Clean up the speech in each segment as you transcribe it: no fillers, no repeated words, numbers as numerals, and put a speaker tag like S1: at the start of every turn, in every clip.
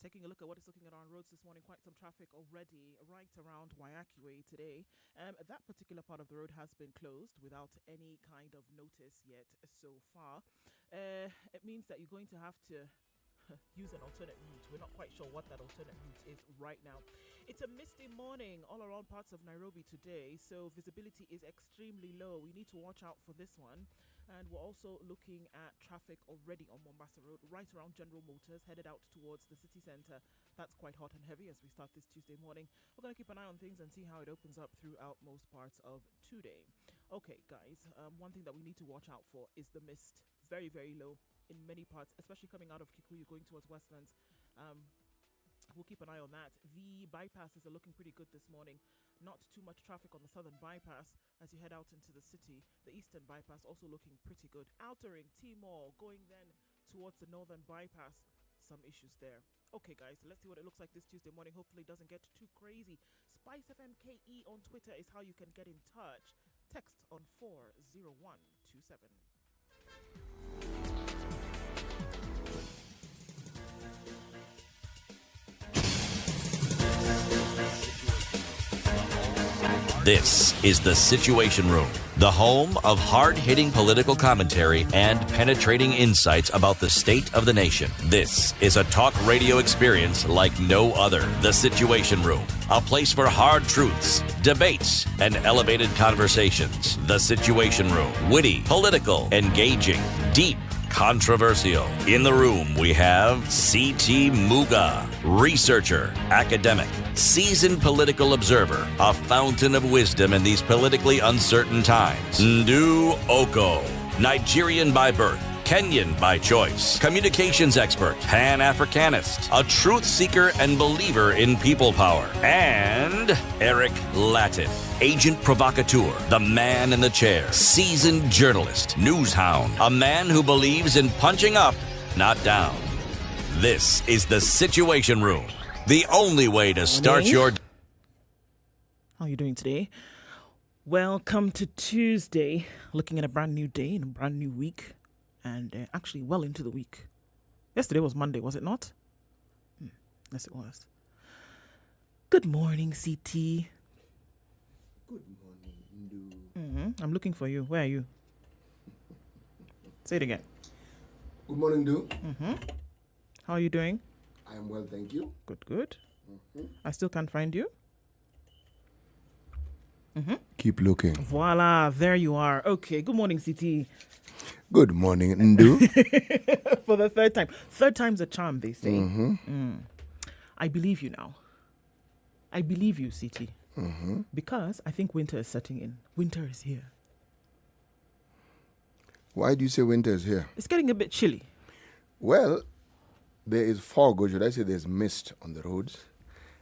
S1: Taking a look at what is looking at our roads this morning, quite some traffic already right around Waiakwe today. That particular part of the road has been closed without any kind of notice yet so far. It means that you're going to have to use an alternate route. We're not quite sure what that alternate route is right now. It's a misty morning all around parts of Nairobi today, so visibility is extremely low. We need to watch out for this one. And we're also looking at traffic already on Mombasa Road, right around General Motors, headed out towards the city centre. That's quite hot and heavy as we start this Tuesday morning. We're going to keep an eye on things and see how it opens up throughout most parts of today. Okay, guys, one thing that we need to watch out for is the mist. Very, very low in many parts, especially coming out of Kikuyu going towards Westlands. We'll keep an eye on that. The bypasses are looking pretty good this morning. Not too much traffic on the southern bypass as you head out into the city. The eastern bypass also looking pretty good. Outer Ring, T-Mall, going then towards the northern bypass. Some issues there. Okay, guys, so let's see what it looks like this Tuesday morning. Hopefully it doesn't get too crazy. SpiceFM KE on Twitter is how you can get in touch. Text on 40127.
S2: This is The Situation Room, the home of hard-hitting political commentary and penetrating insights about the state of the nation. This is a talk radio experience like no other. The Situation Room, a place for hard truths, debates, and elevated conversations. The Situation Room, witty, political, engaging, deep, controversial. In the room, we have C.T. Muga, researcher, academic, seasoned political observer, a fountain of wisdom in these politically uncertain times. Ndu Oko, Nigerian by birth, Kenyan by choice, communications expert, Pan-Africanist, a truth seeker and believer in people power, and Eric Latif, agent provocateur, the man in the chair, seasoned journalist, news hound, a man who believes in punching up, not down. This is The Situation Room, the only way to start your...
S1: How are you doing today? Welcome to Tuesday, looking at a brand new day and a brand new week. And actually well into the week. Yesterday was Monday, was it not? Yes, it was. Good morning, CT.
S3: Good morning, Ndu.
S1: I'm looking for you. Where are you? Say it again.
S3: Good morning, Ndu.
S1: How are you doing?
S3: I am well, thank you.
S1: Good. I still can't find you.
S3: Keep looking.
S1: Voila, there you are. Okay, good morning, CT.
S3: Good morning, Ndu.
S1: For the third time. Third time's a charm, they say. I believe you now. I believe you, CT. Because I think winter is setting in. Winter is here.
S3: Why do you say winter is here?
S1: It's getting a bit chilly.
S3: Well, there is fog, or should I say there's mist on the roads.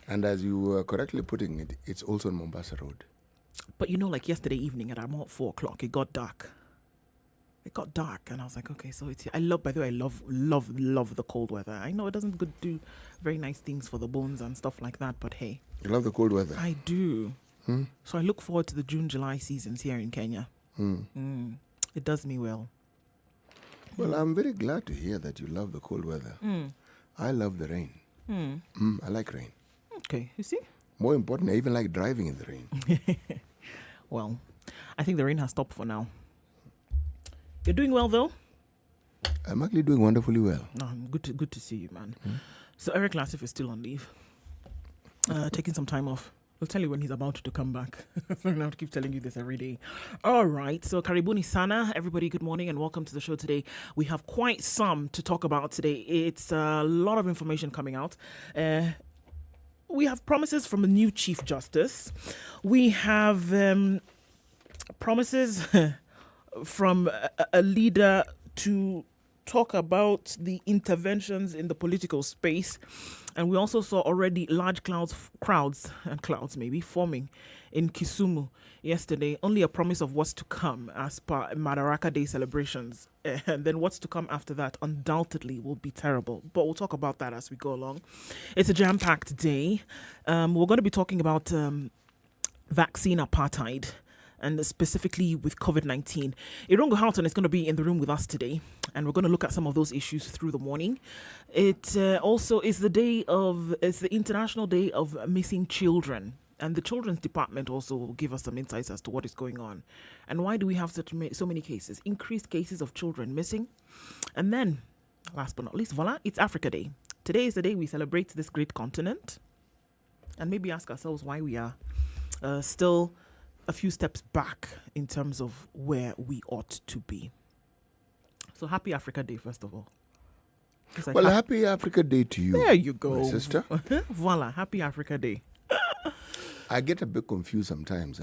S3: And as you were correctly putting it, it's also on Mombasa Road.
S1: But you know, like yesterday evening at about 4 o'clock, it got dark. It got dark, and I was like, okay, so it's here. By the way, I love the cold weather. I know it doesn't do very nice things for the bones and stuff like that, but hey.
S3: You love the cold weather?
S1: I do. So I look forward to the June-July seasons here in Kenya. It does me well.
S3: Well, I'm very glad to hear that you love the cold weather. I love the rain. I like rain.
S1: Okay, you see?
S3: More important, I even like driving in the rain.
S1: Well, I think the rain has stopped for now. You're doing well, though?
S3: I'm actually doing wonderfully well.
S1: No, good to see you, man. So Eric Latif is still on leave. Taking some time off. We'll tell you when he's about to come back. I'm going to have to keep telling you this every day. All right. So Karibuni Sana. Everybody, good morning and welcome to the show today. We have quite some to talk about today. It's a lot of information coming out. We have promises from a new Chief Justice. We have promises from a leader to talk about the interventions in the political space. And we also saw already large crowds maybe forming in Kisumu yesterday. Only a promise of what's to come as per Madaraka Day celebrations. And then what's to come after that undoubtedly will be terrible. But we'll talk about that as we go along. It's a jam-packed day. We're going to be talking about vaccine apartheid. and specifically with COVID-19. Irongo Houghton is going to be in the room with us today, and we're going to look at some of those issues through the morning. It also is it's the International Day of Missing Children. And the Children's Department also will give us some insights as to what is going on. And why do we have so many cases? Increased cases of children missing. And then, last but not least, voila, it's Africa Day. Today is the day we celebrate this great continent. And maybe ask ourselves why we are still a few steps back in terms of where we ought to be. So happy Africa Day, first of all.
S3: Well, happy Africa Day to you.
S1: There you go.
S3: My sister.
S1: Voila, happy Africa Day.
S3: I get a bit confused sometimes.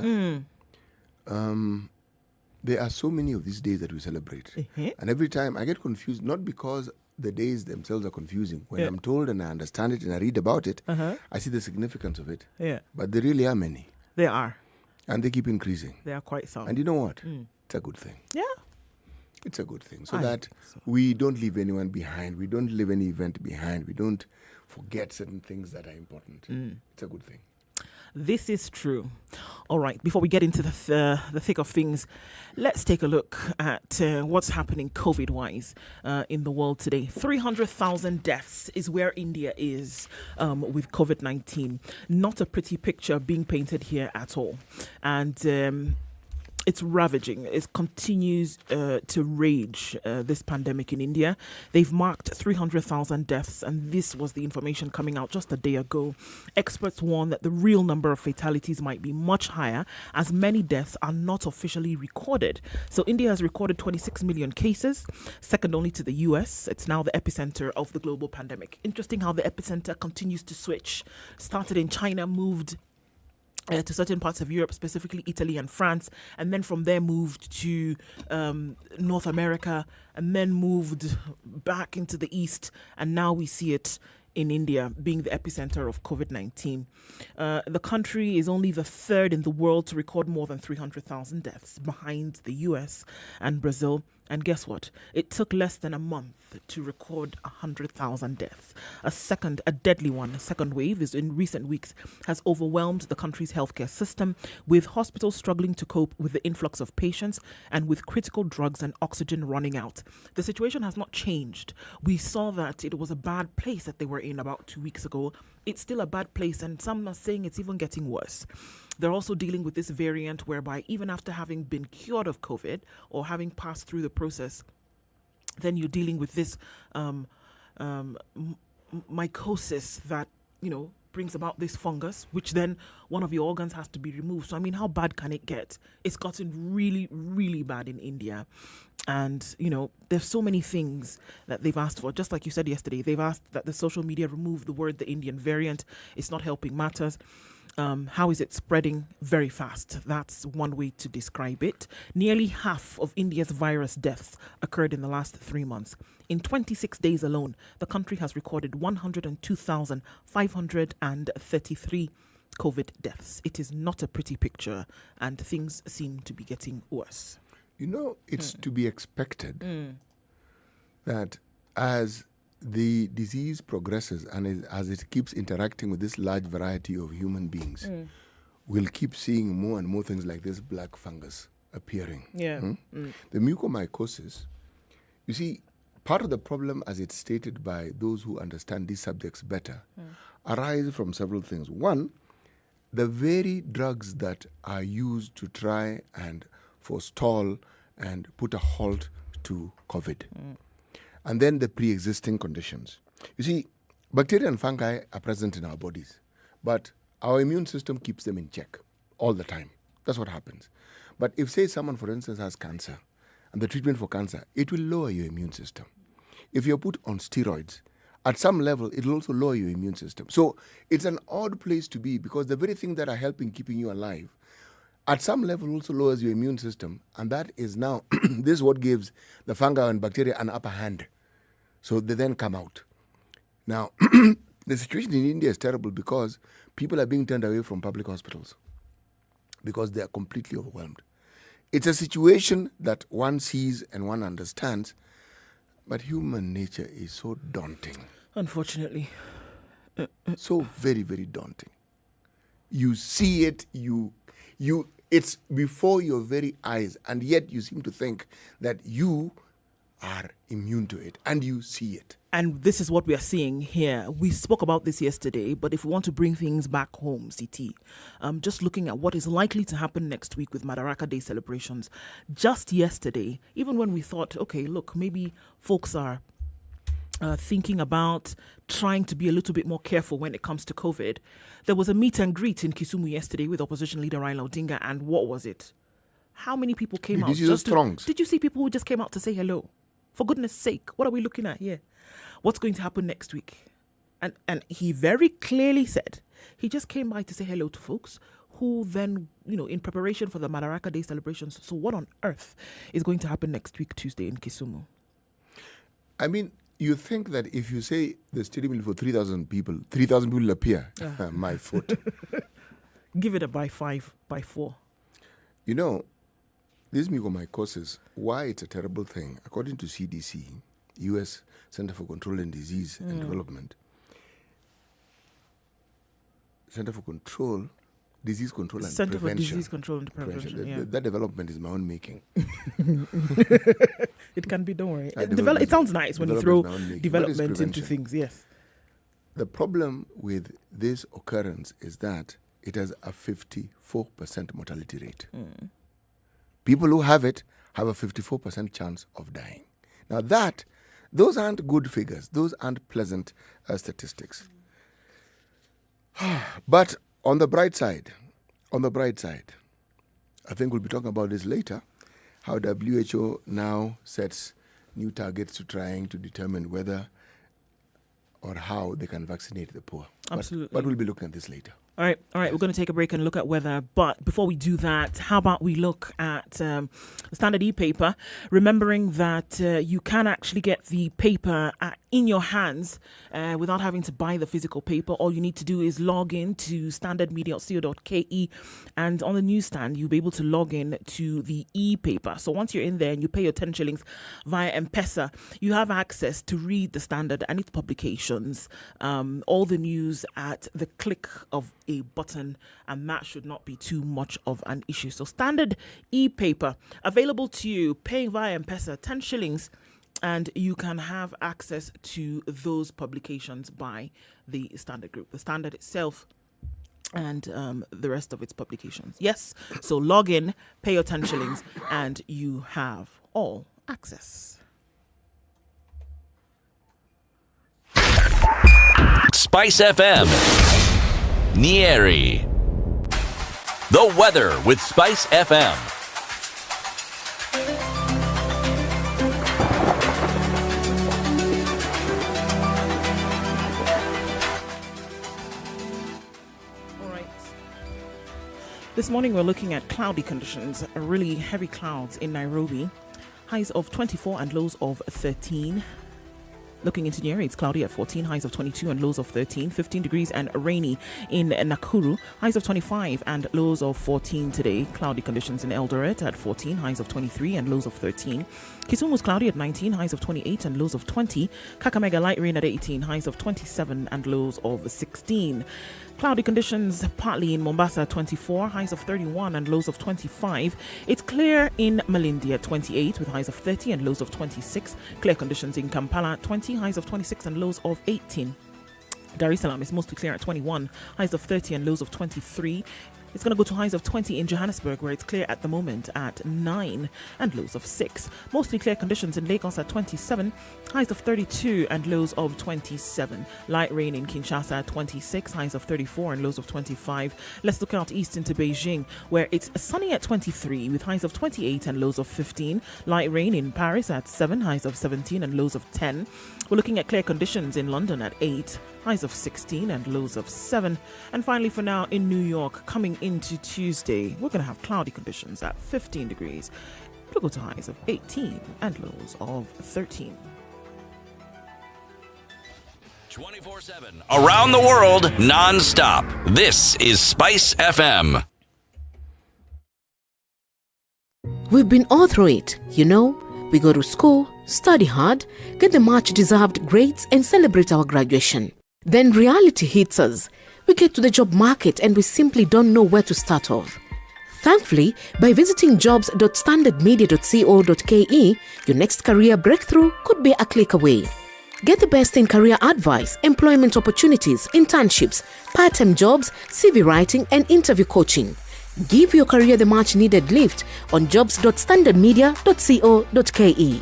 S3: There are so many of these days that we celebrate. And every time I get confused, not because the days themselves are confusing. When I'm told and I understand it and I read about it, I see the significance of it. But there really are many.
S1: They are.
S3: And they keep increasing.
S1: They are quite some.
S3: And you know what? It's a good thing.
S1: Yeah.
S3: It's a good thing. So that we don't leave anyone behind. We don't leave any event behind. We don't forget certain things that are important. It's a good thing.
S1: This is true. All right, before we get into the thick of things, let's take a look at what's happening COVID-wise in the world today. 300,000 deaths is where India is with COVID-19. Not a pretty picture being painted here at all. And it's ravaging. It continues to rage, this pandemic in India. They've marked 300,000 deaths, and this was the information coming out just a day ago. Experts warn that the real number of fatalities might be much higher, as many deaths are not officially recorded. So India has recorded 26 million cases, second only to the US. It's now the epicenter of the global pandemic. Interesting how the epicenter continues to switch. Started in China, moved to certain parts of Europe, specifically Italy and France, and then from there moved to North America, and then moved back into the East, and now we see it in India being the epicenter of COVID-19. The country is only the third in the world to record more than 300,000 deaths, behind the US and Brazil. And guess what? It took less than a month to record 100,000 deaths. A deadly one, a second wave, is in recent weeks has overwhelmed the country's healthcare system, with hospitals struggling to cope with the influx of patients and with critical drugs and oxygen running out. The situation has not changed. We saw that it was a bad place that they were in about 2 weeks ago. It's still a bad place, and some are saying it's even getting worse. They're also dealing with this variant whereby even after having been cured of COVID or having passed through the process, then you're dealing with this mycosis that, brings about this fungus, which then one of your organs has to be removed. So, I mean, how bad can it get? It's gotten really, really bad in India. And, there's so many things that they've asked for. Just like you said yesterday, they've asked that the social media remove the word the Indian variant. It's not helping matters. How is it spreading? Very fast. That's one way to describe it. Nearly half of India's virus deaths occurred in the last 3 months. In 26 days alone, the country has recorded 102,533 COVID deaths. It is not a pretty picture, and things seem to be getting worse.
S3: It's to be expected that as the disease progresses and as it keeps interacting with this large variety of human beings, we'll keep seeing more and more things like this black fungus appearing. The mucormycosis, you see, part of the problem, as it's stated by those who understand these subjects better, arises from several things. One, the very drugs that are used to try and forestall and put a halt to COVID. And then the pre-existing conditions. You see, bacteria and fungi are present in our bodies, but our immune system keeps them in check all the time. That's what happens. But if, say, someone, for instance, has cancer, and the treatment for cancer, it will lower your immune system. If you're put on steroids, at some level, it will also lower your immune system. So it's an odd place to be, because the very thing that are helping keeping you alive, at some level also lowers your immune system. And that is now, this is what gives the fungi and bacteria an upper hand. So they then come out. Now, the situation in India is terrible because people are being turned away from public hospitals because they are completely overwhelmed. It's a situation that one sees and one understands, but human nature is so daunting.
S1: Unfortunately.
S3: So very, very daunting. You see it, It's before your very eyes, and yet you seem to think that you are immune to it, and you see it.
S1: And this is what we are seeing here. We spoke about this yesterday, but if we want to bring things back home, CT, just looking at what is likely to happen next week with Madaraka Day celebrations. Just yesterday, even when we thought, okay, look, maybe folks are thinking about trying to be a little bit more careful when it comes to COVID, there was a meet and greet in Kisumu yesterday with opposition leader Raila Odinga, and what was it? How many people came out?
S3: Did you see throngs?
S1: Did you see people who just came out to say hello? For goodness sake, what are we looking at here? What's going to happen next week? And he very clearly said he just came by to say hello to folks who then, in preparation for the Madaraka Day celebrations. So what on earth is going to happen next week, Tuesday, in Kisumu?
S3: I mean, you think that if you say the stadium will for 3,000 people, 3,000 people will appear. My foot.
S1: Give it a by 5, by 4.
S3: This mucormycosis, why it's a terrible thing, according to CDC, U.S. Center for Control and Disease and Development, Center for Disease Control and
S1: Center
S3: Prevention.
S1: for Disease Control and Prevention.
S3: That development is my own making.
S1: It can be, don't worry. It sounds nice when you throw development into things, yes.
S3: The problem with this occurrence is that it has a 54% mortality rate. People who have it have a 54% chance of dying. Now those aren't good figures. Those aren't pleasant statistics. But on the bright side, I think we'll be talking about this later, how WHO now sets new targets to trying to determine whether or how they can vaccinate the poor.
S1: Absolutely.
S3: But we'll be looking at this later.
S1: All right. We're going to take a break and look at weather. But before we do that, how about we look at the Standard e-paper, remembering that you can actually get the paper in your hands without having to buy the physical paper. All you need to do is log in to standardmedia.co.ke, and on the newsstand, you'll be able to log in to the e-paper. So once you're in there and you pay your 10 shillings via M-Pesa, you have access to read the Standard and its publications, all the news at the click of a button, and that should not be too much of an issue. So Standard e-paper available to you, paying via M-Pesa, 10 shillings, and you can have access to those publications by the Standard Group, the Standard itself, and the rest of its publications. Yes, so log in, pay your 10 shillings, and you have all access.
S2: SpiceFM, Nyeri. The weather with SpiceFM.
S1: This morning we're looking at cloudy conditions, really heavy clouds in Nairobi, highs of 24 and lows of 13. Looking into Nyeri, it's cloudy at 14, highs of 22 and lows of 13. 15 degrees and rainy in Nakuru, highs of 25 and lows of 14 today. Cloudy conditions in Eldoret at 14, highs of 23 and lows of 13. Kisumu was cloudy at 19, highs of 28 and lows of 20. Kakamega light rain at 18, highs of 27 and lows of 16. Cloudy conditions partly in Mombasa at 24, highs of 31 and lows of 25. It's clear in Malindi at 28 with highs of 30 and lows of 26. Clear conditions in Kampala at 20, highs of 26 and lows of 18. Dar es Salaam is mostly clear at 21, highs of 30 and lows of 23. It's going to go to highs of 20 in Johannesburg, where it's clear at the moment at 9 and lows of 6. Mostly clear conditions in Lagos at 27, highs of 32 and lows of 27. Light rain in Kinshasa at 26, highs of 34 and lows of 25. Let's look out east into Beijing, where it's sunny at 23 with highs of 28 and lows of 15. Light rain in Paris at 7, highs of 17 and lows of 10. We're looking at clear conditions in London at 8, highs of 16 and lows of 7. And finally, for now, in New York, coming into Tuesday, we're going to have cloudy conditions at 15 degrees. It'll go to highs of 18 and lows of 13.
S2: 24/7, around the world, non-stop. This is Spice FM.
S4: We've been all through it, you know. We go to school, study hard, get the much-deserved grades, and celebrate our graduation. Then reality hits us. We get to the job market and we simply don't know where to start off. Thankfully, by visiting jobs.standardmedia.co.ke, your next career breakthrough could be a click away. Get the best in career advice, employment opportunities, internships, part-time jobs, CV writing, and interview coaching. Give your career the much needed lift on jobs.standardmedia.co.ke.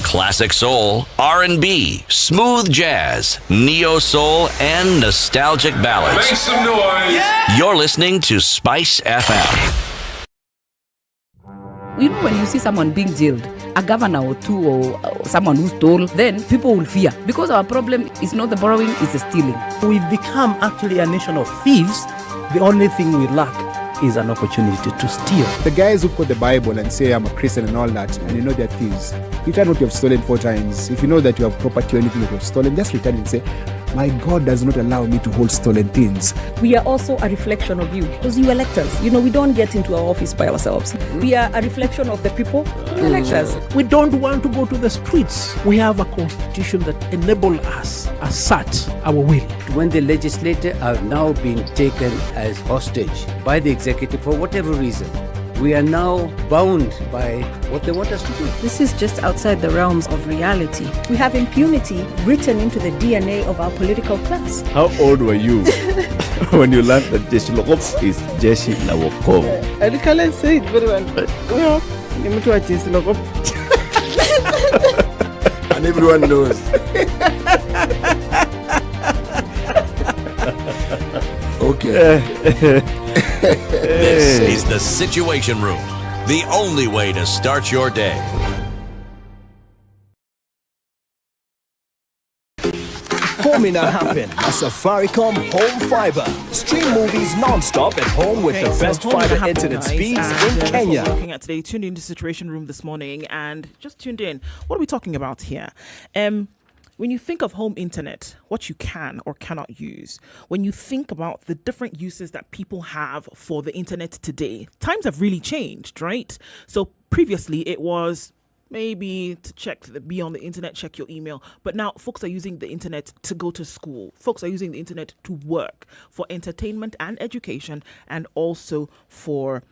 S2: Classic soul, R&B, smooth jazz, neo soul, and nostalgic ballads.
S5: Make some noise.
S2: Yeah! You're listening to Spice FM.
S6: You know, when you see someone being jailed, a governor or two or someone who stole, then people will fear. Because our problem is not the borrowing, it's the stealing.
S7: We've become actually a nation of thieves. The only thing we lack is an opportunity to steal.
S8: The guys who quote the Bible and say I'm a Christian and all that, and you know they're thieves. Return what you have stolen 4 times. If you know that you have property or anything that you have stolen, just return and say, my God does not allow me to hold stolen things.
S9: We are also a reflection of you, because you elect us. You know, we don't get into our office by ourselves. We are a reflection of the people who elect us.
S7: We don't want to go to the streets. We have a constitution that enables us, assert our will.
S10: When the legislators are now being taken as hostage by the executive for whatever reason, we are now bound by what they want us to do.
S9: This is just outside the realms of reality. We have impunity written into the DNA of our political class.
S11: How old were you when you learned that Jeshi Lokop is Jeshi Lawokov?
S12: I can't say it very well.
S3: And everyone knows. Okay.
S2: This is the Situation Room, the only way to start your day.
S13: Koome now happen. A Safaricom home fiber. Stream movies non-stop at home with the best fiber internet speeds in Kenya.
S1: Looking at today, tuned into the Situation Room this morning and just tuned in. What are we talking about here? When you think of home internet, what you can or cannot use, when you think about the different uses that people have for the internet today, times have really changed, right? So previously it was maybe to be on the internet, check your email. But now folks are using the internet to go to school. Folks are using the internet to work, for entertainment and education, and also for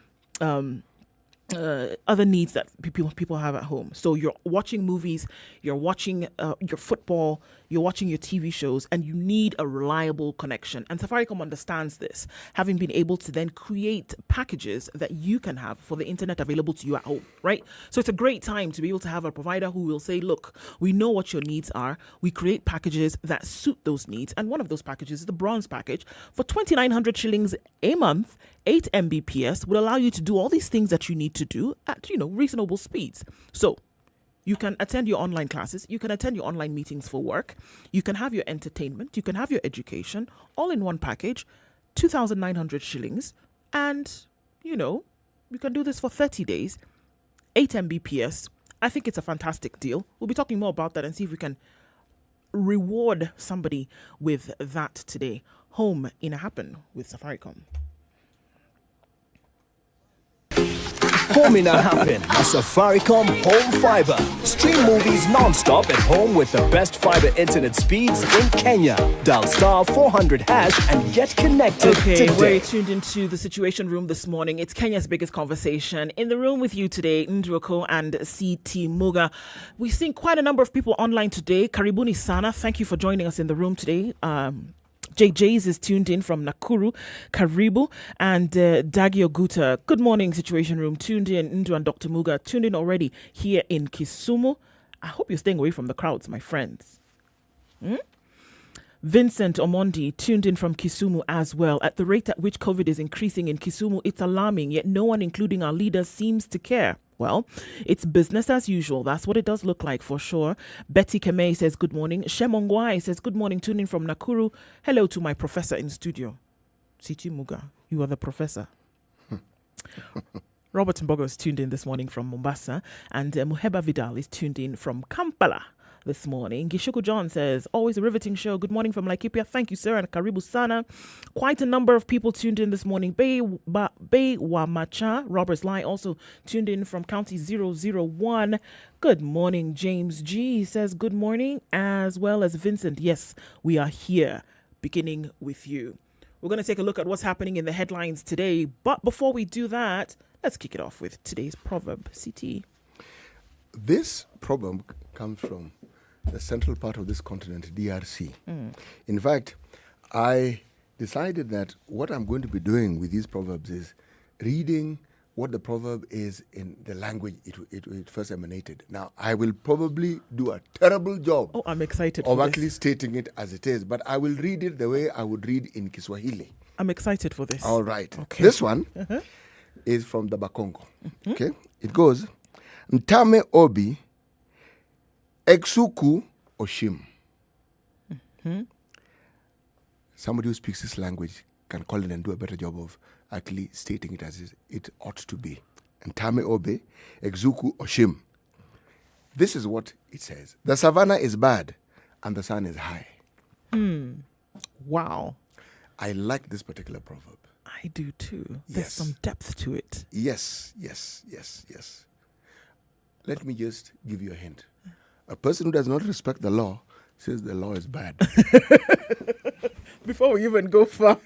S1: other needs that people have at home. So you're watching movies, you're watching your football, you're watching your TV shows, and you need a reliable connection. And Safaricom understands this, having been able to then create packages that you can have for the internet available to you at home, right? So it's a great time to be able to have a provider who will say, look, we know what your needs are. We create packages that suit those needs. And one of those packages is the bronze package for 2,900 shillings a month. 8 Mbps will allow you to do all these things that you need to do at, reasonable speeds. So you can attend your online classes, you can attend your online meetings for work, you can have your entertainment, you can have your education, all in one package, 2,900 shillings. And, you can do this for 30 days, 8 Mbps. I think it's a fantastic deal. We'll be talking more about that and see if we can reward somebody with that today. Home in a happen with Safaricom.
S13: Koome now happen. A Safaricom home fiber. Stream movies non-stop at home with the best fiber internet speeds in Kenya. Dial *400# and get connected today.
S1: We're tuned into the Situation Room this morning. It's Kenya's biggest conversation. In the room with you today, Ndruko and CT Muga. We've seen quite a number of people online today. Karibuni Sana, thank you for joining us in the room today. JJ's is tuned in from Nakuru, Karibu, and Dagio Guta. Good morning, Situation Room. Tuned in, Ndu and Dr. Muga, tuned in already here in Kisumu. I hope you're staying away from the crowds, my friends. Vincent Omondi tuned in from Kisumu as well. At the rate at which COVID is increasing in Kisumu, it's alarming, yet no one, including our leaders, seems to care. Well, it's business as usual. That's what it does look like for sure. Betty Kemei says good morning. Shemongwai says good morning, tuning from Nakuru. Hello to my professor in studio. Siti Muga, you are the professor. Robert Mbogo is tuned in this morning from Mombasa. And Muheba Vidal is tuned in from Kampala. this morning. Gishuku John says, always a riveting show. Good morning from Laikipia. Thank you, sir, and Karibu Sana. Quite a number of people tuned in this morning. Bay Wamacha, Roberts Lai, also tuned in from County 001. Good morning, James G. He says, good morning, as well as Vincent. Yes, we are here, beginning with you. We're going to take a look at what's happening in the headlines today. But before we do that, let's kick it off with today's proverb. CT.
S3: This proverb comes from the central part of this continent, DRC. In fact, I decided that what I'm going to be doing with these proverbs is reading what the proverb is in the language it first emanated. Now, I will probably do a terrible job
S1: I'm excited
S3: of
S1: for
S3: actually
S1: this.
S3: stating it as it is, but I will read it the way I would read in Kiswahili.
S1: I'm excited for this.
S3: All right.
S1: Okay.
S3: This one is from the Bakongo. Okay. It goes, Ntame Obi, Exuku Oshim. Somebody who speaks this language can call in and do a better job of actually stating it as it ought to be. Ntame Obi, Exuku Oshim. This is what it says. The savannah is bad and the sun is high.
S1: Wow.
S3: I like this particular proverb.
S1: I do too. There's
S3: Yes.
S1: some depth to it.
S3: Yes. Let me just give you a hint. A person who does not respect the law says the law is bad.
S1: Before we even go far,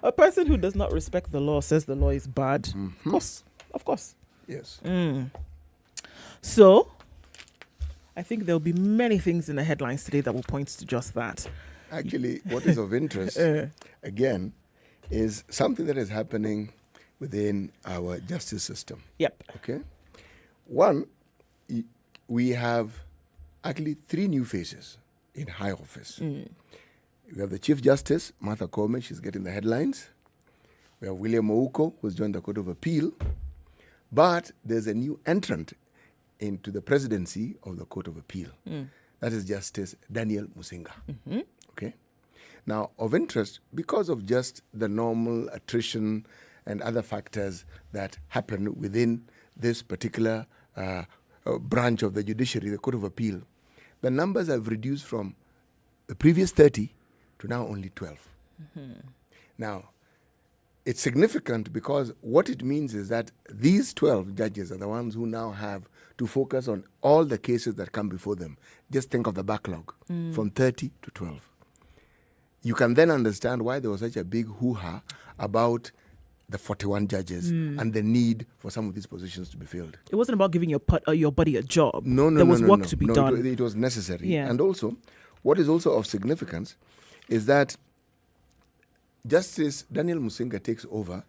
S1: a person who does not respect the law says the law is bad. Of course.
S3: Yes.
S1: So, I think there'll be many things in the headlines today that will point to just that.
S3: Actually, what is of interest, again, is something that is happening within our justice system.
S1: Yep.
S3: Okay? One, we have actually 3 new faces in high office. We have the Chief Justice, Martha Koome, she's getting the headlines. We have William Ouko, who's joined the Court of Appeal. But there's a new entrant into the presidency of the Court of Appeal. That is Justice Daniel Musinga. Okay? Now, of interest, because of just the normal attrition and other factors that happen within this particular branch of the judiciary, the Court of Appeal, the numbers have reduced from the previous 30 to now only 12. Now, it's significant because what it means is that these 12 judges are the ones who now have to focus on all the cases that come before them. Just think of the backlog from 30 to 12. You can then understand why there was such a big hoo-ha about the 41 judges and the need for some of these positions to be filled.
S1: It wasn't about giving your body a job.
S3: No.
S1: There was work to be done.
S3: It was necessary.
S1: Yeah.
S3: And also, what is also of significance is that Justice Daniel Musinga takes over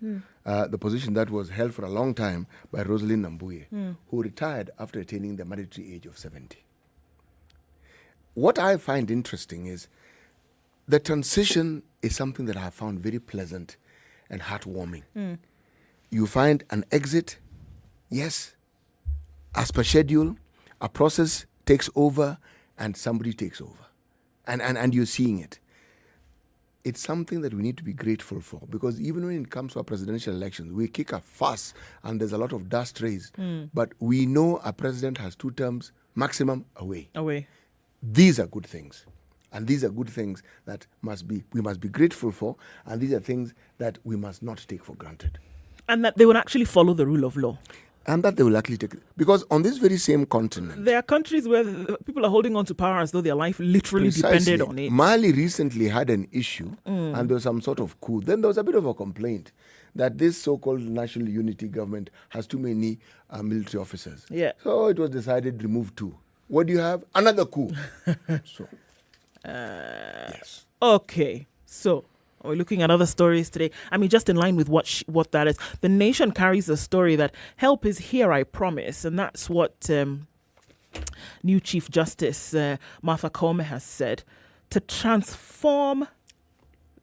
S3: the position that was held for a long time by Rosalind Nambuye, who retired after attaining the mandatory age of 70. What I find interesting is the transition is something that I have found very pleasant and heartwarming. You find an exit, yes, as per schedule, a process takes over and somebody takes over. And you're seeing it. It's something that we need to be grateful for, because even when it comes to our presidential elections, we kick a fuss and there's a lot of dust raised. But we know a president has 2 terms maximum away. These are good things. And these are good things that we must be grateful for, and these are things that we must not take for granted.
S1: And that they will actually follow the rule of law.
S3: And that they will actually take it. Because on this very same continent,
S1: there are countries where people are holding on to power as though their life literally depended on it.
S3: Mali recently had an issue and there was some sort of coup. Then there was a bit of a complaint that this so-called national unity government has too many military officers.
S1: Yeah.
S3: So it was decided remove 2. What do you have? Another coup. Yes.
S1: Okay. So we're looking at other stories today. I mean, just in line with what that is. The Nation carries a story that help is here, I promise. And that's what new Chief Justice Martha Koome has said. To transform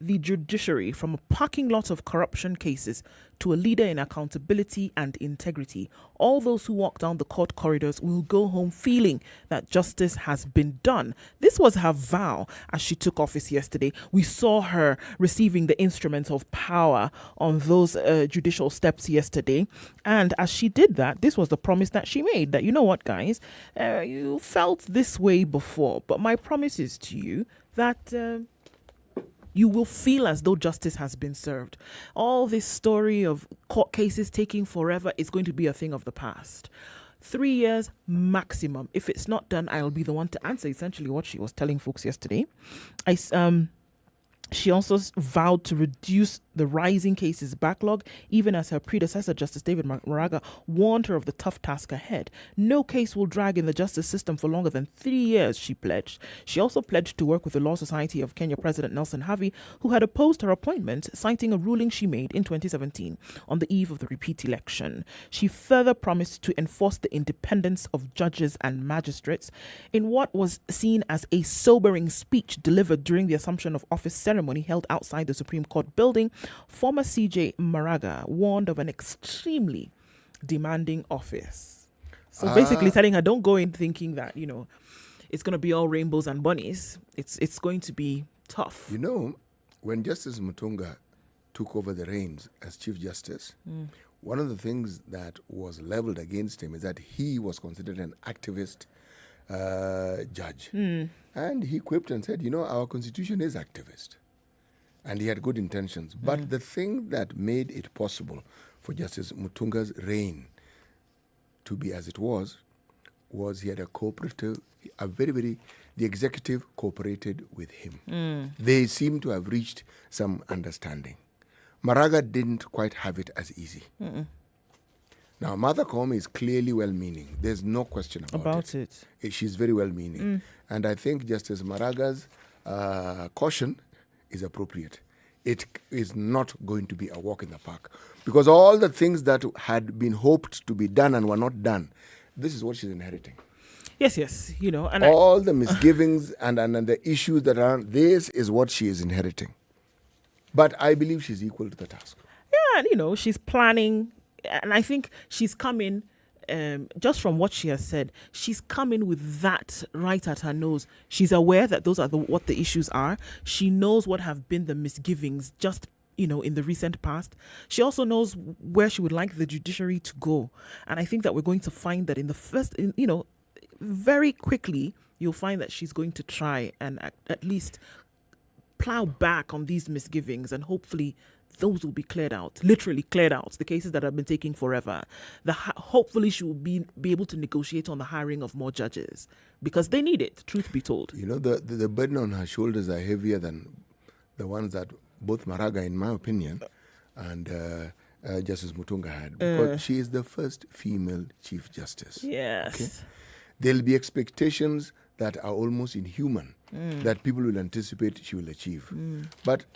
S1: the judiciary from a parking lot of corruption cases to a leader in accountability and integrity. All those who walk down the court corridors will go home feeling that justice has been done. This was her vow as she took office yesterday. We saw her receiving the instruments of power on those judicial steps yesterday. And as she did that, this was the promise that she made, that, you know what, guys, you felt this way before, but my promise is to you that you will feel as though justice has been served. All this story of court cases taking forever is going to be a thing of the past. 3 years maximum. If it's not done, I'll be the one to answer, essentially what she was telling folks yesterday. She also vowed to reduce the rising cases backlog, even as her predecessor, Justice David Madaraka, warned her of the tough task ahead. No case will drag in the justice system for longer than 3 years, she pledged. She also pledged to work with the Law Society of Kenya President Nelson Havi, who had opposed her appointment, citing a ruling she made in 2017 on the eve of the repeat election. She further promised to enforce the independence of judges and magistrates. In what was seen as a sobering speech delivered during the assumption of office ceremony held outside the Supreme Court building, former CJ Maraga warned of an extremely demanding office. So basically telling her, don't go in thinking that, you know, it's going to be all rainbows and bunnies. It's going to be tough.
S3: You know, when Justice Mutunga took over the reins as Chief Justice, one of the things that was leveled against him is that he was considered an activist judge. And he quipped and said, you know, our constitution is activist. And he had good intentions. But the thing that made it possible for Justice Mutunga's reign to be as it was he had a cooperative, the executive cooperated with him. They seem to have reached some understanding. Maraga didn't quite have it as easy. Now, Mother Koome is clearly well-meaning. There's no question about it. She's very well-meaning. And I think Justice Maraga's caution is appropriate. It is not going to be a walk in the park. Because all the things that had been hoped to be done and were not done, this is what she's inheriting.
S1: Yes, you know. And
S3: all the misgivings and the issues that are, this is what she is inheriting. But I believe she's equal to the task.
S1: Yeah, and, you know, she's planning, and I think she's coming, just from what she has said, she's coming with that right at her nose. She's aware that those are what the issues are. She knows what have been the misgivings just, you know, in the recent past. She also knows where she would like the judiciary to go. And I think that we're going to find that in the first, you know, very quickly, you'll find that she's going to try and at least plow back on these misgivings, and hopefully those will be cleared out, literally cleared out, the cases that have been taking forever. Hopefully she will be able to negotiate on the hiring of more judges, because they need it, truth be told.
S3: You know, the burden on her shoulders are heavier than the ones that both Maraga, in my opinion, and Justice Mutunga had, because she is the first female Chief Justice.
S1: Yes.
S3: Okay? There'll be expectations that are almost inhuman that people will anticipate she will achieve. But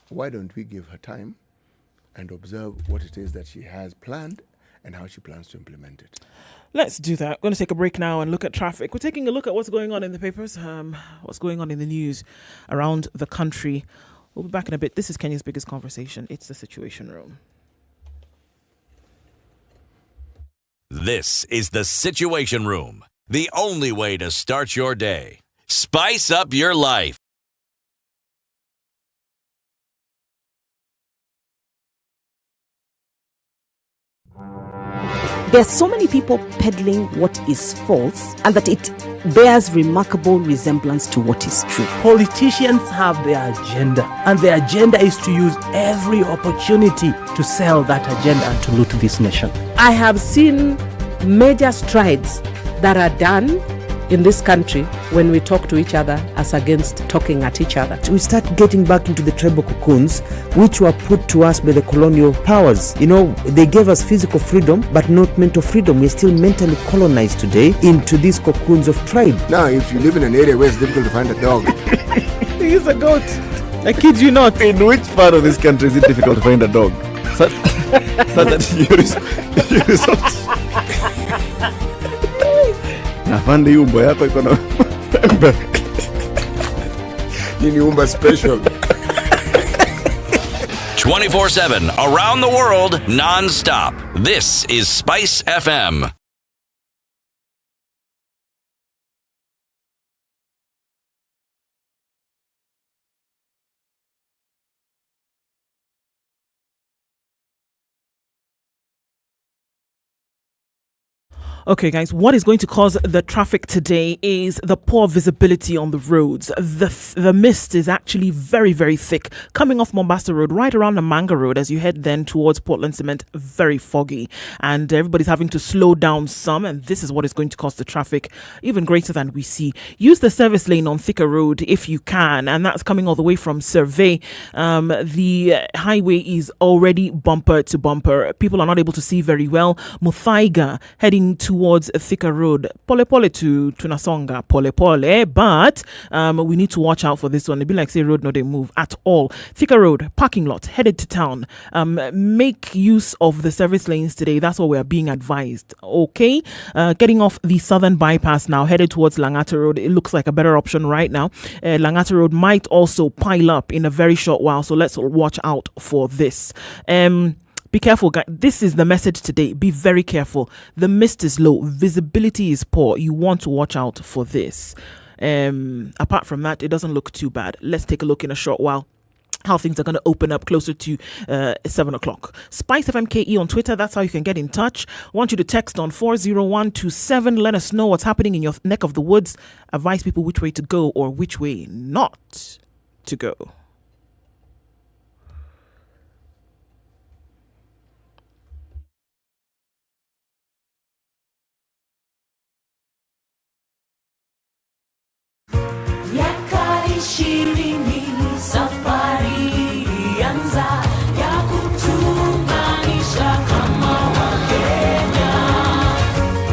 S3: why don't we give her time and observe what it is that she has planned and how she plans to implement it?
S1: Let's do that. We're going to take a break now and look at traffic. We're taking a look at what's going on in the papers, what's going on in the news around the country. We'll be back in a bit. This is Kenya's biggest conversation. It's the Situation Room.
S2: This is the Situation Room, the only way to start your day. Spice up your life.
S9: There are so many people peddling what is false, and that it bears remarkable resemblance to what is true.
S7: Politicians have their agenda, and their agenda is to use every opportunity to sell that agenda and to loot this nation.
S9: I have seen major strides that are done in this country when we talk to each other as against talking at each other.
S5: We start getting back into the tribal cocoons which were put to us by the colonial powers. You know, they gave us physical freedom but not mental freedom. We're still mentally colonized today into these cocoons of tribe.
S3: Now, if you live in an area where it's difficult to find a dog,
S1: he's a goat. I kid you not.
S11: In which part of this country is it difficult to find a dog? So that you resort. Afande umbo yako iko na
S3: nini umba special.
S2: 24/7, around the world, non-stop. This is Spice FM.
S1: Okay, guys, what is going to cause the traffic today is the poor visibility on the roads. The mist is actually very, very thick. Coming off Mombasa Road, right around the Manga Road, as you head then towards Portland Cement, very foggy. And everybody's having to slow down some, and this is what is going to cause the traffic even greater than we see. Use the service lane on Thika Road if you can, and that's coming all the way from Survey. The highway is already bumper to bumper. People are not able to see very well. Muthaiga heading towards Thika Road, Pole Pole to Nasonga, Pole Pole, but we need to watch out for this one. It'd be like say road no they move at all. Thika Road, parking lot, headed to town. Make use of the service lanes today. That's what we are being advised. Okay, getting off the southern bypass now, headed towards Langata Road. It looks like a better option right now. Langata Road might also pile up in a very short while, so let's watch out for this. Be careful, guys. This is the message today. Be very careful. The mist is low. Visibility is poor. You want to watch out for this. Apart from that, it doesn't look too bad. Let's take a look in a short while how things are going to open up closer to 7 o'clock. SpiceFMKE on Twitter. That's how you can get in touch. Want you to text on 40127. Let us know what's happening in your neck of the woods. Advise people which way to go or which way not to go.
S14: Shirini safari anza ya kutunganisha kama Wakenya.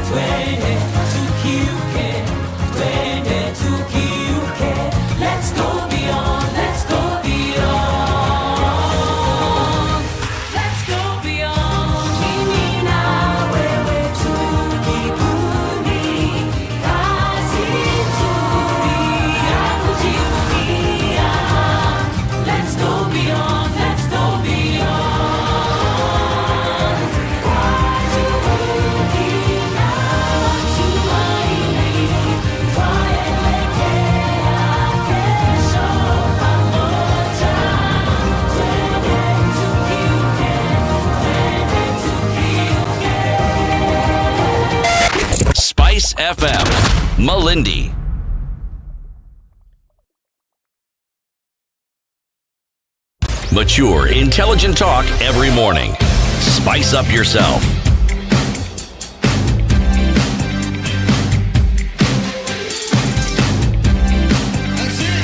S14: Twende tukiuke, let's go beyond, let's go beyond, let's go beyond. Mimi na wewe tukikundi, kazi nzuri ya kujivunia. Let's go beyond, let's go beyond. Kwa juhudi na matumaini, twaelekea kesho pamoja. Twende tukiuke,
S2: Spice FM, Malindi. Mature, intelligent talk every morning. Spice up yourself.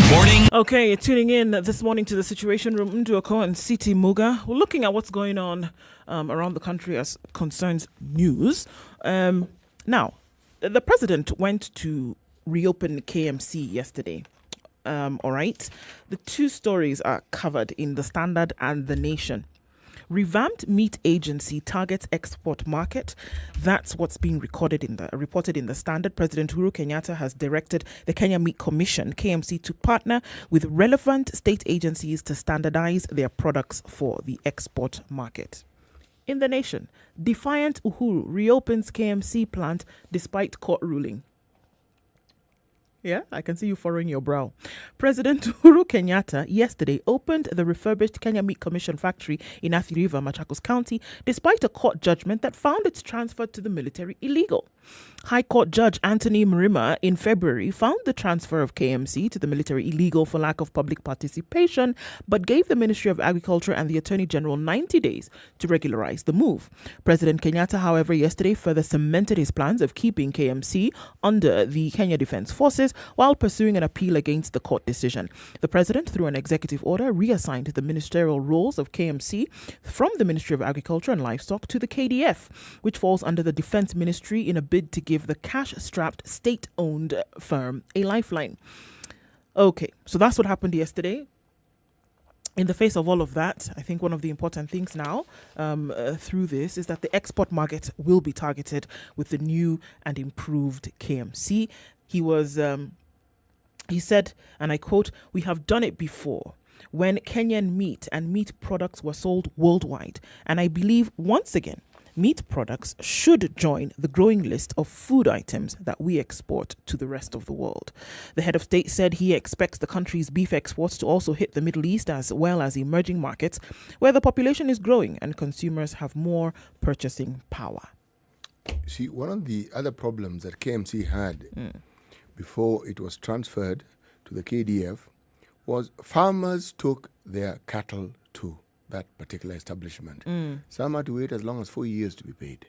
S2: Morning.
S1: Okay, you're tuning in this morning to the Situation Room. Nduoko and City Muga. We're looking at what's going on around the country as concerns news. Now, the president went to reopen KMC yesterday. All right. The two stories are covered in The Standard and The Nation. Revamped meat agency targets export market. That's what's being reported in the Standard. President Uhuru Kenyatta has directed the Kenya Meat Commission, KMC, to partner with relevant state agencies to standardize their products for the export market. In The Nation, defiant Uhuru reopens KMC plant despite court ruling. Yeah, I can see you furrowing your brow. President Uhuru Kenyatta yesterday opened the refurbished Kenya Meat Commission factory in Athi River, Machakos County, despite a court judgment that found its transfer to the military illegal. High Court Judge Anthony Mrima in February found the transfer of KMC to the military illegal for lack of public participation, but gave the Ministry of Agriculture and the Attorney General 90 days to regularize the move. President Kenyatta, however, yesterday further cemented his plans of keeping KMC under the Kenya Defence Forces while pursuing an appeal against the court decision. The president, through an executive order, reassigned the ministerial roles of KMC from the Ministry of Agriculture and Livestock to the KDF, which falls under the Defence Ministry in a bid to give the cash-strapped state-owned firm a lifeline. Okay, so that's what happened yesterday. In the face of all of that, I think one of the important things now through this is that the export market will be targeted with the new and improved KMC. He said, and I quote, "We have done it before. when Kenyan meat and meat products were sold worldwide. And I believe, once again, meat products should join the growing list of food items that we export to the rest of the world. The head of state said he expects the country's beef exports to also hit the Middle East as well as emerging markets where the population is growing and consumers have more purchasing power.
S3: See, one of the other problems that KMC had before it was transferred to the KDF was farmers took their cattle to that particular establishment. Some had to wait as long as 4 years to be paid.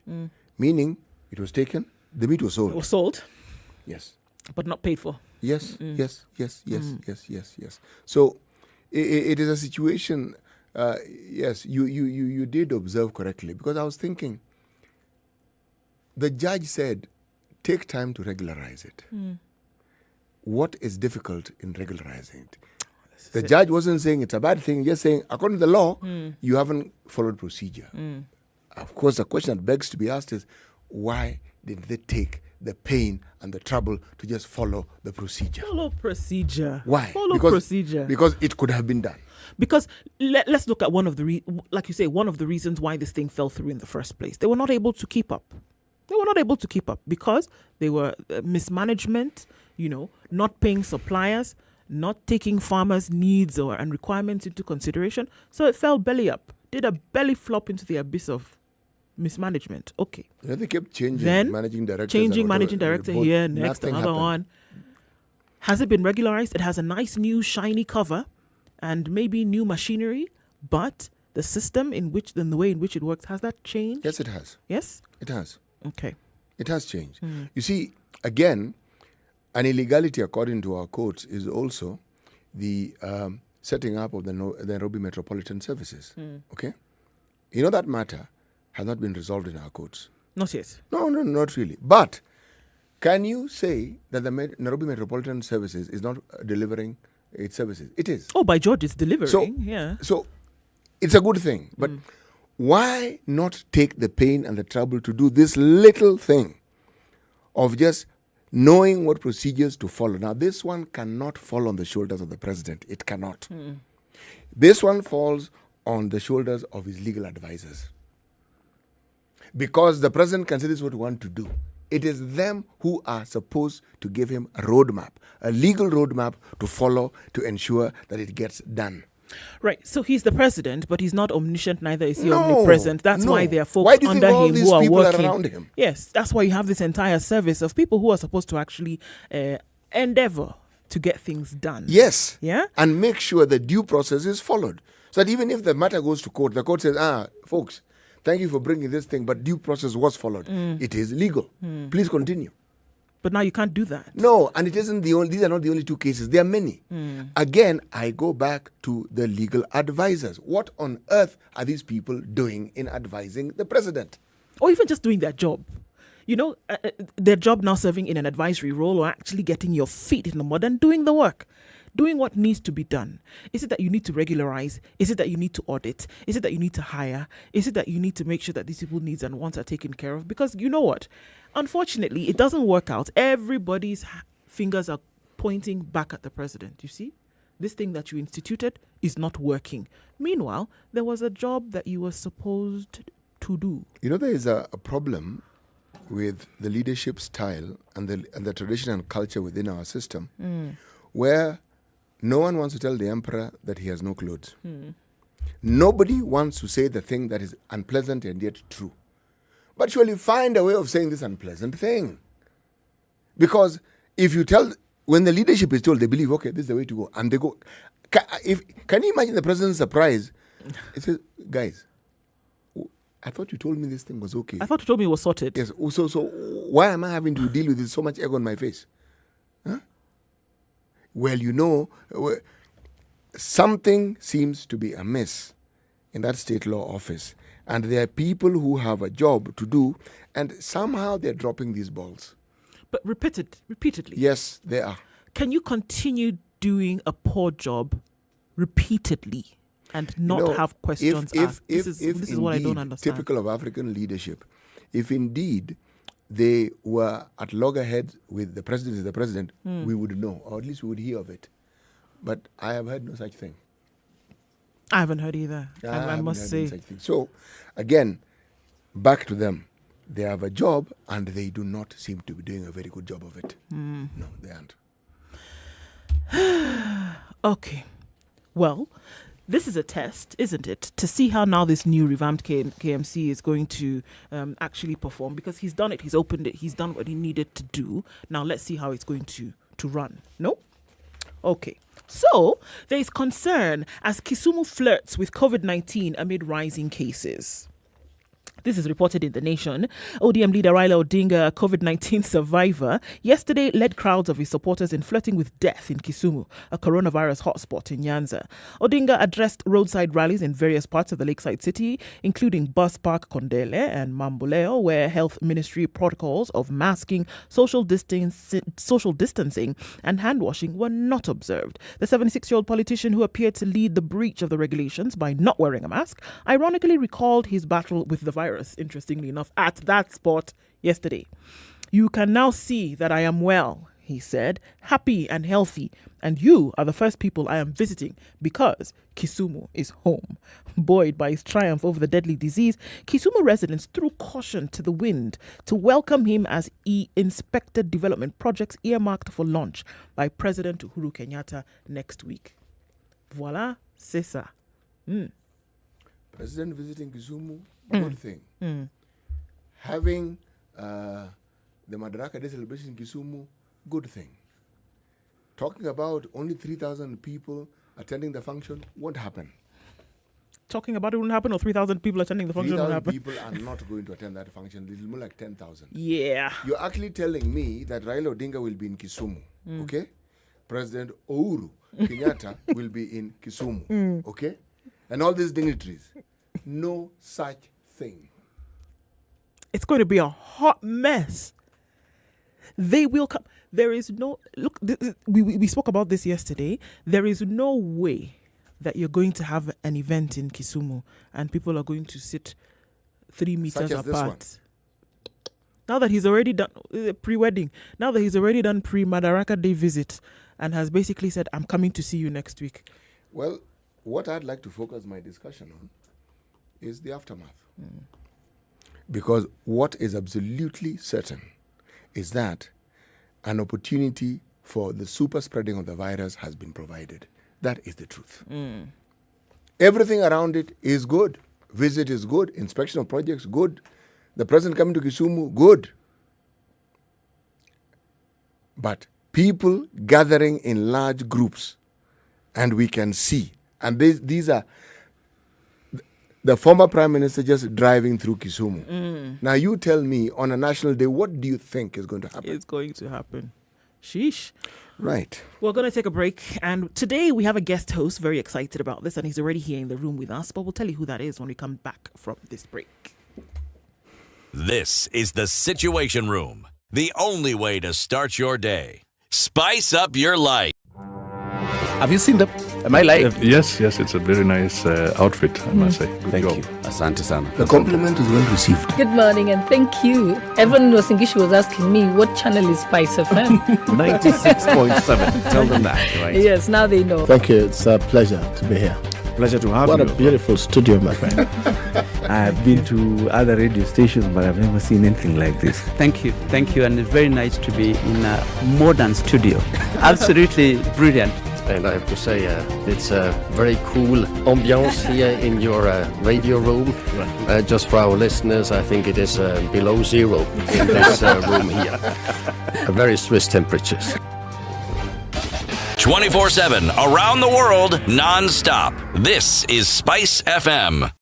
S3: Meaning, it was taken, the meat was sold.
S1: It was sold,
S3: Yes.
S1: but not paid for.
S3: Yes, yes. So, it is a situation, yes, you did observe correctly, because I was thinking, the judge said, take time to regularize it. What is difficult in regularizing it? The judge wasn't saying it's a bad thing, just saying, according to the law, you haven't followed procedure. Of course, the question that begs to be asked is, why did they take the pain and the trouble to just follow the procedure?
S1: Follow procedure.
S3: Why?
S1: Follow procedure.
S3: Because it could have been done.
S1: Because let's look at one of the, like you say, one of the reasons why this thing fell through in the first place. They were not able to keep up. They were not able to keep up because they were mismanagement, not paying suppliers, not taking farmers' needs and requirements into consideration. So it fell belly up, did a belly flop into the abyss of mismanagement. Okay.
S3: They kept changing managing directors.
S1: Changing managing director here, next another
S3: happened.
S1: one. Has it been regularized? It has a nice new shiny cover and maybe new machinery, but the system in which, the way in which it works, has that changed?
S3: Yes, it has.
S1: Yes?
S3: It has.
S1: Okay.
S3: It has changed. You see, again, an illegality, according to our courts, is also the setting up of the Nairobi Metropolitan Services. Okay? That matter has not been resolved in our courts.
S1: Not yet.
S3: No, not really. But can you say that the Nairobi Metropolitan Services is not delivering its services? It is.
S1: Oh, by George, it's delivering.
S3: So it's a good thing. But why not take the pain and the trouble to do this little thing of just knowing what procedures to follow? Now, this one cannot fall on the shoulders of the president. It cannot. This one falls on the shoulders of his legal advisors. Because the president can say this is what we want to do. It is them who are supposed to give him a roadmap, a legal roadmap to follow to ensure that it gets done.
S1: Right. So he's the president, but he's not omniscient, neither is he omnipresent. That's why there are folks
S3: Why do you
S1: under
S3: think all
S1: him
S3: these
S1: who are
S3: people
S1: working.
S3: around him?
S1: Yes, that's why you have this entire service of people who are supposed to actually endeavor to get things done.
S3: Yes.
S1: Yeah?
S3: And make sure the due process is followed. So that even if the matter goes to court, the court says, folks, thank you for bringing this thing, but due process was followed. It is legal. Please continue.
S1: But now you can't do that.
S3: No, and it isn't the only. These are not the only two cases. There are many. Again, I go back to the legal advisors. What on earth are these people doing in advising the president?
S1: Or even just doing their job. Their job now serving in an advisory role or actually getting your feet in the mud and doing the work. Doing what needs to be done. Is it that you need to regularize? Is it that you need to audit? Is it that you need to hire? Is it that you need to make sure that these people's needs and wants are taken care of? Because you know what? Unfortunately, it doesn't work out. Everybody's fingers are pointing back at the president. You see? This thing that you instituted is not working. Meanwhile, there was a job that you were supposed to do.
S3: There is a problem with the leadership style and the tradition and culture within our system where no one wants to tell the emperor that he has no clothes. Nobody wants to say the thing that is unpleasant and yet true. But surely find a way of saying this unpleasant thing. Because if you tell, when the leadership is told, they believe, okay, this is the way to go. And they go. Can you imagine the president's surprise? He says, guys, I thought you told me this thing was okay.
S1: I thought you told me it was sorted.
S3: Yes. So why am I having to deal with this, so much egg on my face? Huh? Well, something seems to be amiss in that state law office. And there are people who have a job to do, and somehow they're dropping these balls.
S1: But repeatedly.
S3: Yes, they are.
S1: Can you continue doing a poor job repeatedly and not have questions asked? This is what I don't understand.
S3: Typical of African leadership. If indeed they were at loggerheads with the president, we would know, or at least we would hear of it. But I have heard no such thing.
S1: I haven't heard either. I must say.
S3: So, again, back to them. They have a job and they do not seem to be doing a very good job of it. No, they aren't.
S1: Okay. Well, this is a test, isn't it, to see how now this new revamped KMC is going to actually perform, because he's done it, he's opened it, he's done what he needed to do. Now let's see how it's going to run. No? Okay. So there is concern as Kisumu flirts with COVID-19 amid rising cases. This is reported in The Nation. ODM leader Raila Odinga, a COVID-19 survivor, yesterday led crowds of his supporters in flirting with death in Kisumu, a coronavirus hotspot in Nyanza. Odinga addressed roadside rallies in various parts of the lakeside city, including Bus Park Kondele and Mamboleo, where health ministry protocols of masking, social distancing and hand washing were not observed. The 76-year-old politician, who appeared to lead the breach of the regulations by not wearing a mask, ironically recalled his battle with the virus, interestingly enough, at that spot yesterday. "You can now see that I am well," he said, "happy and healthy, and you are the first people I am visiting because Kisumu is home." Buoyed by his triumph over the deadly disease, Kisumu residents threw caution to the wind to welcome him as he inspected development projects earmarked for launch by President Uhuru Kenyatta next week. Voila, c'est ça.
S3: President visiting Kisumu, good thing. Having the Madaraka Day celebration in Kisumu, good thing. Talking about only 3,000 people attending the function won't happen.
S1: Talking about it won't happen, or 3,000 people attending the function won't
S3: 3,000
S1: happen?
S3: people are not going to attend that function. It will be more like 10,000.
S1: Yeah.
S3: You're actually telling me that Raila Odinga will be in Kisumu, okay? President Uhuru Kenyatta will be in Kisumu, okay? And all these dignitaries. No such thing.
S1: It's going to be a hot mess. They will come. There is no... Look, we spoke about this yesterday. There is no way that you're going to have an event in Kisumu and people are going to sit 3 meters
S3: Such as this
S1: apart. Now that he's already done pre-wedding, now that he's already done pre-Madaraka Day visit and has basically said, "I'm coming to see you next week."
S3: Well, what I'd like to focus my discussion on is the aftermath. Because what is absolutely certain is that an opportunity for the super spreading of the virus has been provided. That is the truth. Everything around it is good. Visit is good. Inspection of projects, good. The president coming to Kisumu, good. But people gathering in large groups, and we can see, and these are the former prime minister just driving through Kisumu. Now you tell me, on a national day, what do you think is going to happen?
S1: It's going to happen. Sheesh.
S3: Right.
S1: We're going to take a break. And today we have a guest host, very excited about this. And he's already here in the room with us. But we'll tell you who that is when we come back from this break.
S2: This is the Situation Room, the only way to start your day. Spice up your life.
S15: Have you seen them? Am I lying?
S16: Yes, it's a very nice outfit, I must say. Good
S15: Thank
S16: job.
S15: you. Asante sana.
S3: The compliment is well received.
S17: Good morning and thank you. Everyone in Wasingishu was asking me what channel is SpiceFM.
S15: 96.7. Tell them that, right?
S17: Yes, now they know.
S18: Thank you. It's a pleasure to be here.
S15: Pleasure to have
S18: What
S15: you.
S18: a beautiful studio, my friend.
S5: I've been to other radio stations, but I've never seen anything like this.
S19: Thank you. And it's very nice to be in a modern studio. Absolutely brilliant.
S20: And I have to say, it's a very cool ambiance here in your radio room. Just for our listeners, I think it is below zero in this room here. Very Swiss temperatures.
S2: 24/7, around the world, non-stop. This is Spice FM.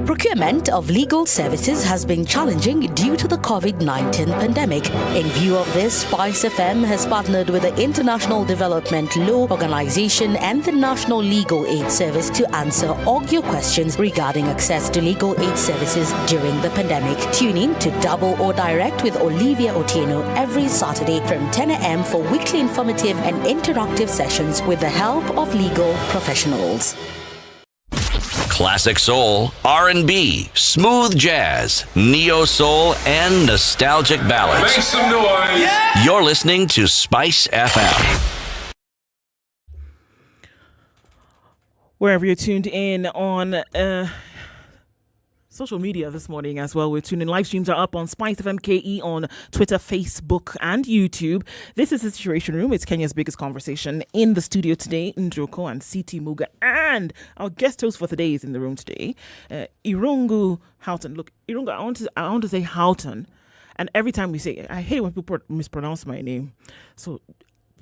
S21: Procurement of legal services has been challenging due to the COVID-19 pandemic. In view of this, SpiceFM has partnered with the International Development Law Organization and the National Legal Aid Service to answer all your questions regarding access to legal aid services during the pandemic. Tune in to Double or Direct with Olivia Otieno every Saturday from 10 a.m. for weekly informative and interactive sessions with the help of legal professionals.
S2: Classic soul, R&B, smooth jazz, neo soul, and nostalgic ballads.
S22: Make some noise. Yeah!
S2: You're listening to Spice FM.
S1: Wherever you're tuned in on social media this morning as well. We're tuning in. Live streams are up on SpiceFM KE on Twitter, Facebook, and YouTube. This is the Situation Room. It's Kenya's biggest conversation. In the studio today, Ndroko and CT Muga. And our guest host for today is in the room today, Irungu Houghton. Look, Irungu, I want to say Houghton. And every time we say, I hate when people mispronounce my name. So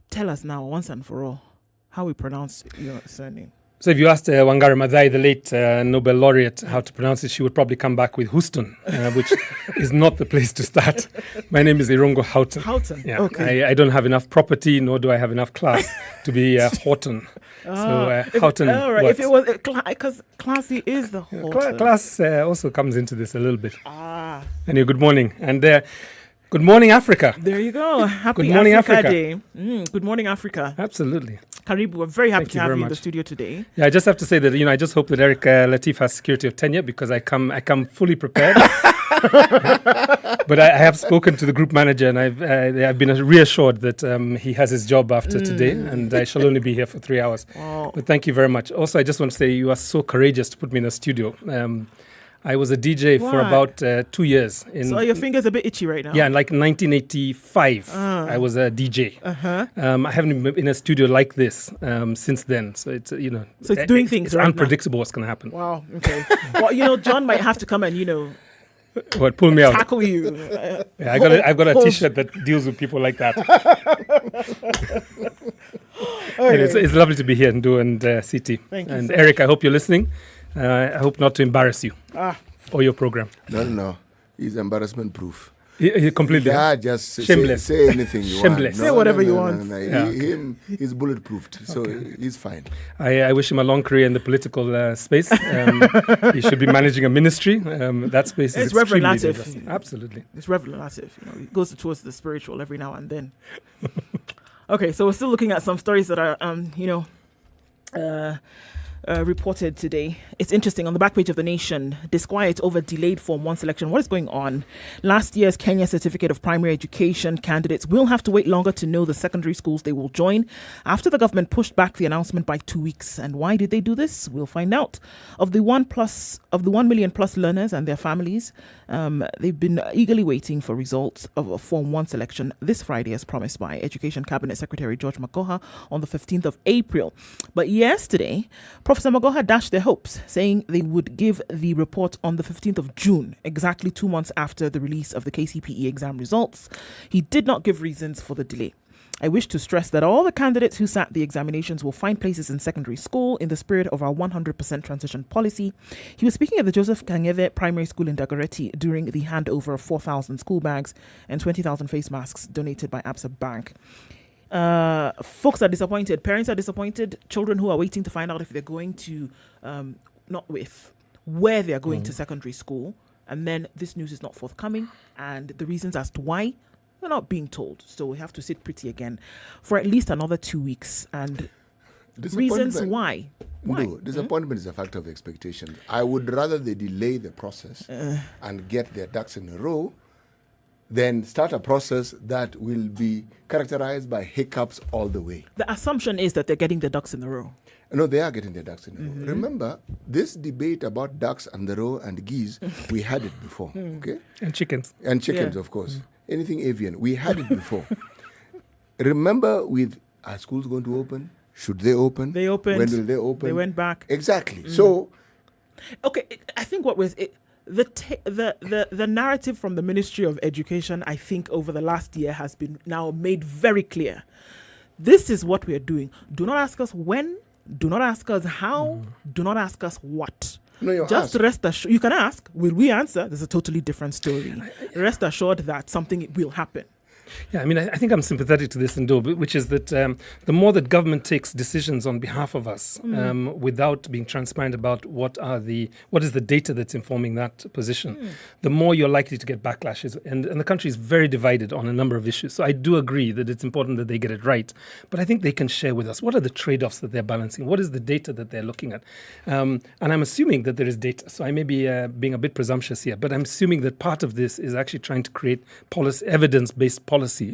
S1: tell us now, once and for all, how we pronounce your surname.
S4: So if you asked Wangari Maathai, the late Nobel laureate, how to pronounce it, she would probably come back with Houston, which is not the place to start. My name is Irungu Houghton.
S1: Houghton,
S4: yeah.
S1: Okay.
S4: I don't have enough property, nor do I have enough class to be Houghton. So Houghton
S1: All right,
S4: works.
S1: if it was, because classy is the Houghton.
S4: Class also comes into this a little bit. Anyway, good morning. And good morning, Africa.
S1: There you go. Happy
S4: Good morning,
S1: Africa
S4: Africa.
S1: Day. Good morning, Africa.
S4: Absolutely.
S1: Karibu, we're very happy
S4: Thank
S1: to
S4: you
S1: have
S4: very
S1: you in the
S4: much.
S1: studio today.
S4: Yeah, I just have to say that, I just hope that Eric Latif has security of tenure because I come fully prepared. But I have spoken to the group manager and I've been reassured that he has his job after today and I shall only be here for 3 hours.
S1: Wow.
S4: But thank you very much. Also, I just want to say you are so courageous to put me in a studio. I was a DJ for
S1: Why?
S4: about 2 years.
S1: So your finger's a bit itchy right now?
S4: Yeah, in like 1985, I was a DJ.
S1: Uh-huh.
S4: I haven't been in a studio like this since then. So it's,
S1: So it's doing things
S4: it's
S1: right now.
S4: unpredictable what's going to happen.
S1: Wow, okay. Well, John might have to come and,
S4: What, pull me out?
S1: tackle you.
S4: Yeah, I've got a T-shirt that deals with people like that. And it's lovely to be here, Ndu and CT.
S1: Thank you
S4: And
S1: so
S4: Eric, I hope you're listening. I hope not to embarrass you or your program.
S3: No. He's embarrassment proof.
S4: He completely.
S3: Yeah, just
S4: shameless.
S3: Say anything you
S4: Shameless.
S3: want.
S1: Say whatever you want.
S3: No.
S4: Yeah.
S3: He's bulletproofed, so he's fine.
S4: I wish him a long career in the political space. He should be managing a ministry. That space is
S1: It's
S4: extremely
S1: revelative.
S4: diverse. Absolutely.
S1: It's revelative. It goes towards the spiritual every now and then. Okay, so we're still looking at some stories that are, reported today. It's interesting. On the back page of The Nation, disquiet over delayed Form 1 selection. What is going on? Last year's Kenya Certificate of Primary Education candidates will have to wait longer to know the secondary schools they will join after the government pushed back the announcement by 2 weeks. And why did they do this? We'll find out. Of the 1 million plus learners and their families, they've been eagerly waiting for results of a Form 1 selection this Friday, as promised by Education Cabinet Secretary George Magoha on the 15th of April. But yesterday, Professor Magoha dashed their hopes, saying they would give the report on the 15th of June, exactly 2 months after the release of the KCPE exam results. He did not give reasons for the delay. I wish to stress that all the candidates who sat the examinations will find places in secondary school in the spirit of our 100% transition policy. He was speaking at the Joseph Kangeve Primary School in Dagoretti during the handover of 4,000 school bags and 20,000 face masks donated by Absa Bank. Folks are disappointed. Parents are disappointed. Children who are waiting to find out if they're going to, where they're going to secondary school. And then this news is not forthcoming. And the reasons as to why, they're not being told. So we have to sit pretty again for at least another 2 weeks. And reasons why.
S3: No, disappointment is a factor of expectation. I would rather they delay the process and get their ducks in a row than start a process that will be characterized by hiccups all the way.
S1: The assumption is that they're getting the ducks in a row.
S3: No, they are getting their ducks in a row. Remember, this debate about ducks in the row and geese, we had it before, okay?
S4: And chickens.
S3: And chickens, of course. Anything avian. We had it before. Remember, are schools going to open? Should they open?
S1: They opened.
S3: When will they open?
S1: They went back.
S3: Exactly. So,
S1: okay, I think what was it? The narrative from the Ministry of Education, I think, over the last year has been now made very clear. This is what we are doing. Do not ask us when. Do not ask us how. Do not ask us what.
S3: No,
S1: just rest assured. You can ask. Will we answer? There's a totally different story. Rest assured that something will happen.
S4: Yeah, I mean, I think I'm sympathetic to this, Ndo, which is that the more that government takes decisions on behalf of us without being transparent about what is the data that's informing that position, the more you're likely to get backlashes. And the country is very divided on a number of issues. So I do agree that it's important that they get it right. But I think they can share with us what are the trade-offs that they're balancing? What is the data that they're looking at? And I'm assuming that there is data. So I may be being a bit presumptuous here, but I'm assuming that part of this is actually trying to create evidence-based policy policy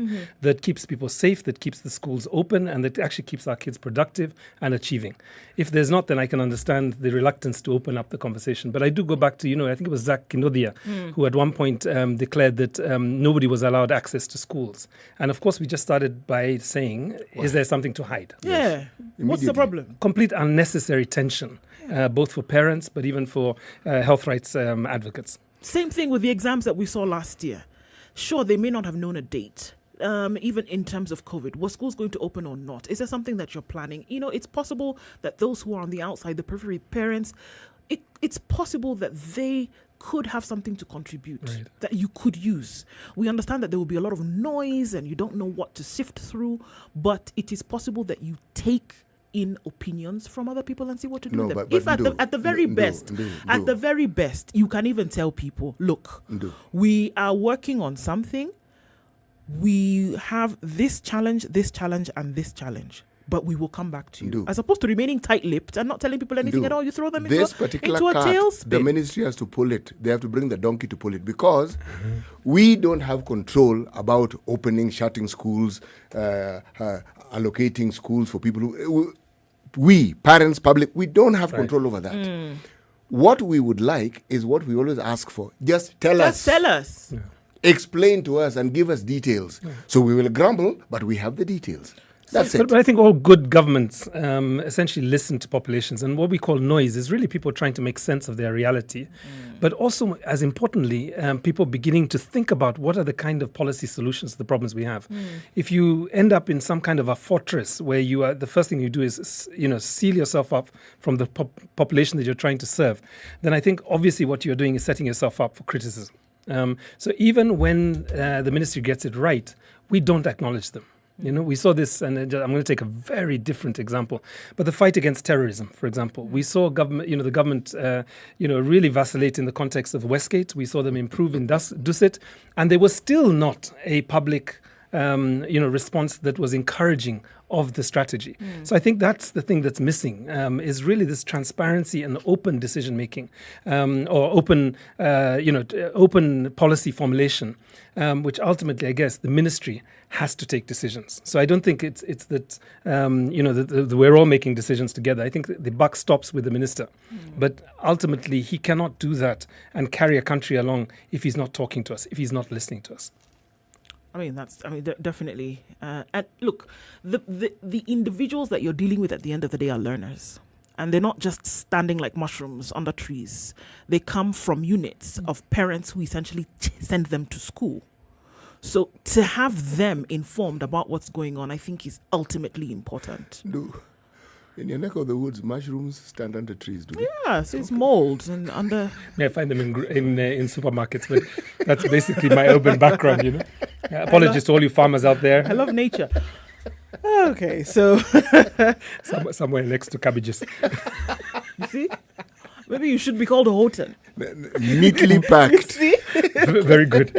S4: that keeps people safe, that keeps the schools open, and that actually keeps our kids productive and achieving. If there's not, then I can understand the reluctance to open up the conversation. But I do go back to, I think it was Zach Kinodia who at one point declared that nobody was allowed access to schools. And of course, we just started by saying, is there something to hide?
S1: Yeah. What's the problem?
S4: Complete unnecessary tension, both for parents, but even for health rights advocates.
S1: Same thing with the exams that we saw last year. Sure, they may not have known a date. Even in terms of COVID, were schools going to open or not? Is there something that you're planning? It's possible that those who are on the outside, the periphery parents, it's possible that they could have something to contribute that you could use. We understand that there will be a lot of noise and you don't know what to sift through, but it is possible that you take in opinions from other people and see what to do with them. If at the very best, you can even tell people, look, we are working on something. We have this challenge, and this challenge. But we will come back to you. As opposed to remaining tight-lipped and not telling people anything at all. You throw them into a tailspin.
S3: The ministry has to pull it. They have to bring the donkey to pull it because we don't have control about opening, shutting schools, allocating schools for people who... We, parents, public, we don't have control over that. What we would like is what we always ask for. Just tell us.
S1: Yeah.
S3: Explain to us and give us details. So we will grumble, but we have the details. That's it.
S4: But I think all good governments essentially listen to populations. And what we call noise is really people trying to make sense of their reality. But also, as importantly, people beginning to think about what are the kind of policy solutions to the problems we have. If you end up in some kind of a fortress where you are, the first thing you do is, seal yourself up from the population that you're trying to serve, then I think obviously what you're doing is setting yourself up for criticism. So even when the ministry gets it right, we don't acknowledge them. We saw this, and I'm going to take a very different example, but the fight against terrorism, for example. We saw the government, really vacillate in the context of Westgate. We saw them improve in Dusit, and there was still not a public, response that was encouraging of the strategy. So I think that's the thing that's missing, is really this transparency and open decision making, or open policy formulation, which ultimately, I guess, the ministry has to take decisions. So I don't think it's that we're all making decisions together. I think the buck stops with the minister, but ultimately he cannot do that and carry a country along if he's not talking to us, if he's not listening to us.
S1: Definitely. And look, the individuals that you're dealing with at the end of the day are learners. And they're not just standing like mushrooms under trees. They come from units of parents who essentially send them to school. So to have them informed about what's going on, I think is ultimately important.
S3: In your neck of the woods, mushrooms stand under trees, do they?
S1: Yeah, so it's molds and under...
S4: Yeah, I find them in supermarkets, but that's basically my urban background, Apologies to all you farmers out there.
S1: I love nature. Okay, so...
S4: Somewhere next to cabbages.
S1: You see? Maybe you should be called a Houghton.
S3: Neatly packed.
S1: See?
S4: Very good.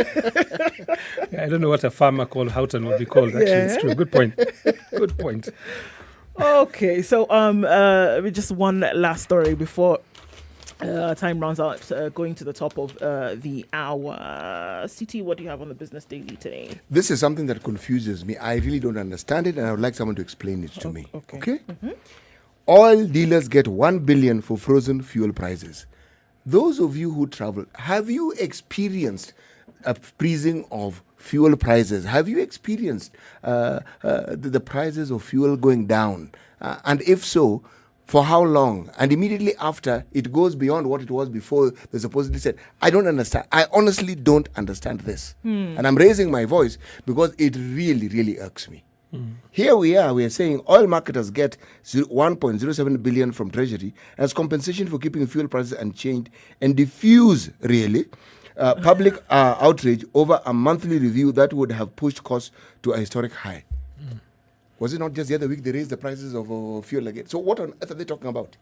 S4: I don't know what a farmer called Houghton would be called, actually. It's true. Good point. Good point.
S1: Okay, so just one last story before time runs out, going to the top of the hour. CT, what do you have on the Business Daily today?
S3: This is something that confuses me. I really don't understand it, and I would like someone to explain it to me. Okay? Oil dealers get 1 billion for frozen fuel prices. Those of you who travel, have you experienced a freezing of fuel prices? Have you experienced the prices of fuel going down? And if so, for how long? And immediately after, it goes beyond what it was before they supposedly said. I don't understand. I honestly don't understand this. And I'm raising my voice because it really, really irks me. Here we are saying oil marketers get 1.07 billion from Treasury as compensation for keeping fuel prices unchanged and diffuse, really, public outrage over a monthly review that would have pushed costs to a historic high. Was it not just the other week they raised the prices of fuel again? So what on earth are they talking about?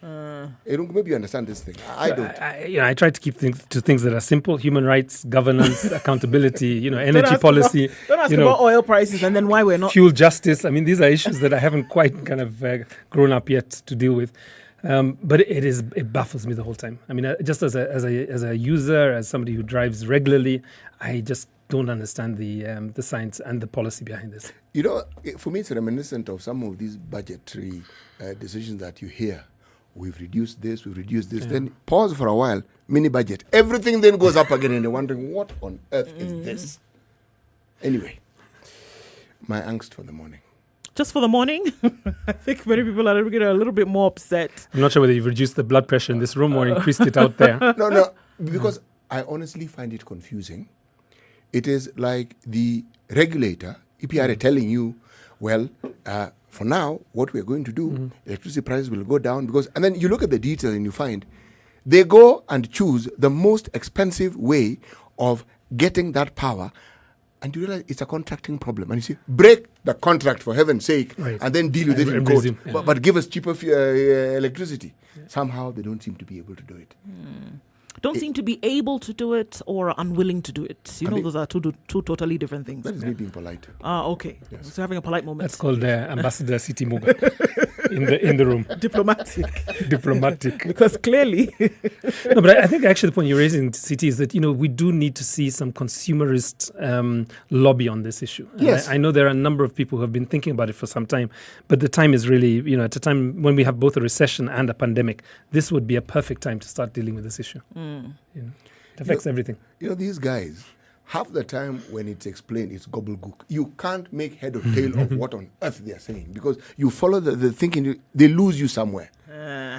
S3: Maybe you understand this thing. I don't.
S4: I try to keep things that are simple: human rights, governance, accountability. Energy policy.
S1: Don't ask about oil prices and then why we're not.
S4: Fuel justice. I mean, these are issues that I haven't quite kind of grown up yet to deal with. But it baffles me the whole time. I mean, just as a user, as somebody who drives regularly, I just don't understand the science and the policy behind this.
S3: You know, for me, it's reminiscent of some of these budgetary decisions that you hear. We've reduced this, Then pause for a while, mini budget. Everything then goes up again, and you're wondering, what on earth is this? Anyway, my angst for the morning.
S1: Just for the morning? I think many people are getting a little bit more upset.
S4: I'm not sure whether you've reduced the blood pressure in this room or increased it out there.
S3: No, because I honestly find it confusing. It is like the regulator, EPRA, telling you, well, for now, what we're going to do, electricity prices will go down and then you look at the detail and you find they go and choose the most expensive way of getting that power, and you realize it's a contracting problem. And you say, break the contract for heaven's sake, and then deal with it in court. But give us cheaper electricity. Yeah. Somehow they don't seem to be able to do it.
S1: Don't seem to be able to do it or unwilling to do it. You know, those are two totally different things.
S3: That is me being polite.
S1: Okay.
S3: Yes.
S1: So having a polite moment.
S4: That's called Ambassador City Muga in the room.
S1: Diplomatic. Because clearly.
S4: No, but I think actually the point you're raising, City, is that, you know, we do need to see some consumerist lobby on this issue.
S3: Yes.
S4: I know there are a number of people who have been thinking about it for some time, but the time is really, you know, at a time when we have both a recession and a pandemic, this would be a perfect time to start dealing with this issue. You know, it affects everything.
S3: You know, these guys, half the time when it's explained, it's gobbledygook. You can't make head or tail of what on earth they are saying, because you follow the thinking, they lose you somewhere.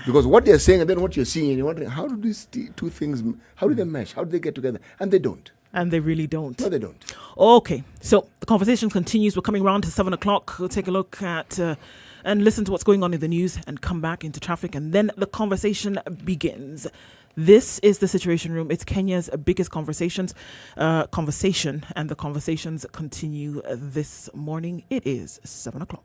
S3: Because what they're saying and then what you're seeing, and you're wondering, how do these two things, how do they mesh? How do they get together? And they don't.
S1: And they really don't.
S3: No, they don't.
S1: Okay, so the conversation continues. We're coming around to 7 o'clock. We'll take a look at and listen to what's going on in the news and come back into traffic, and then the conversation begins. This is the Situation Room. It's Kenya's biggest conversation, and the conversations continue this morning. It is 7 o'clock.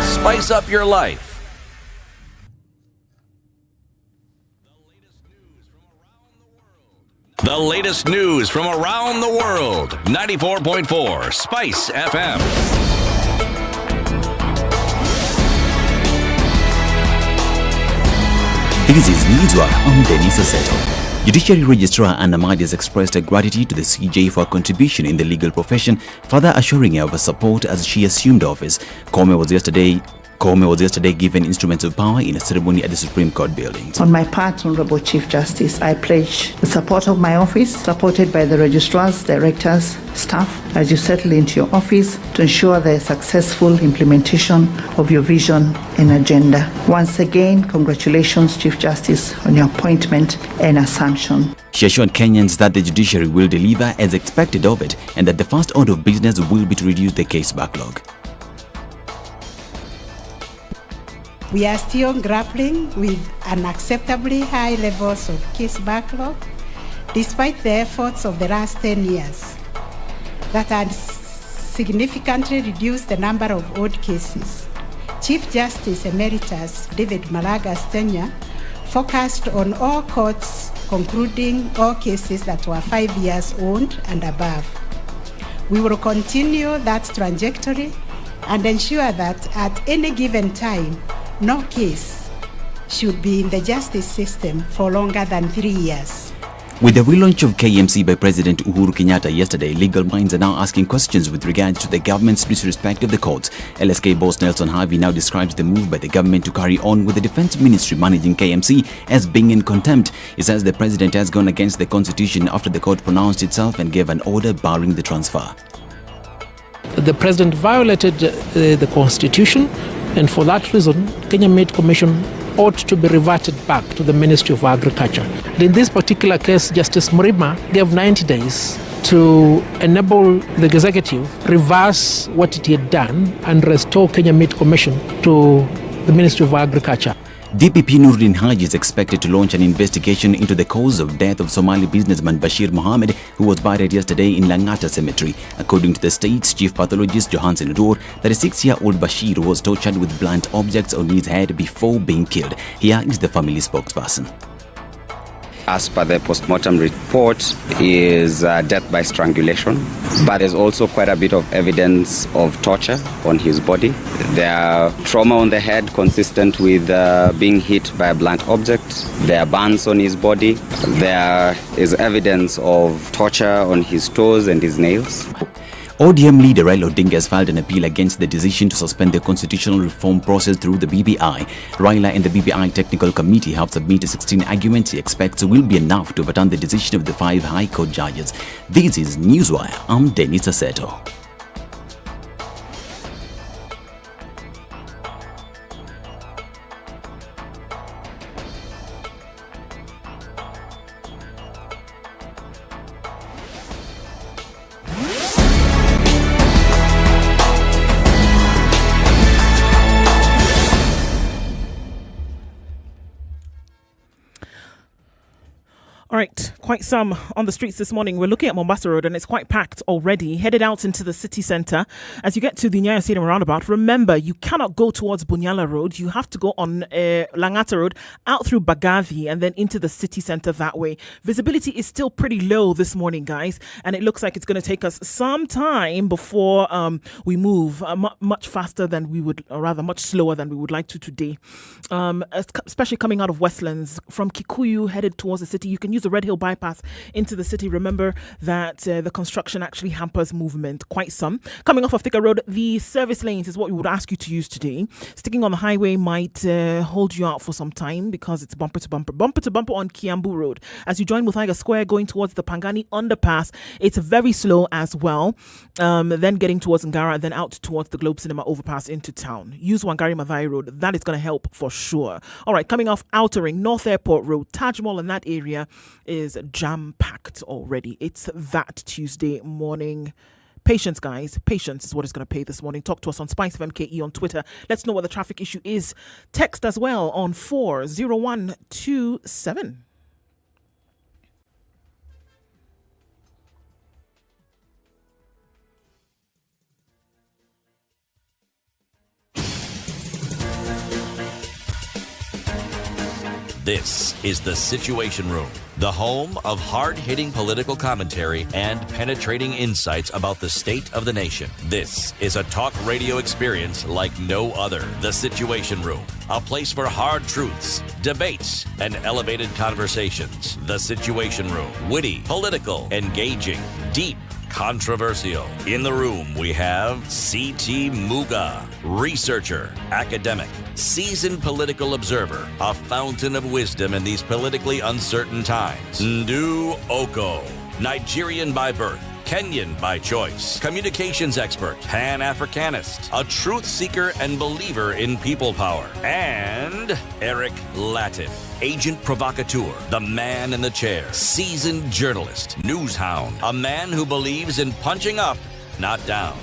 S2: Spice up your life. The latest news from around the world. 94.4 Spice FM.
S6: This is Newswa. I'm Dennis Aseto. Judiciary Registrar Anna Madi has expressed her gratitude to the CJ for her contribution in the legal profession, further assuring her of her support as she assumed office. Koome was yesterday given instruments of power in a ceremony at the Supreme Court buildings.
S22: On my part, Honorable Chief Justice, I pledge the support of my office, supported by the registrars, directors, staff, as you settle into your office to ensure the successful implementation of your vision and agenda. Once again, congratulations, Chief Justice, on your appointment and assumption.
S6: She assured Kenyans that the judiciary will deliver as expected of it, and that the first order of business will be to reduce the case backlog.
S23: We are still grappling with unacceptably high levels of case backlog, despite the efforts of the last 10 years that had significantly reduced the number of old cases. Chief Justice Emeritus David Malaga's tenure focused on all courts concluding all cases that were 5 years old and above. We will continue that trajectory and ensure that at any given time, no case should be in the justice system for longer than 3 years.
S6: With the relaunch of KMC by President Uhuru Kenyatta yesterday, legal minds are now asking questions with regards to the government's disrespect of the courts. LSK boss Nelson Harvey now describes the move by the government to carry on with the Defense Ministry managing KMC as being in contempt. He says the president has gone against the constitution after the court pronounced itself and gave an order barring the transfer.
S24: The president violated the constitution, and for that reason, Kenya Meat Commission ought to be reverted back to the Ministry of Agriculture. And in this particular case, Justice Murima gave 90 days to enable the executive reverse what it had done and restore Kenya Meat Commission to the Ministry of Agriculture.
S6: DPP Nuruddin Haji is expected to launch an investigation into the cause of death of Somali businessman Bashir Mohammed, who was buried yesterday in Langata Cemetery. According to the state's chief pathologist Johansen Rohr, 36-year-old Bashir was tortured with blunt objects on his head before being killed. Here is the family spokesperson.
S8: as per the postmortem report, is death by strangulation. But there's also quite a bit of evidence of torture on his body. There are trauma on the head consistent with being hit by a blunt object. There are burns on his body. There is evidence of torture on his toes and his nails.
S6: ODM leader Raila Odinga has filed an appeal against the decision to suspend the constitutional reform process through the BBI. Raila and the BBI Technical Committee have submitted 16 arguments he expects will be enough to overturn the decision of the 5 High Court judges. This is Newswire. I'm Dennis Aseto.
S1: All right, quite some on the streets this morning. We're looking at Mombasa Road and it's quite packed already. Headed out into the city centre. As you get to the Nyeri Stadium roundabout, remember you cannot go towards Bunyala Road. You have to go on Langata Road, out through Bagavi and then into the city centre that way. Visibility is still pretty low this morning, guys. And it looks like it's going to take us some time before we move much faster than we would, or rather much slower than we would like to today. Especially coming out of Westlands from Kikuyu headed towards the city. You can use the Red Hill bypass into the city. Remember that the construction actually hampers movement quite some. Coming off of Thika Road, the service lanes is what we would ask you to use today. Sticking on the highway might hold you out for some time because it's bumper to bumper on Kiambu Road. As you join Muthaiga Square going towards the Pangani underpass, it's very slow as well. Then getting towards Ngara, then out towards the Globe Cinema overpass into town. Use Wangari Maathai Road. That is going to help for sure. All right, coming off Outer Ring, North Airport Road, Taj Mahal in that area is jam-packed already. It's that Tuesday morning. Patience, guys. Patience is what is going to pay this morning. Talk to us on SpiceFM KE on Twitter. Let's know what the traffic issue is. Text as well on 40127.
S2: This is The Situation Room, the home of hard-hitting political commentary and penetrating insights about the state of the nation. This is a talk radio experience like no other. The Situation Room, a place for hard truths, debates, and elevated conversations. The Situation Room, witty, political, engaging, deep, controversial. In the room, we have C.T. Muga, researcher, academic, seasoned political observer, a fountain of wisdom in these politically uncertain times. Ndu Oko, Nigerian by birth, Kenyan by choice, communications expert, Pan-Africanist, a truth seeker and believer in people power, and Eric Latif, agent provocateur, the man in the chair, seasoned journalist, news hound, a man who believes in punching up, not down.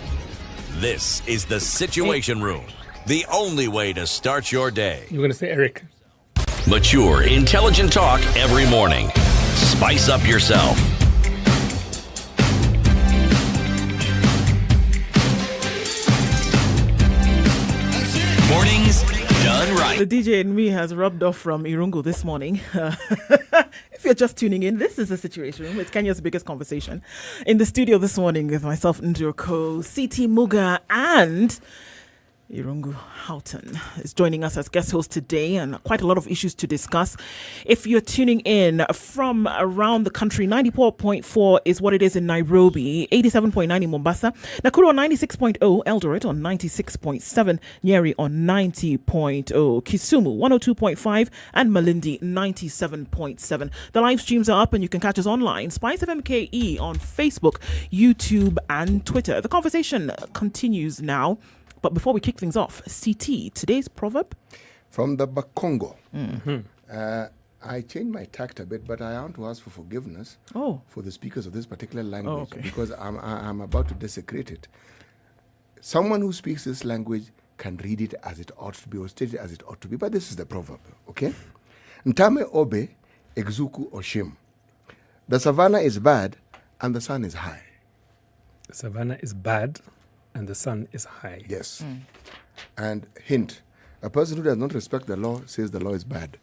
S2: This is The Situation Room, the only way to start your day.
S4: You're going to say Eric.
S2: Mature, intelligent talk every morning. Spice up yourself.
S10: Mornings done right.
S1: The DJ in me has rubbed off from Irungu this morning. If you're just tuning in, this is The Situation Room. It's Kenya's biggest conversation. In the studio this morning with myself, Ndurko, C.T. Muga, and Irungu Houghton is joining us as guest host today, and quite a lot of issues to discuss. If you're tuning in from around the country, 94.4 is what it is in Nairobi, 87.9 in Mombasa, Nakuru on 96.0, Eldoret on 96.7, Nyeri on 90.0, Kisumu 102.5, and Malindi 97.7. The live streams are up and you can catch us online, SpiceFM KE on Facebook, YouTube, and Twitter. The conversation continues now. But before we kick things off, CT, today's proverb?
S3: From the Bakongo.
S1: Mm-hmm.
S3: I changed my tact a bit, but I want to ask for forgiveness for the speakers of this particular language because I'm about to desecrate it. Someone who speaks this language can read it as it ought to be or state it as it ought to be, but this is the proverb, okay? Ntame obe, exuku oshim. The savannah is bad and the sun is high.
S4: The savannah is bad and the sun is high.
S3: Yes. And hint, a person who does not respect the law says the law is bad.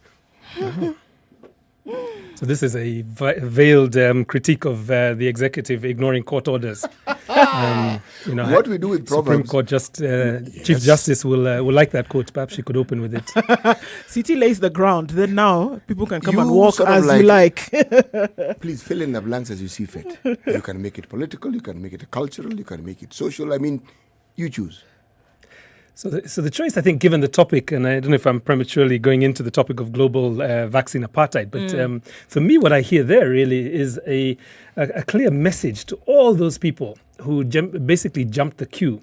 S4: So this is a veiled critique of the executive ignoring court orders.
S3: What we do with
S4: Supreme
S3: Proverbs...
S4: Court Chief Justice will like that quote. Perhaps she could open with it.
S1: CT lays the ground. Then now people can come and
S3: You
S1: walk
S3: sort of
S1: as you like.
S3: Please fill in the blanks as you see fit. You can make it political, you can make it cultural, you can make it social. I mean, you choose.
S4: So the choice, I think, given the topic, and I don't know if I'm prematurely going into the topic of global vaccine apartheid, but for me, what I hear there really is a clear message to all those people who basically jumped the queue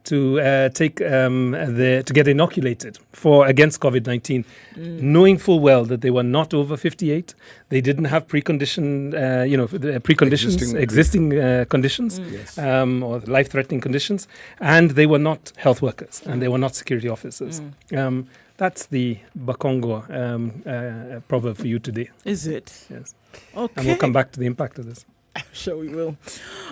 S4: to to get inoculated against COVID-19, knowing full well that they were not over 58, they didn't have existing conditions or life-threatening conditions, and they were not health workers and they were not security officers. That's the Bakongo proverb for you today.
S1: Is it?
S4: Yes.
S1: Okay.
S4: And we'll come back to the impact of this.
S1: Sure we will.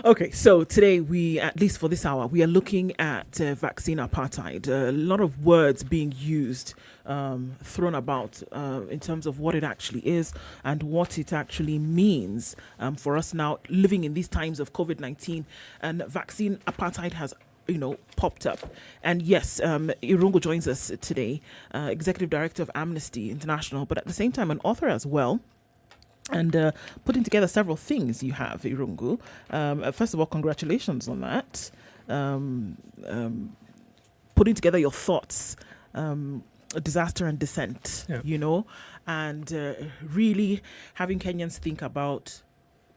S1: Okay, so today we, at least for this hour, we are looking at vaccine apartheid. A lot of words being used, thrown about in terms of what it actually is and what it actually means for us now living in these times of COVID-19. And vaccine apartheid has popped up. And yes, Irungu joins us today, Executive Director of Amnesty International, but at the same time an author as well. And putting together several things you have, Irungu. First of all, congratulations on that. Putting together your thoughts, disaster and dissent, and really having Kenyans think about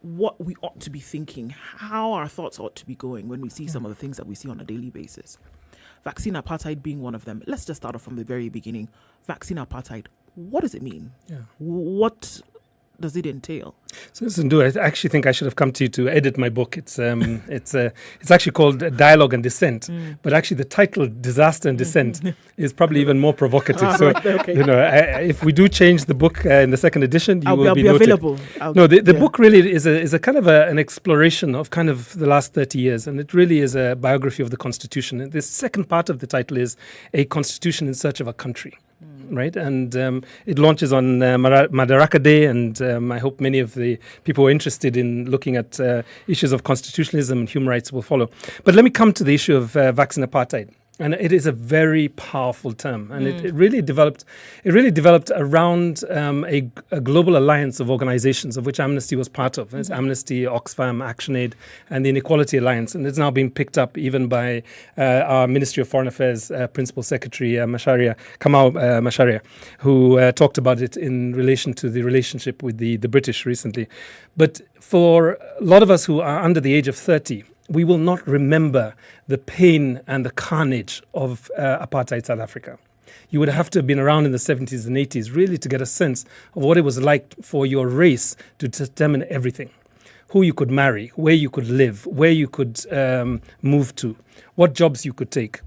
S1: what we ought to be thinking, how our thoughts ought to be going when we see some of the things that we see on a daily basis. Vaccine apartheid being one of them. Let's just start off from the very beginning. Vaccine apartheid, what does it mean?
S4: Yeah.
S1: What does it entail?
S4: So listen, I actually think I should have come to you to edit my book. It's actually called Dialogue and Dissent, but actually the title Disaster and Dissent is probably even more provocative. So okay. If we do change the book in the second edition, you will be noted.
S1: Available.
S4: The book really is a kind of an exploration of kind of the last 30 years, and it really is a biography of the Constitution. And the second part of the title is A Constitution in Search of a Country. Right, and it launches on Madaraka Day, and I hope many of the people who are interested in looking at issues of constitutionalism and human rights will follow. But let me come to the issue of vaccine apartheid. And it is a very powerful term, and it really developed around a global alliance of organizations, of which Amnesty was part of. It's Amnesty, Oxfam, ActionAid, and the Inequality Alliance, and it's now being picked up even by our Ministry of Foreign Affairs Principal Secretary Kamau Macharia, who talked about it in relation to the relationship with the British recently. But for a lot of us who are under the age of 30, we will not remember the pain and the carnage of apartheid South Africa. You would have to have been around in the 70s and 80s really to get a sense of what it was like for your race to determine everything. Who you could marry, where you could live, where you could move to, what jobs you could take.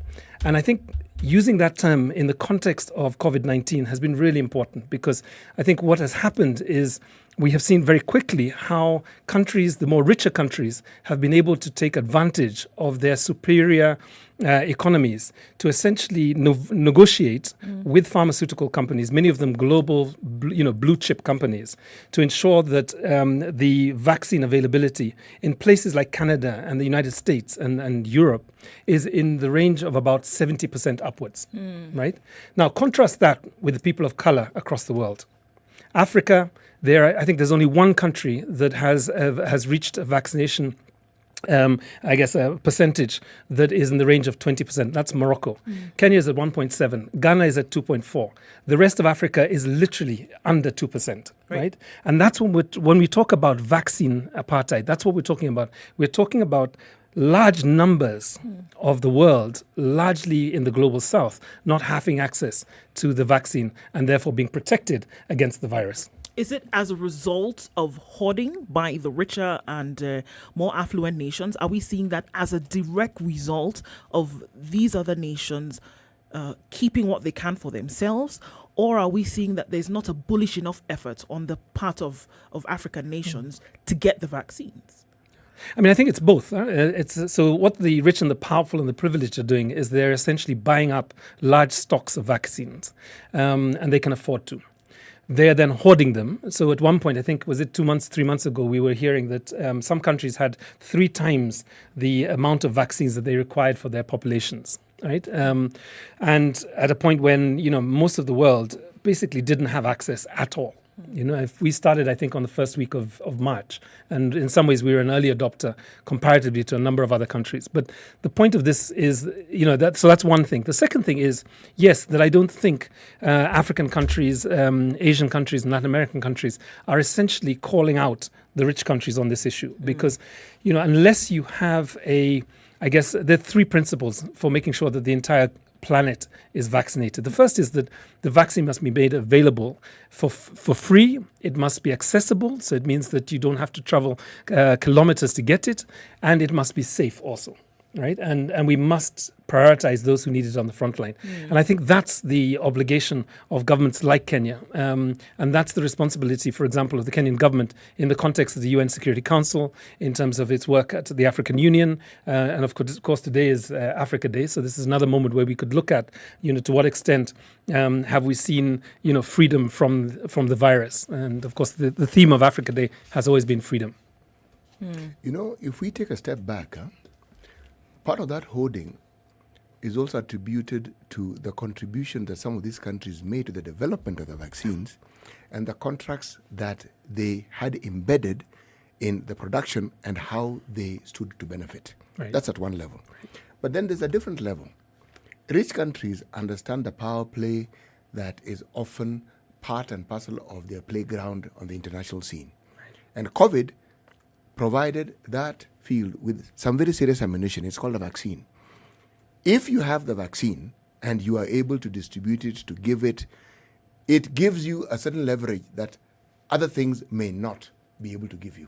S4: And I think using that term in the context of COVID-19 has been really important, because I think what has happened is we have seen very quickly how countries, the more richer countries, have been able to take advantage of their superior economies to essentially negotiate with pharmaceutical companies, many of them global, blue chip companies, to ensure that the vaccine availability in places like Canada and the United States and Europe is in the range of about 70% upwards. Right? Now, contrast that with the people of color across the world. Africa, I think there's only one country that has reached a vaccination, a percentage that is in the range of 20%. That's Morocco. Kenya is at 1.7. Ghana is at 2.4. The rest of Africa is literally under 2%. Right? And that's when we talk about vaccine apartheid, that's what we're talking about. We're talking about large numbers of the world, largely in the global south, not having access to the vaccine and therefore being protected against the virus.
S1: Is it as a result of hoarding by the richer and more affluent nations? Are we seeing that as a direct result of these other nations keeping what they can for themselves? Or are we seeing that there's not a bullish enough effort on the part of African nations to get the vaccines?
S4: I mean, I think it's both. So what the rich and the powerful and the privileged are doing is they're essentially buying up large stocks of vaccines, and they can afford to. they're then hoarding them. So at one point, I think, was it 2 months, 3 months ago, we were hearing that some countries had 3 times the amount of vaccines that they required for their populations, right? And at a point when, most of the world basically didn't have access at all. If we started, I think, on the first week of March, and in some ways we were an early adopter comparatively to a number of other countries. But the point of this is, so that's one thing. The second thing is, yes, that I don't think African countries, Asian countries, and Latin American countries are essentially calling out the rich countries on this issue. Because, unless you have I guess there are 3 principles for making sure that the entire planet is vaccinated. The first is that the vaccine must be made available for free. It must be accessible, so it means that you don't have to travel kilometers to get it, and it must be safe also, right? And we must prioritize those who need it on the front line. And I think that's the obligation of governments like Kenya. And that's the responsibility, for example, of the Kenyan government in the context of the UN Security Council, in terms of its work at the African Union. And of course, today is Africa Day. So this is another moment where we could look at, to what extent have we seen, freedom from the virus. And of course, the theme of Africa Day has always been freedom.
S3: If we take a step back, part of that hoarding is also attributed to the contribution that some of these countries made to the development of the vaccines and the contracts that they had embedded in the production and how they stood to benefit.
S4: Right.
S3: That's at one level. Right. But then there's a different level. Rich countries understand the power play that is often part and parcel of their playground on the international scene. Right. And COVID provided that field with some very serious ammunition. It's called a vaccine. If you have the vaccine and you are able to distribute it, to give it, it gives you a certain leverage that other things may not be able to give you,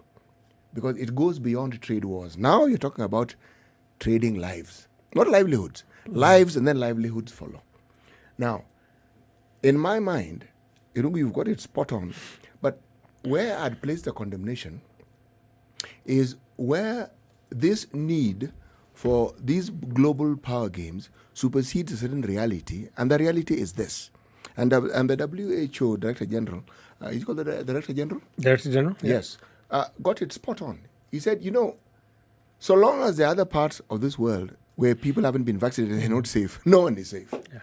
S3: because it goes beyond trade wars. Now you're talking about trading lives, not livelihoods. Lives and then livelihoods follow. Now, in my mind, you've got it spot on, but where I'd place the condemnation is where this need for these global power games supersedes a certain reality, and the reality is this. And the WHO Director General, is he called the Director General?
S4: Director General?
S3: Yes. Got it spot on. He said, so long as there are other parts of this world where people haven't been vaccinated and they're not safe, no one is safe. Yeah.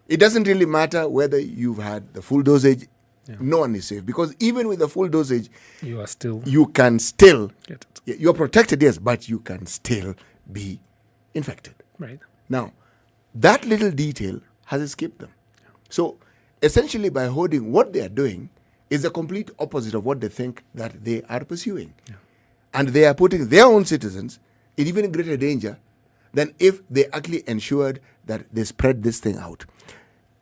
S3: It doesn't really matter whether you've had the full dosage, no one is safe. Because even with the full dosage, you can still
S4: get it.
S3: You're protected, yes, but you can still be infected.
S4: Right.
S3: Now, that little detail has escaped them. So, essentially, by hoarding, what they are doing is the complete opposite of what they think that they are pursuing. Yeah. And they are putting their own citizens in even greater danger than if they actually ensured that they spread this thing out.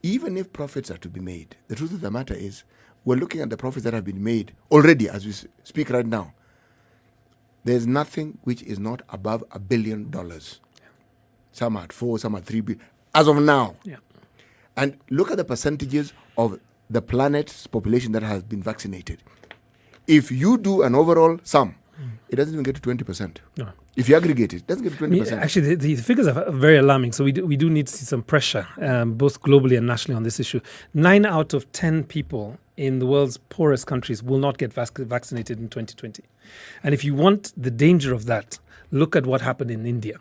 S3: Even if profits are to be made, the truth of the matter is, we're looking at the profits that have been made already as we speak right now. There's nothing which is not above $1 billion. Yeah. Some are at 4, some are 3 billion. As of now.
S4: Yeah.
S3: And look at the percentages of the planet's population that has been vaccinated. If you do an overall sum, it doesn't even get to 20%.
S4: No.
S3: If you aggregate it, it doesn't get to 20%.
S4: Actually, the figures are very alarming. So we do need to see some pressure, both globally and nationally, on this issue. 9 out of 10 people in the world's poorest countries will not get vaccinated in 2020. And if you want the danger of that, look at what happened in India,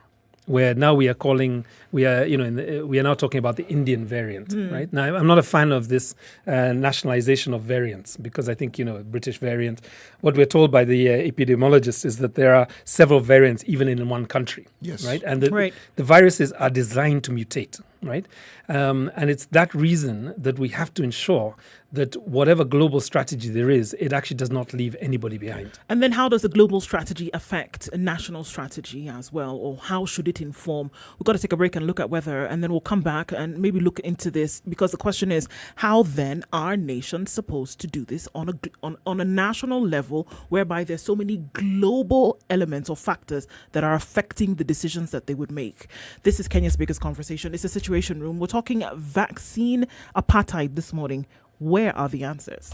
S4: where now we are now talking about the Indian variant, right? Now, I'm not a fan of this nationalization of variants, because I think, British variant, what we're told by the epidemiologists is that there are several variants even in one country,
S3: yes,
S4: right? And the viruses are designed to mutate, right? And it's that reason that we have to ensure that whatever global strategy there is, it actually does not leave anybody behind.
S1: And then how does the global strategy affect a national strategy as well, or how should it inform? We've got to take a break and look at weather, and then we'll come back and maybe look into this, because the question is, how then are nations supposed to do this on a national level, whereby there's so many global elements or factors that are affecting the decisions that they would make? This is Kenya's biggest conversation. It's a Situation Room. We're talking vaccine apartheid this morning. Where are the answers?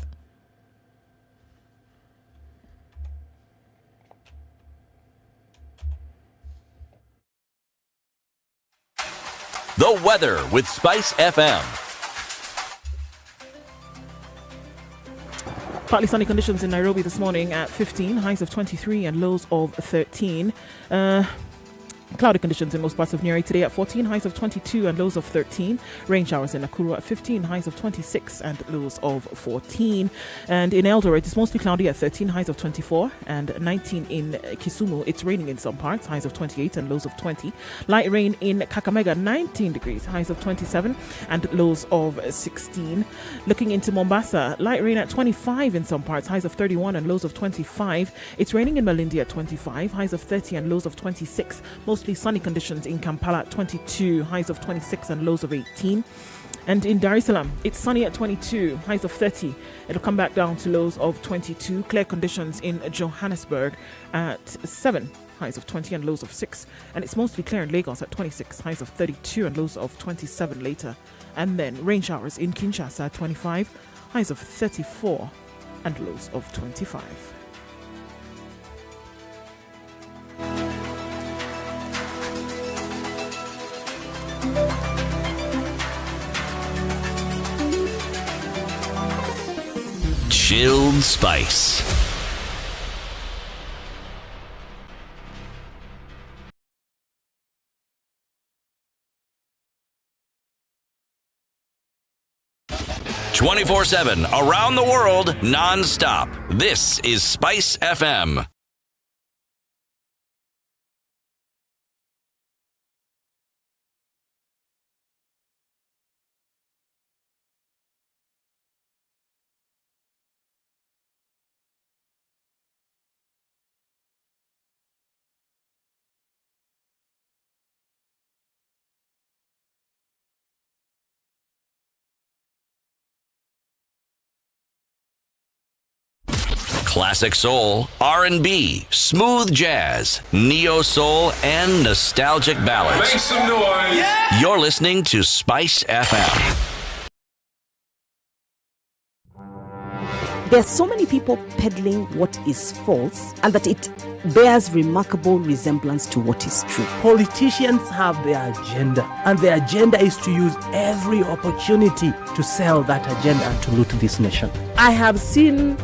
S2: The weather with SpiceFM.
S1: Partly sunny conditions in Nairobi this morning at 15, highs of 23 and lows of 13. Cloudy conditions in most parts of Nyeri today at 14, highs of 22 and lows of 13. Rain showers in Nakuru at 15, highs of 26 and lows of 14. And in Eldoret, it's mostly cloudy at 13, highs of 24 and 19 in Kisumu. It's raining in some parts, highs of 28 and lows of 20. Light rain in Kakamega, 19 degrees, highs of 27 and lows of 16. Looking into Mombasa, light rain at 25 in some parts, highs of 31 and lows of 25. It's raining in Malindi at 25, highs of 30 and lows of 26. Mostly sunny conditions in Kampala at 22, highs of 26 and lows of 18. And in Dar es Salaam, it's sunny at 22, highs of 30. It'll come back down to lows of 22. Clear conditions in Johannesburg at 7, highs of 20 and lows of 6. And it's mostly clear in Lagos at 26, highs of 32 and lows of 27 later. And then rain showers in Kinshasa at 25, highs of 34 and lows of 25.
S2: Chilled Spice. "24/7 around the world, non-stop. This is Spice FM. Classic soul, R&B, smooth jazz, neo soul, and nostalgic ballads.
S14: Make some noise. Yeah!
S2: You're listening to Spice FM.
S7: There's so many people peddling what is false and that it bears remarkable resemblance to what is true.
S18: Politicians have their agenda, and their agenda is to use every opportunity to sell that agenda and to loot this nation.
S9: I have seen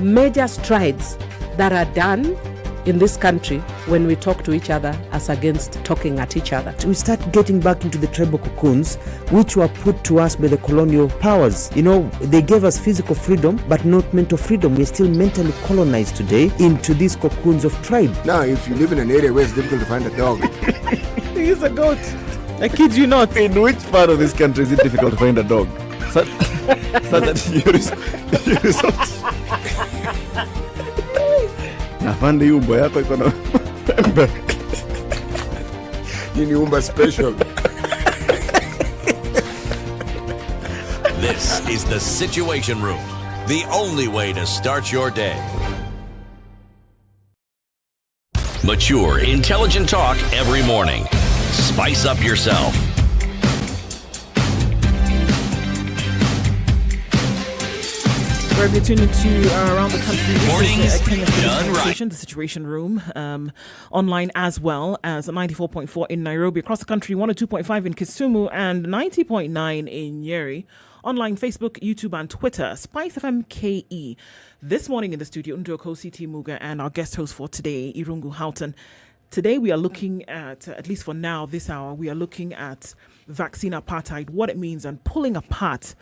S9: major strides that are done in this country when we talk to each other as against talking at each other.
S5: We start getting back into the tribal cocoons which were put to us by the colonial powers. You know, they gave us physical freedom but not mental freedom. We're still mentally colonized today into these cocoons of tribe.
S3: Now, if you live in an area where it's difficult to find a dog,
S1: He's a goat. I kid you not.
S11: In which part of this country is it difficult to find a dog? So that you resort. Afande hii umbo yako iko na
S3: hii ni umba special.
S2: This is the Situation Room, the only way to start your day. Mature, intelligent talk every morning. Spice up yourself.
S1: Wherever you're tuned into around the country,
S2: Mornings
S1: this is Kenya's
S2: done
S1: conversation, the Situation Room, online as well as 94.4 in Nairobi, across the country, 102.5 in Kisumu, and 90.9 in Nyeri. Online, Facebook, YouTube, and Twitter, SpiceFM KE. This morning in the studio, Ndoko CT Muga and our guest host for today, Irungu Houghton. Today we are looking at least for now, this hour, we are looking at vaccine apartheid, what it means, and pulling apart,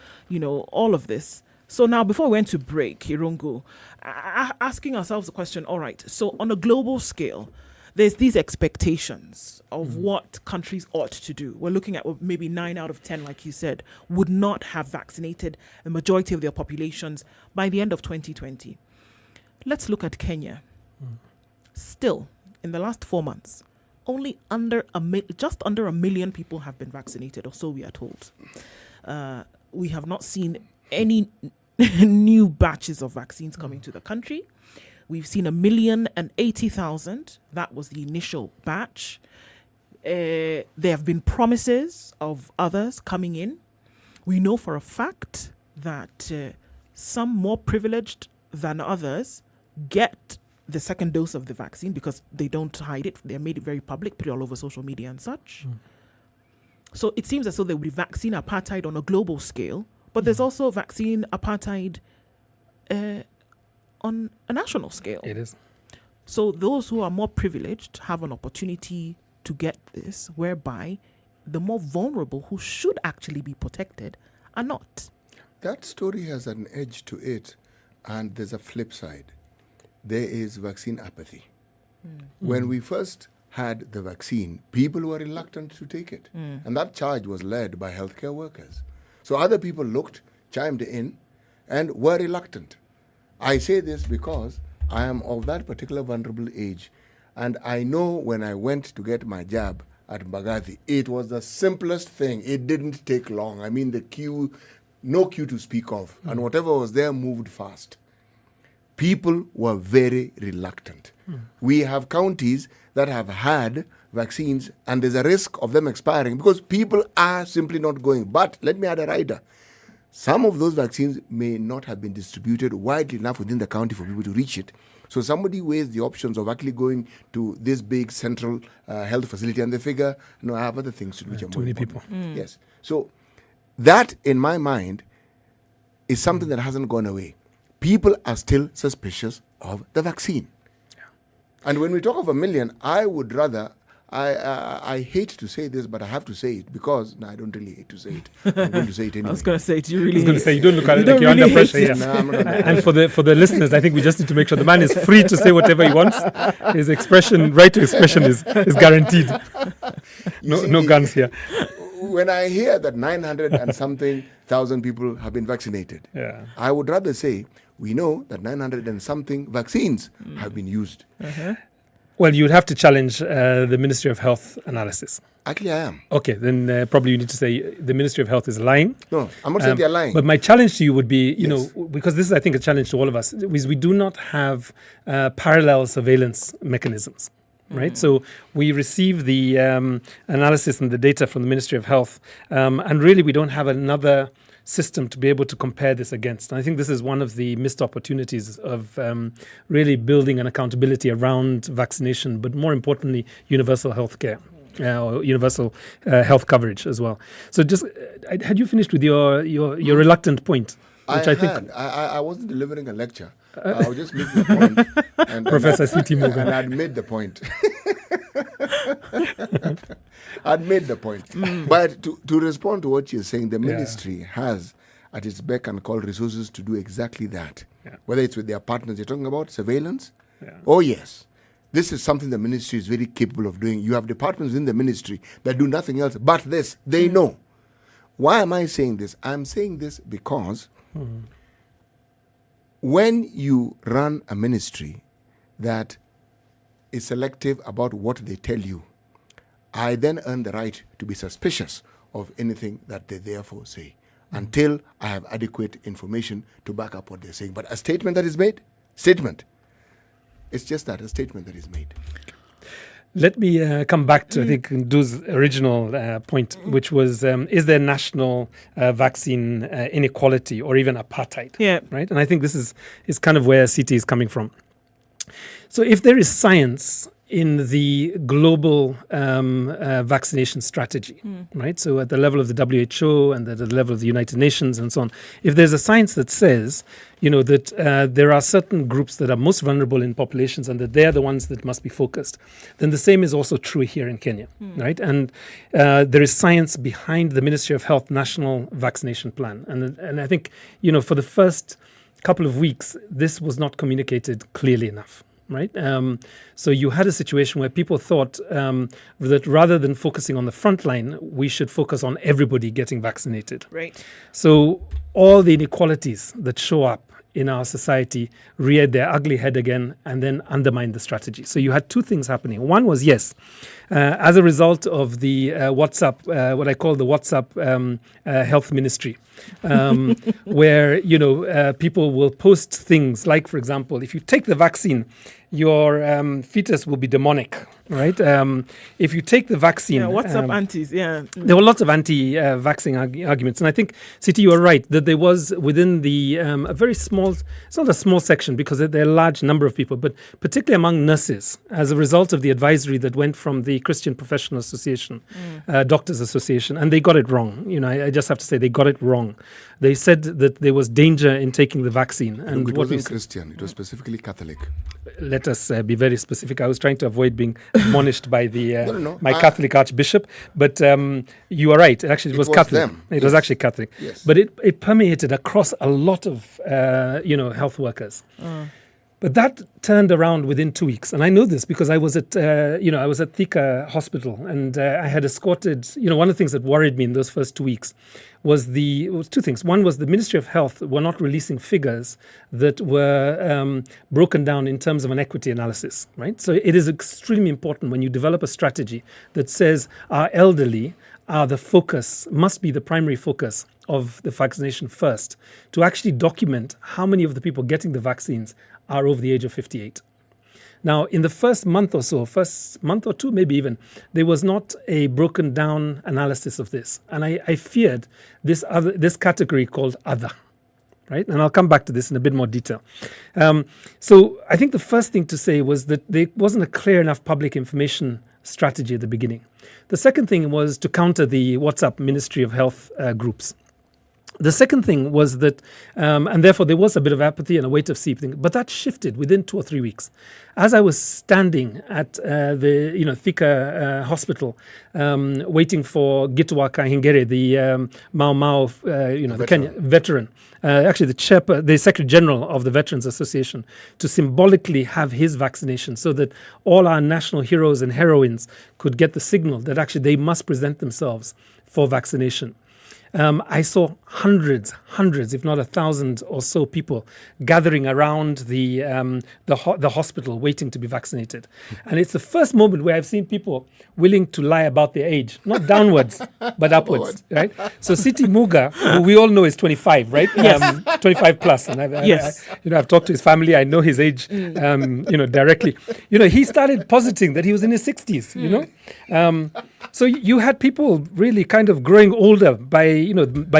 S1: all of this. So now, before we went to break, Irungu, asking ourselves the question, all right, so on a global scale, there's these expectations of what countries ought to do. We're looking at maybe 9 out of 10, like you said, would not have vaccinated the majority of their populations by the end of 2020. Let's look at Kenya. Still, in the last 4 months, only just under 1 million people have been vaccinated, or so we are told. We have not seen any new batches of vaccines coming to the country. We've seen 1,080,000. That was the initial batch. There have been promises of others coming in. We know for a fact that some more privileged than others get the second dose of the vaccine because they don't hide it. They made it very public, put it all over social media and such. So it seems as though there will be vaccine apartheid on a global scale, but there's also vaccine apartheid on a national scale.
S4: It is.
S1: So those who are more privileged have an opportunity to get this, whereby the more vulnerable who should actually be protected are not.
S3: That story has an edge to it, and there's a flip side. There is vaccine apathy. When we first had the vaccine, people were reluctant to take it. And that charge was led by healthcare workers. So other people looked, chimed in, and were reluctant. I say this because I am of that particular vulnerable age. And I know when I went to get my jab at Mbagathi, it was the simplest thing. It didn't take long. I mean, the queue, no queue to speak of. And whatever was there moved fast. People were very reluctant. We have counties that have had vaccines and there's a risk of them expiring because people are simply not going. But let me add a rider. Some of those vaccines may not have been distributed widely enough within the county for people to reach it. So somebody weighs the options of actually going to this big central health facility and they figure, no, I have other things to do which are
S4: Too
S3: more
S4: many
S3: important.
S4: people.
S3: Yes. So that, in my mind, is something that hasn't gone away. People are still suspicious of the vaccine. And when we talk of 1 million, I would rather, I hate to say this, but I have to say it because, no, I don't really hate to say it. I'm going to say it anyway.
S1: I was going to say, do you really?
S4: I was going to say, you don't look at it like you're under pressure here.
S3: No, I'm not under
S4: And for the listeners, I think we just need to make sure the man is free to say whatever he wants. His expression, right to expression is guaranteed. No guns here.
S3: When I hear that 900 and something thousand people have been vaccinated, I would rather say we know that 900 and something vaccines have been used.
S4: Well, you would have to challenge the Ministry of Health analysis.
S3: Actually, I am.
S4: Okay, then probably you need to say the Ministry of Health is lying.
S3: No, I'm not saying they're lying.
S4: But my challenge to you would be, you know, because this is, I think, a challenge to all of us, is we do not have parallel surveillance mechanisms. Right, so we receive the analysis and the data from the Ministry of Health, and really we don't have another system to be able to compare this against. And I think this is one of the missed opportunities of really building an accountability around vaccination, but more importantly, universal health care. Or universal health coverage as well. So, just had you finished with your reluctant point? Which I think
S3: I wasn't delivering a lecture. I was just making a point. And,
S4: Professor C.T. Morgan.
S3: And I'd made the point. I'd made the point. But to respond to what you're saying, the ministry has at its beck and call resources to do exactly that. Whether it's with their partners, you're talking about surveillance. Oh, yes. This is something the ministry is very capable of doing. You have departments in the ministry that do nothing else but this. They know. Why am I saying this? I'm saying this because when you run a ministry that is selective about what they tell you, I then earn the right to be suspicious of anything that they therefore say until I have adequate information to back up what they're saying. But a statement that is made, it's just that, a statement that is made.
S4: Let me come back to, I think, Ndu's original point, which was, is there national vaccine inequality or even apartheid?
S1: Yeah.
S4: Right? And I think this is kind of where CT is coming from. So if there is science in the global vaccination strategy, right? So at the level of the WHO and at the level of the United Nations and so on, if there's a science that says, you know, that there are certain groups that are most vulnerable in populations and that they're the ones that must be focused, then the same is also true here in Kenya, right? And there is science behind the Ministry of Health National Vaccination Plan. And I think, you know, for the first couple of weeks, this was not communicated clearly enough. Right. So you had a situation where people thought that rather than focusing on the front line, we should focus on everybody getting vaccinated.
S1: Right.
S4: So all the inequalities that show up in our society reared their ugly head again and then undermined the strategy. So you had two things happening. One was, yes, as a result of the WhatsApp, what I call the WhatsApp health ministry, where, you know, people will post things like, for example, if you take the vaccine, your fetus will be demonic, right? If you take the vaccine...
S1: Yeah, WhatsApp antis,
S4: There were lots of anti-vaccine arguments. And I think, Siti, you are right, that there was within the a very small, it's not a small section because there are a large number of people, but particularly among nurses, as a result of the advisory that went from the the Christian Professional Association, Doctors Association, and they got it wrong. I just have to say they got it wrong. They said that there was danger in taking the vaccine. And
S3: it
S4: what
S3: wasn't Christian, it was specifically Catholic.
S4: Let us be very specific. I was trying to avoid being admonished by my
S3: No.
S4: Catholic Archbishop, but you are right. Actually, it was Catholic.
S3: them.
S4: It was actually Catholic.
S3: Yes.
S4: But it permeated across a lot of health workers. But that turned around within 2 weeks, and I know this because I was at Thika Hospital, and I had escorted. One of the things that worried me in those first 2 weeks was two things. One was the Ministry of Health were not releasing figures that were broken down in terms of an equity analysis, right? So it is extremely important when you develop a strategy that says our elderly are the focus, must be the primary focus of the vaccination first, to actually document how many of the people getting the vaccines are over the age of 58. Now, in the first month or two, maybe even, there was not a broken down analysis of this. And I feared this category called other, right? And I'll come back to this in a bit more detail. So I think the first thing to say was that there wasn't a clear enough public information strategy at the beginning. The second thing was to counter the WhatsApp Ministry of Health groups. The second thing was that, and therefore there was a bit of apathy and a wait of see thing, but that shifted within 2 or 3 weeks. As I was standing at the Thika Hospital, waiting for Gitwa Kahingere, the Mau Mau, the Kenya veteran, actually the Secretary General of the Veterans Association, to symbolically have his vaccination, so that all our national heroes and heroines could get the signal that actually they must present themselves for vaccination. I saw hundreds, if not 1,000 or so people gathering around the hospital waiting to be vaccinated. And it's the first moment where I've seen people willing to lie about their age, not downwards, but upwards, right? So Siti Muga, who we all know is 25, right?
S1: Yes.
S4: 25 plus. And I've talked to his family. I know his age, directly. He started positing that he was in his 60s, So you had people really kind of growing older by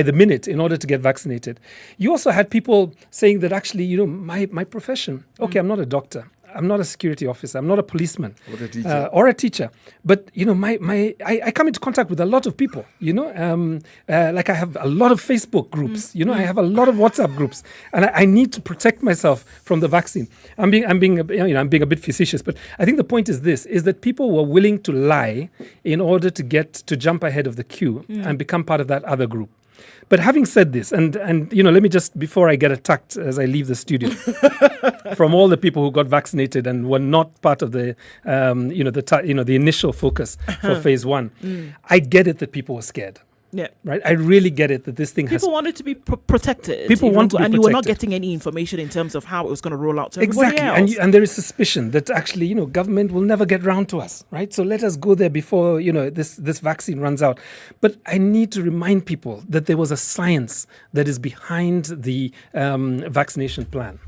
S4: the minute in order to get vaccinated. You also had people saying that actually, my profession, okay, I'm not a doctor, I'm not a security officer, I'm not a policeman or a teacher, but I come into contact with a lot of people. Like I have a lot of Facebook groups. I have a lot of WhatsApp groups, and I need to protect myself from the vaccine. I'm being a bit facetious, but I think the point is this: is that people were willing to lie in order to jump ahead of the queue and become part of that other group. But having said this, and let me just, before I get attacked as I leave the studio, from all the people who got vaccinated and were not part of the initial focus for phase 1, I get it that people were scared.
S1: Yeah.
S4: Right. I really get it that this thing
S1: people wanted to be protected.
S4: People want to be
S1: and
S4: protected.
S1: you were not getting any information in terms of how it was going to roll out to everybody else.
S4: And there is suspicion that actually, government will never get round to us, right? So let us go there before, this vaccine runs out. But I need to remind people that there was a science that is behind the vaccination plan.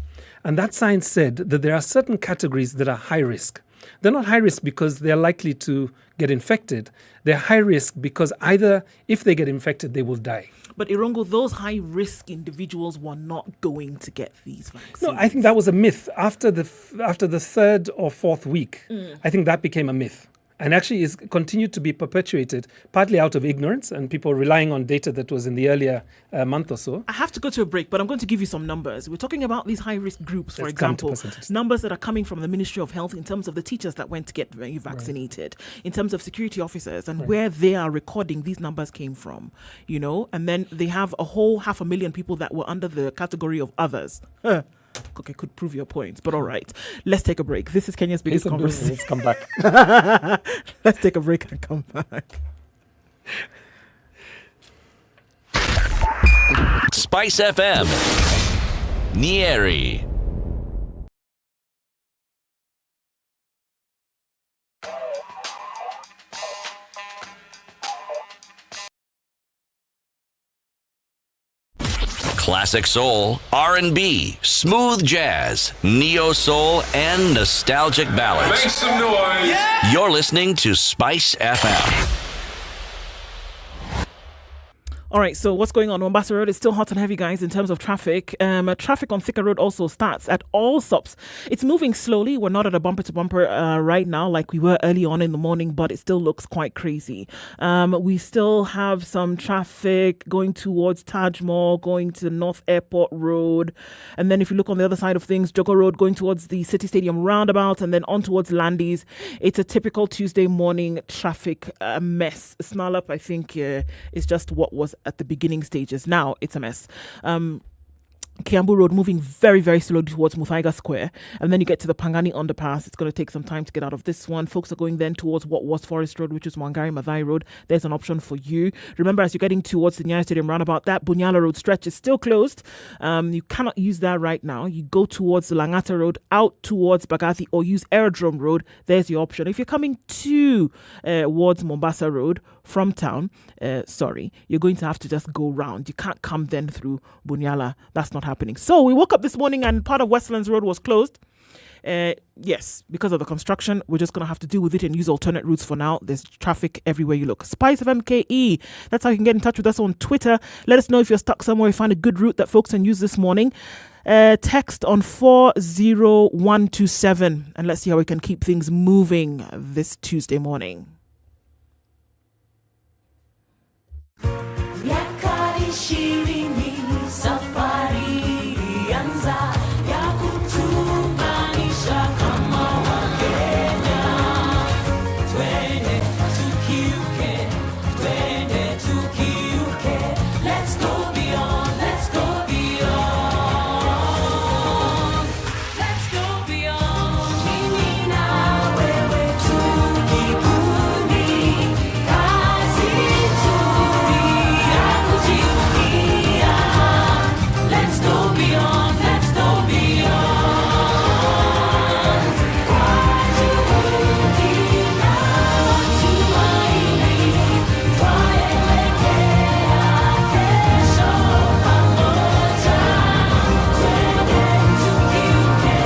S4: And that science said that there are certain categories that are high risk. They're not high risk because they're likely to get infected. They're high risk because either if they get infected, they will die.
S1: But Irongo, those high-risk individuals were not going to get these vaccines.
S4: No, I think that was a myth. After the third or fourth week, I think that became a myth. And actually is continued to be perpetuated, partly out of ignorance and people relying on data that was in the earlier month or so.
S1: I have to go to a break, but I'm going to give you some numbers. We're talking about these high-risk groups, for example, numbers that are coming from the Ministry of Health in terms of the teachers that went to get vaccinated, in terms of security officers and where they are recording these numbers came from, and then they have a whole 500,000 people that were under the category of others. Okay, could prove your point, but all right. Let's take a break. This is Kenya's biggest conversation.
S4: Let's come back.
S1: Let's take a break and come back.
S2: SpiceFM, Nyeri. Classic soul, R&B, smooth jazz, neo soul, and nostalgic ballads.
S14: Make some noise. Yeah.
S2: You're listening to Spice FM.
S1: All right, so what's going on? Mombasa Road is still hot and heavy, guys, in terms of traffic. Traffic on Thika Road also starts at all stops. It's moving slowly. We're not at a bumper-to-bumper right now like we were early on in the morning, but it still looks quite crazy. We still have some traffic going towards Taj Mall, going to North Airport Road. And then if you look on the other side of things, Jogo Road going towards the City Stadium roundabout and then on towards Landis. It's a typical Tuesday morning traffic mess. Snarl up, I think, is just what was at the beginning stages. Now it's a mess. Kiambu Road moving very, very slowly towards Muthaiga Square. And then you get to the Pangani underpass. It's going to take some time to get out of this one. Folks are going then towards what was Forest Road, which is Wangari Maathai Road. There's an option for you. Remember, as you're getting towards the Nyeri Stadium roundabout, that Bunyala Road stretch is still closed. You cannot use that right now. You go towards the Langata Road, out towards Bagathi, or use Aerodrome Road. There's your option. If you're coming towards Mombasa Road from town, you're going to have to just go round. You can't come then through Bunyala. That's not happening. So we woke up this morning and part of Westlands Road was closed. Yes, because of the construction, we're just going to have to deal with it and use alternate routes for now. There's traffic everywhere you look. SpiceFM KE. That's how you can get in touch with us on Twitter. Let us know if you're stuck somewhere. Find a good route that folks can use this morning. Text on 40127 and let's see how we can keep things moving this Tuesday morning.
S14: Yakari shirini safari anza ya kutumanisha kama Wakenya. Twende tukiuke, let's go beyond, let's go beyond, let's go beyond. Mimi na wewe tukibuni kazi nzuri ya kujivunia. Let's go beyond, let's go beyond. Kwa juhudi na tumaini, twaelekea kesho pamoja. Twende tukiuke,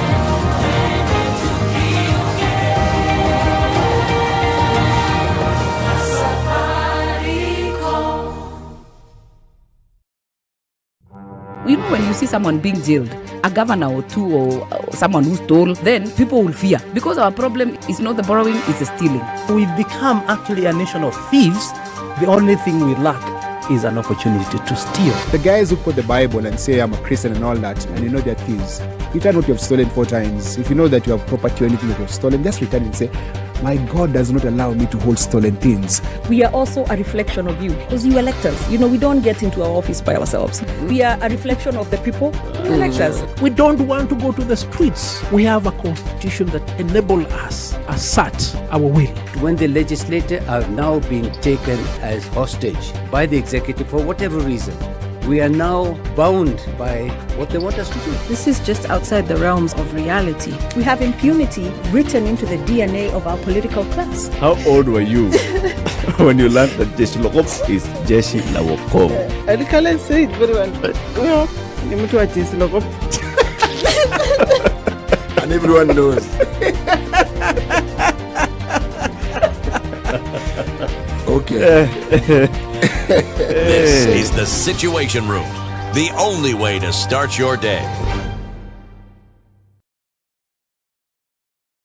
S14: Safaricom.
S17: You know, when you see someone being jailed, a governor or two or someone who stole, then people will fear. Because our problem is not the borrowing, it's the stealing.
S18: We've become actually a nation of thieves. The only thing we lack is an opportunity to steal.
S11: The guys who quote the Bible and say I'm a Christian and all that, and you know they're thieves. Return what you have stolen 4 times. If you know that you have property or anything that you have stolen, just return and say, my God does not allow me to hold stolen things.
S9: We are also a reflection of you because you elect us. You know, we don't get into our office by ourselves. We are a reflection of the people who elect us.
S24: We don't want to go to the streets. We have a constitution that enables us, assert our will.
S10: When the legislators are now being taken as hostage by the executive for whatever reason, we are now bound by what they want us to do.
S9: This is just outside the realms of reality. We have impunity written into the DNA of our political class.
S11: How old were you when you learned that Jeshi Lokop is Jeshi Lawokop?
S1: I can't say it very well.
S3: And everyone knows. Okay.
S2: This is the Situation Room, the only way to start your day.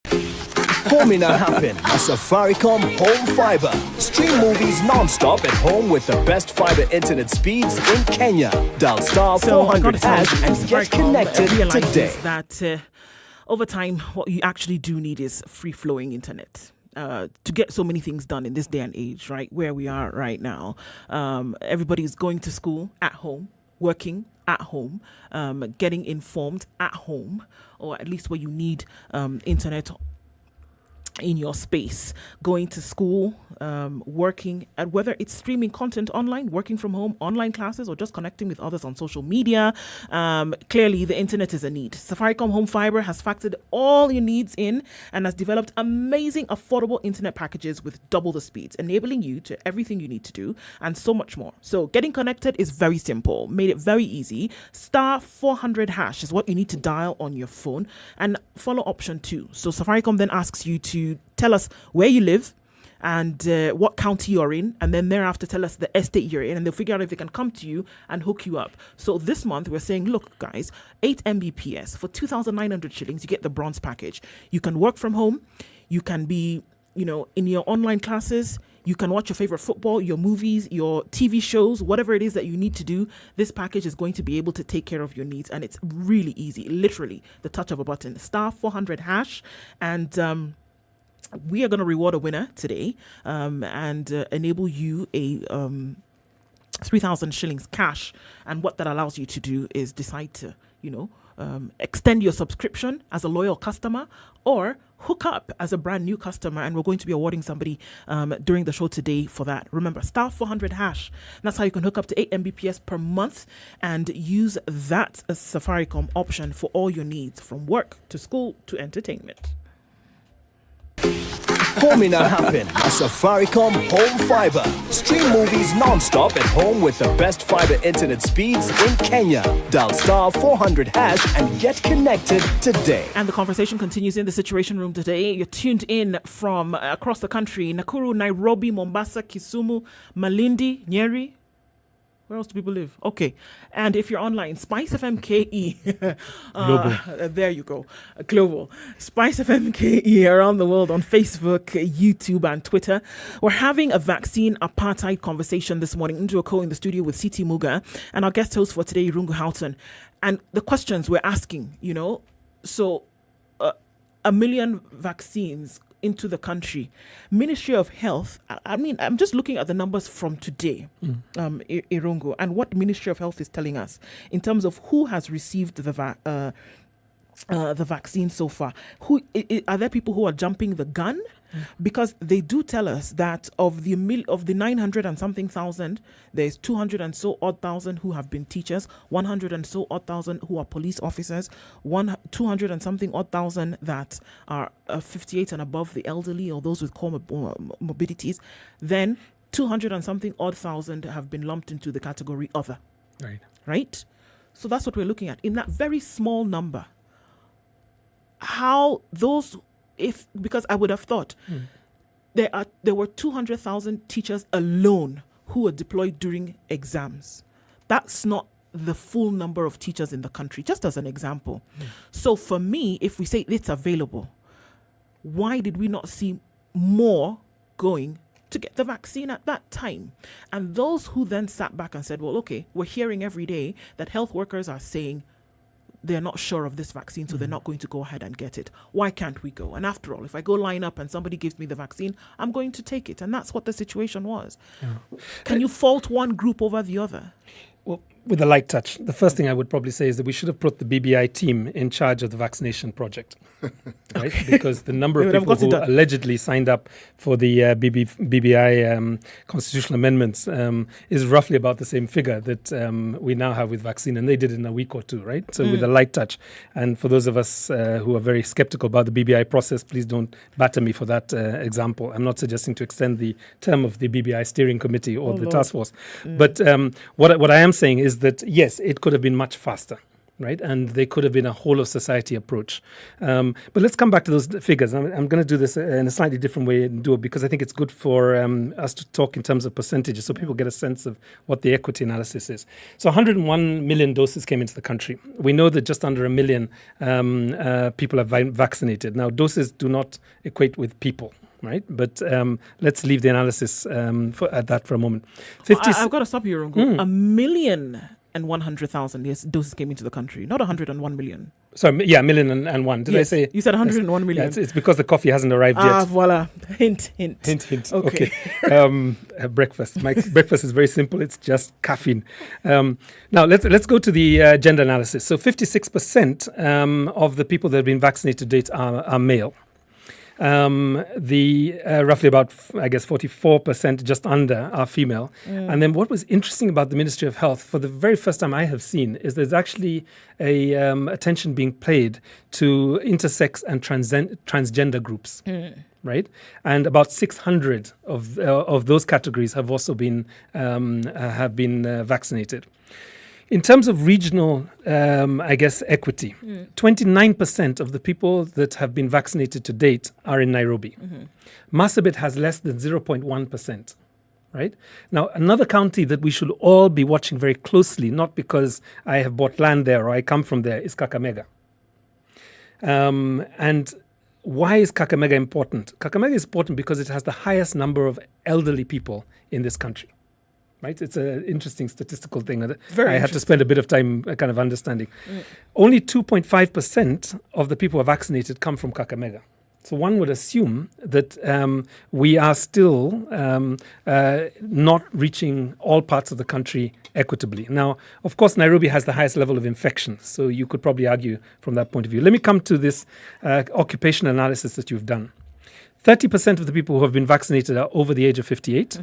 S12: Koome now happen. A Safaricom home fiber. Stream movies non-stop at home with the best fiber internet speeds in Kenya. Dial star 400 hash and get connected today.
S1: That over time, what you actually do need is free-flowing internet. To get so many things done in this day and age, right, where we are right now. Everybody's going to school at home, working at home, getting informed at home, or at least where you need internet in your space, going to school, working, and whether it's streaming content online, working from home, online classes, or just connecting with others on social media. Clearly, the internet is a need. Safaricom Home Fiber has factored all your needs in and has developed amazing, affordable internet packages with double the speeds, enabling you to everything you need to do and so much more. So getting connected is very simple, made it very easy. Star 400 hash is what you need to dial on your phone and follow option 2. So Safaricom then asks you to tell us where you live, and what county you're in, and then thereafter tell us the estate you're in, and they'll figure out if they can come to you and hook you up. So this month we're saying, look guys, 8 Mbps for 2,900 shillings, you get the bronze package. You can work from home, you can be, in your online classes, you can watch your favorite football, your movies, your TV shows, whatever it is that you need to do. This package is going to be able to take care of your needs, and it's really easy, literally the touch of a button. *400#, and we are going to reward a winner today and enable you a 3,000 shillings cash. And what that allows you to do is decide to, extend your subscription as a loyal customer, or hook up as a brand new customer, and we're going to be awarding somebody during the show today for that. Remember, *400#. That's how you can hook up to 8 Mbps per month and use that Safaricom option for all your needs, from work to school to entertainment.
S12: Home in a happen, a Safaricom home fiber. Stream movies non-stop at home with the best fiber internet speeds in Kenya. Dial *400# and get connected today.
S1: And the conversation continues in the Situation Room today. You're tuned in from across the country: Nakuru, Nairobi, Mombasa, Kisumu, Malindi, Nyeri. Where else do people live? Okay. And if you're online, SpiceFM KE. There you go. Global. SpiceFM KE around the world on Facebook, YouTube, and Twitter. We're having a vaccine apartheid conversation this morning. Into a co in the studio with CT Muga and our guest host for today, Rungu Houghton. And the questions we're asking, so 1 million vaccines into the country. Ministry of Health, I'm just looking at the numbers from today, Irungu, and what Ministry of Health is telling us in terms of who has received the vaccine so far. Are there people who are jumping the gun? Because they do tell us that of the 900 and something thousand, there's 200 and so odd thousand who have been teachers, 100 and so odd thousand who are police officers, 200 and something odd thousand that are 58 and above, the elderly or those with comorbidities. Then 200 and something odd thousand have been lumped into the category other. Right? So that's what we're looking at. In that very small number, how those... because I would have thought there were 200,000 teachers alone who were deployed during exams. That's not the full number of teachers in the country, just as an example. So for me, if we say it's available, why did we not see more going to get the vaccine at that time? And those who then sat back and said, well, okay, we're hearing every day that health workers are saying they're not sure of this vaccine, so they're not going to go ahead and get it. Why can't we go? And after all, if I go line up and somebody gives me the vaccine, I'm going to take it. And that's what the situation was. Can you fault one group over the other?
S4: Well, with a light touch, the first thing I would probably say is that we should have put the BBI team in charge of the vaccination project, right? Because the number of people who allegedly signed up for the BBI constitutional amendments is roughly about the same figure that we now have with vaccine, and they did it in a week or two, right? So with a light touch. And for those of us who are very skeptical about the BBI process, please don't batter me for that example. I'm not suggesting to extend the term of the BBI steering committee or the task force. But what I am saying is that, yes, it could have been much faster, right? And they could have been a whole of society approach. But let's come back to those figures. I'm going to do this in a slightly different way and do it because I think it's good for us to talk in terms of percentages so people get a sense of what the equity analysis is. So 101 million doses came into the country. We know that just under 1 million people are vaccinated. Now, doses do not equate with people. Right, but let's leave the analysis at that for a moment.
S1: I've got to stop you, Rungu. 1,100,000 doses came into the country, not 101 million.
S4: Sorry, 1,000,001. Did I say?
S1: You said 101 million.
S4: Yeah, it's because the coffee hasn't arrived yet.
S1: Voila. Hint.
S4: Okay. Breakfast. My breakfast is very simple. It's just caffeine. Now let's go to the gender analysis. So 56% of the people that have been vaccinated to date are male. Roughly about, 44%, just under, are female. And then what was interesting about the Ministry of Health, for the very first time I have seen, is there's actually attention being paid to intersex and transgender groups. Right, and about 600 of those categories have also been vaccinated. In terms of regional, equity, 29% of the people that have been vaccinated to date are in Nairobi. Marsabit has less than 0.1%. Right? Now, another county that we should all be watching very closely, not because I have bought land there or I come from there, is Kakamega. And why is Kakamega important? Kakamega is important because it has the highest number of elderly people in this country. Right? It's an interesting statistical thing that I had to spend a bit of time kind of understanding. Only 2.5% of the people who are vaccinated come from Kakamega. So one would assume that we are still not reaching all parts of the country equitably. Now, of course, Nairobi has the highest level of infection, so you could probably argue from that point of view. Let me come to this occupation analysis that you've done. 30% of the people who have been vaccinated are over the age of 58.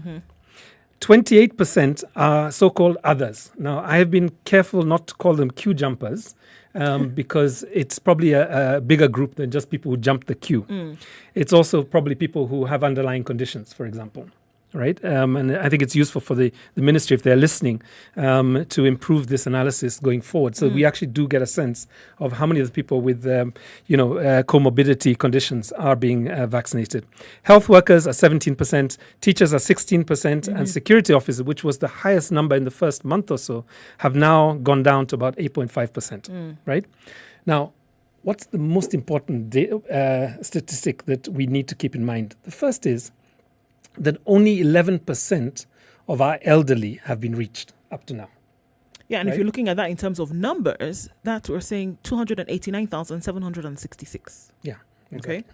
S4: 28% are so-called others. Now, I have been careful not to call them queue jumpers because it's probably a bigger group than just people who jump the queue. It's also probably people who have underlying conditions, for example. Right? And I think it's useful for the ministry, if they're listening, to improve this analysis going forward. So we actually do get a sense of how many of the people with, comorbidity conditions are being vaccinated. Health workers are 17%, teachers are 16%, and security officers, which was the highest number in the first month or so, have now gone down to about 8.5%. Right? Now, what's the most important statistic that we need to keep in mind? The first is that only 11% of our elderly have been reached up to now.
S1: Yeah, and if you're looking at that in terms of numbers, that we're saying 289,766.
S4: Yeah.
S1: Exactly. Okay.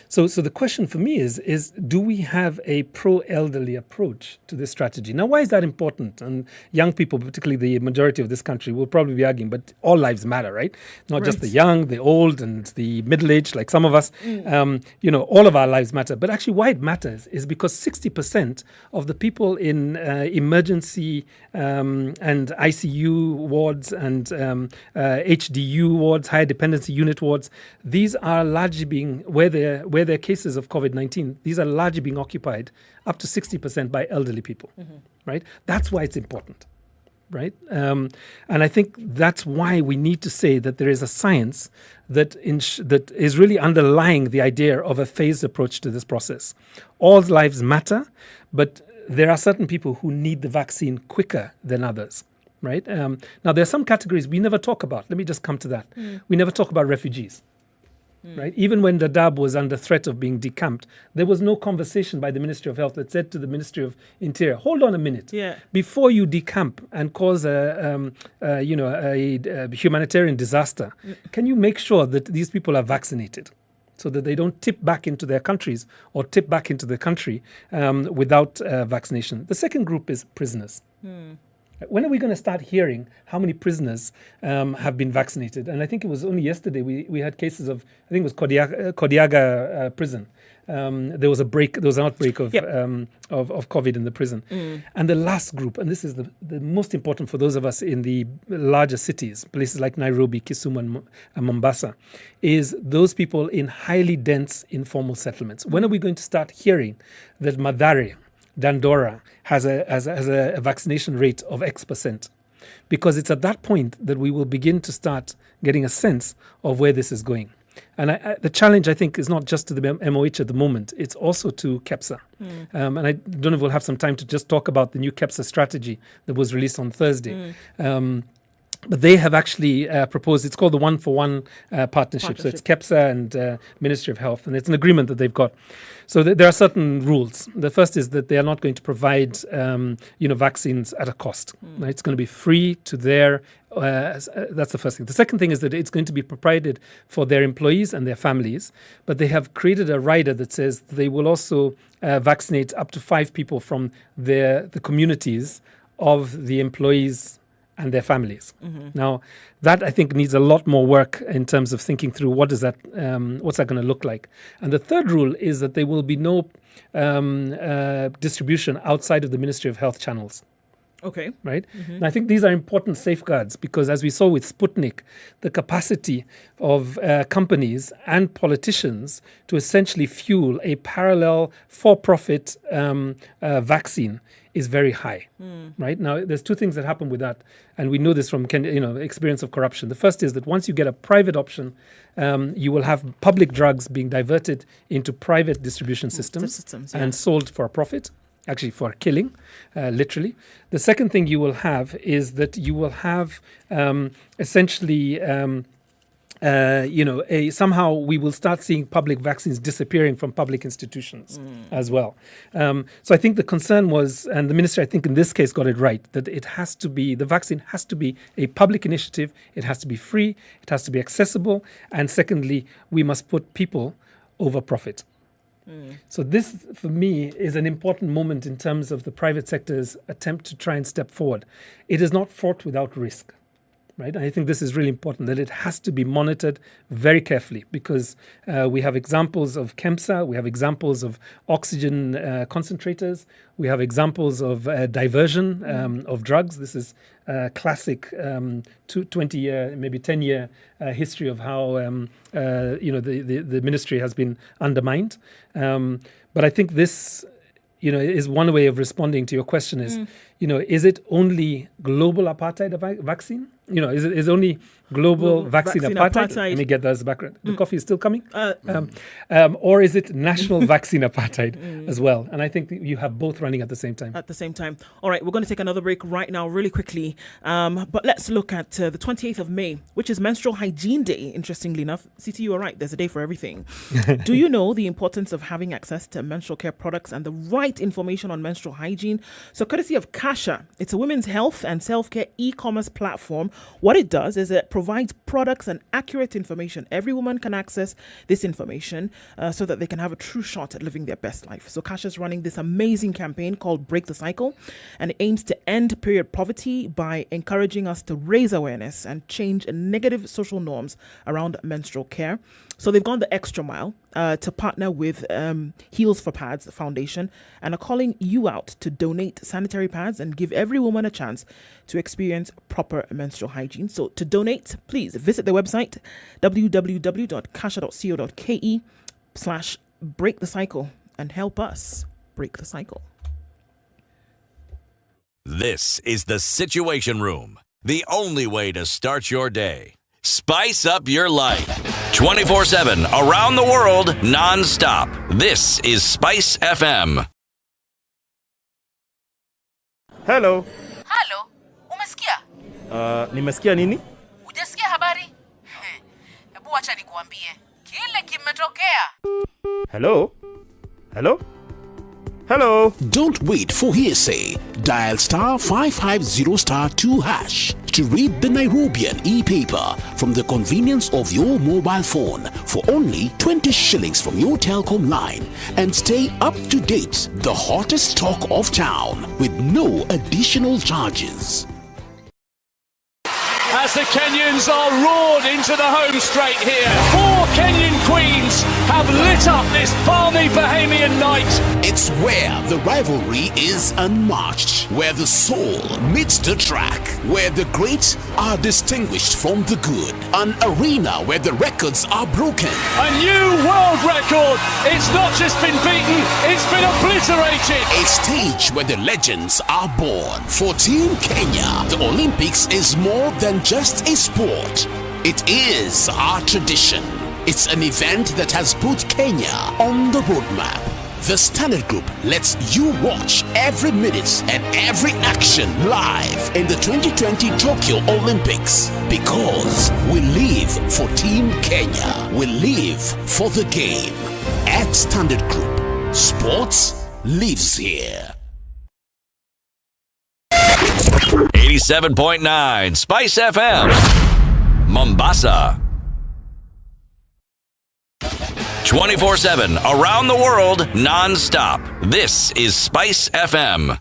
S4: So the question for me is do we have a pro-elderly approach to this strategy? Now, why is that important? And young people, particularly the majority of this country, will probably be arguing, but all lives matter, right? Not just the young, the old, and the middle-aged, like some of us. All of our lives matter. But actually why it matters is because 60% of the people in emergency and ICU wards and HDU wards, higher dependency unit wards, these are largely being, where there are cases of COVID-19, these are largely being occupied up to 60% by elderly people, right? That's why it's important, right? And I think that's why we need to say that there is a science that is really underlying the idea of a phased approach to this process. All lives matter, but there are certain people who need the vaccine quicker than others. Right? Now, there are some categories we never talk about. Let me just come to that. We never talk about refugees. Right? Even when Dadaab was under threat of being decamped, there was no conversation by the Ministry of Health that said to the Ministry of Interior, hold on a minute. Before you decamp and cause a humanitarian disaster, can you make sure that these people are vaccinated so that they don't tip back into their countries or tip back into the country without vaccination? The second group is prisoners. When are we going to start hearing how many prisoners have been vaccinated? And I think it was only yesterday we had cases of, I think it was Kodiaga prison. There was an outbreak of COVID in the prison. And the last group, and this is the most important for those of us in the larger cities, places like Nairobi, Kisumu, and Mombasa, is those people in highly dense informal settlements. When are we going to start hearing that Madaraka, Dandora has a vaccination rate of X%? Because it's at that point that we will begin to start getting a sense of where this is going. And the challenge, I think, is not just to the MOH at the moment, it's also to KEPSA. And I don't know if we'll have some time to just talk about the new KEPSA strategy that was released on Thursday. But they have actually proposed, it's called the one-for-one partnership. So it's KEPSA and Ministry of Health, and it's an agreement that they've got. So there are certain rules. The first is that they are not going to provide vaccines at a cost. Right? It's going to be free to their, that's the first thing. The second thing is that it's going to be provided for their employees and their families, but they have created a rider that says they will also vaccinate up to 5 people from the communities of the employees and their families. Now, that I think needs a lot more work in terms of thinking through what's that going to look like. And the third rule is that there will be no distribution outside of the Ministry of Health channels.
S1: Okay.
S4: Right? And I think these are important safeguards because, as we saw with Sputnik, the capacity of companies and politicians to essentially fuel a parallel for-profit vaccine is very high. Right? Now, there's two things that happen with that, and we know this from experience of corruption. The first is that once you get a private option, you will have public drugs being diverted into private distribution systems and sold for a profit. Actually, for killing, literally. The second thing you will have is that you will have essentially, somehow we will start seeing public vaccines disappearing from public institutions as well. So I think the concern was, and the minister, I think in this case got it right, that the vaccine has to be a public initiative, it has to be free, it has to be accessible, and secondly, we must put people over profit. So this, for me, is an important moment in terms of the private sector's attempt to try and step forward. It is not fraught without risk, right? And I think this is really important, that it has to be monitored very carefully because we have examples of KEMSA, we have examples of oxygen concentrators, we have examples of diversion of drugs. This is classic 20-year, maybe 10-year history of how the ministry has been undermined. But I think this, is one way of responding to your question is, is it only global apartheid vaccine? Is it only global vaccine apartheid? Let me get those background. The coffee is still coming? Or is it national vaccine apartheid as well? And I think you have both running at the same time.
S1: At the same time. All right, we're going to take another break right now really quickly. But let's look at the 28th of May, which is Menstrual Hygiene Day, interestingly enough. CT, you are right. There's a day for everything. Do you know the importance of having access to menstrual care products and the right information on menstrual hygiene? So courtesy of Kasha, it's a women's health and self-care e-commerce platform. What it does is it provides products and accurate information. Every woman can access this information so that they can have a true shot at living their best life. So Kasha's running this amazing campaign called Break the Cycle, and it aims to end period poverty by encouraging us to raise awareness and change negative social norms around menstrual care. So they've gone the extra mile to partner with Heals for Pads Foundation and are calling you out to donate sanitary pads and give every woman a chance to experience proper menstrual hygiene. So to donate, please visit the website www.kasha.co.ke/breakthecycle and help us break the cycle.
S2: This is the Situation Room, the only way to start your day. Spice up your life. 24/7, around the world, non-stop. This is SpiceFM.
S13: Hello.
S15: Halo, umesikia?
S13: Nimesikia nini?
S15: Hujasikia habari? Hebu acha nikuambie. Kile kimetokea.
S13: Hello? Hello? Hello?
S16: Don't wait for hearsay. Dial star 550 star 2 hash to read the Nairobian e-paper from the convenience of your mobile phone for only 20 shillings from your telecom line and stay up to date, the hottest talk of town with no additional charges.
S19: As the Kenyans are roared into the home straight here. 4 Kenyan queens have lit up this balmy Bahamian night.
S16: It's where the rivalry is unmatched, where the soul meets the track, where the great are distinguished from the good. An arena where the records are broken.
S19: A new world record. It's not just been beaten, it's been obliterated.
S16: A stage where the legends are born. For Team Kenya, the Olympics is more than just a sport. It is our tradition. It's an event that has put Kenya on the roadmap. The Standard Group lets you watch every minute and every action live in the 2020 Tokyo Olympics. Because we live for Team Kenya. We live for the game. At Standard Group, sports lives here.
S2: 87.9 Spice FM, Mombasa. 24/7, around the world, non-stop. This is Spice FM.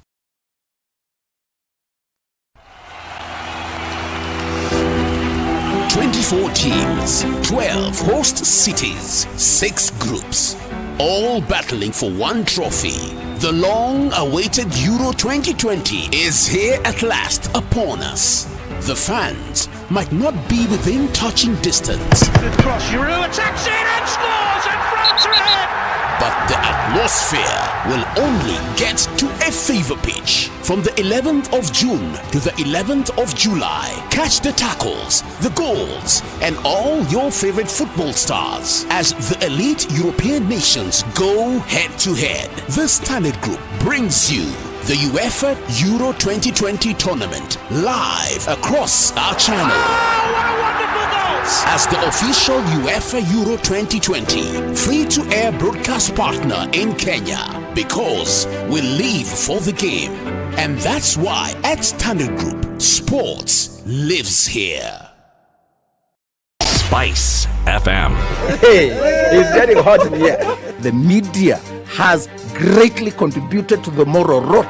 S16: "24 teams, 12 host cities, 6 groups. all battling for one trophy. The long-awaited Euro 2020 is here at last upon us. The fans might not be within touching distance.
S19: Good cross, Giroud attacks it and scores, and France are ahead!
S16: But the atmosphere will only get to a fever pitch. From the 11th of June to the 11th of July, catch the tackles, the goals, and all your favorite football stars as the elite European nations go head-to-head. The Standard Group brings you the UEFA Euro 2020 tournament live across our channel. As the official UEFA Euro 2020 free-to-air broadcast partner in Kenya, because we live for the game. And that's why at Standard Group, sports lives here.
S2: Spice FM.
S20: Hey, it's getting hot in here. The media has greatly contributed to the moral rot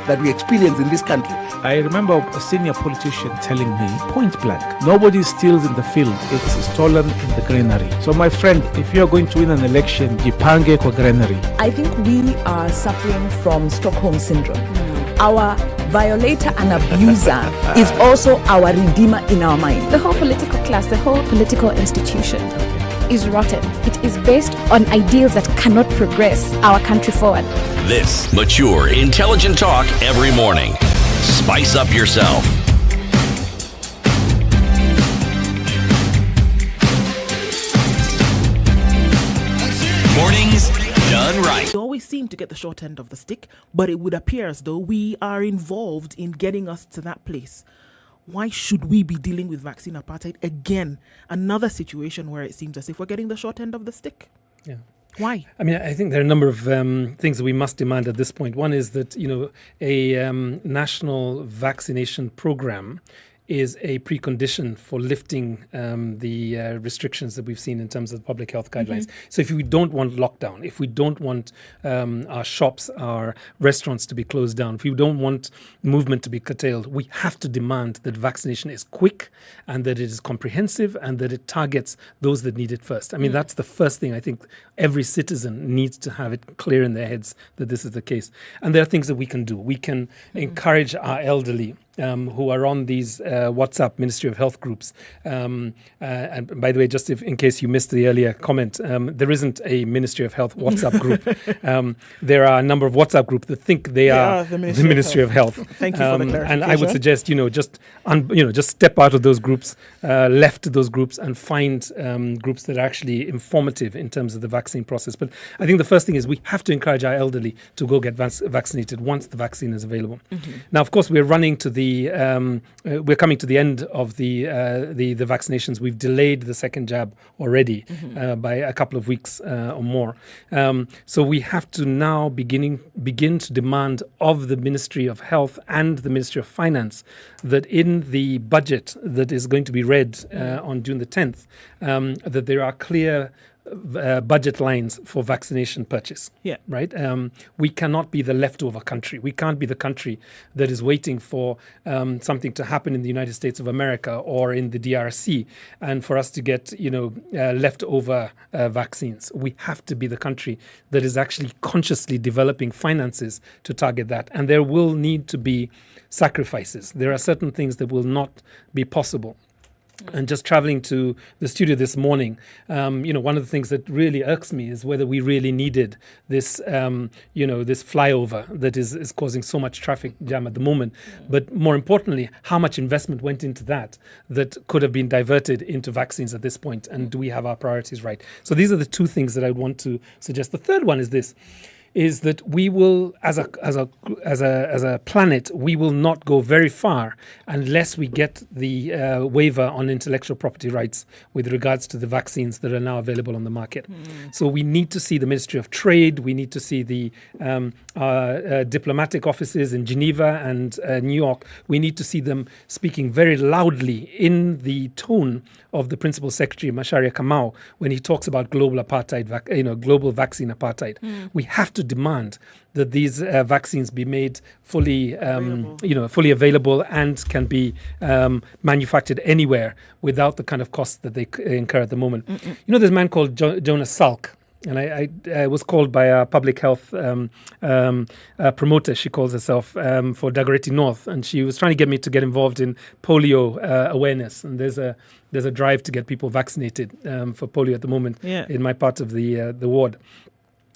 S20: that we experience in this country.
S18: I remember a senior politician telling me, point blank, nobody steals in the field, it's stolen in the granary. So my friend, if you're going to win an election, jipange kwa granary.
S21: I think we are suffering from Stockholm syndrome. Our violator and abuser is also our redeemer in our mind.
S22: The whole political class, the whole political institution is rotten. It is based on ideals that cannot progress our country forward.
S2: This mature, intelligent talk every morning. Spice up yourself. Mornings done right.
S1: We always seem to get the short end of the stick, but it would appear as though we are involved in getting us to that place. Why should we be dealing with vaccine apartheid again? Another situation where it seems as if we're getting the short end of the stick.
S4: Yeah.
S1: Why?
S4: I mean, I think there are a number of things that we must demand at this point. One is that, a national vaccination program is a precondition for lifting the restrictions that we've seen in terms of the public health guidelines.
S1: Mm-hmm.
S4: So if we don't want lockdown, if we don't want our shops, our restaurants to be closed down, if we don't want movement to be curtailed, we have to demand that vaccination is quick and that it is comprehensive and that it targets those that need it first. I mean, that's the first thing I think every citizen needs to have it clear in their heads that this is the case. And there are things that we can do. We can encourage our elderly who are on these WhatsApp Ministry of Health groups. And by the way, just in case you missed the earlier comment, there isn't a Ministry of Health WhatsApp group. There are a number of WhatsApp groups that think they are the Ministry of Health.
S1: Thank you for the clarification.
S4: And I would suggest, just step out of those groups, left those groups, and find groups that are actually informative in terms of the vaccine process. But I think the first thing is we have to encourage our elderly to go get vaccinated once the vaccine is available. Now, of course, we're running to we're coming to the end of the vaccinations. We've delayed the second jab already by a couple of weeks or more. So we have to now begin to demand of the Ministry of Health and the Ministry of Finance that in the budget that is going to be read on June the 10th, that there are clear budget lines for vaccination purchase.
S1: Yeah.
S4: Right? We cannot be the leftover country. We can't be the country that is waiting for something to happen in the United States of America or in the DRC and for us to get, leftover vaccines. We have to be the country that is actually consciously developing finances to target that. And there will need to be sacrifices. There are certain things that will not be possible. And just traveling to the studio this morning, one of the things that really irks me is whether we really needed this, this flyover that is causing so much traffic jam at the moment. But more importantly, how much investment went into that could have been diverted into vaccines at this point? And do we have our priorities right? So these are the two things that I want to suggest. The third one is this. Is that we will, as a planet, we will not go very far unless we get the waiver on intellectual property rights with regards to the vaccines that are now available on the market. So we need to see the Ministry of Trade, we need to see the diplomatic offices in Geneva and New York. We need to see them speaking very loudly in the tone of the Principal Secretary, Macharia Kamau, when he talks about global apartheid, global vaccine apartheid. We have to demand that these vaccines be made fully available and can be manufactured anywhere without the kind of costs that they incur at the moment. There's a man called Jonas Salk, and I was called by a public health promoter, she calls herself, for Dagoretti North, and she was trying to get me to get involved in polio awareness. And there's a drive to get people vaccinated for polio at the moment in my part of the ward.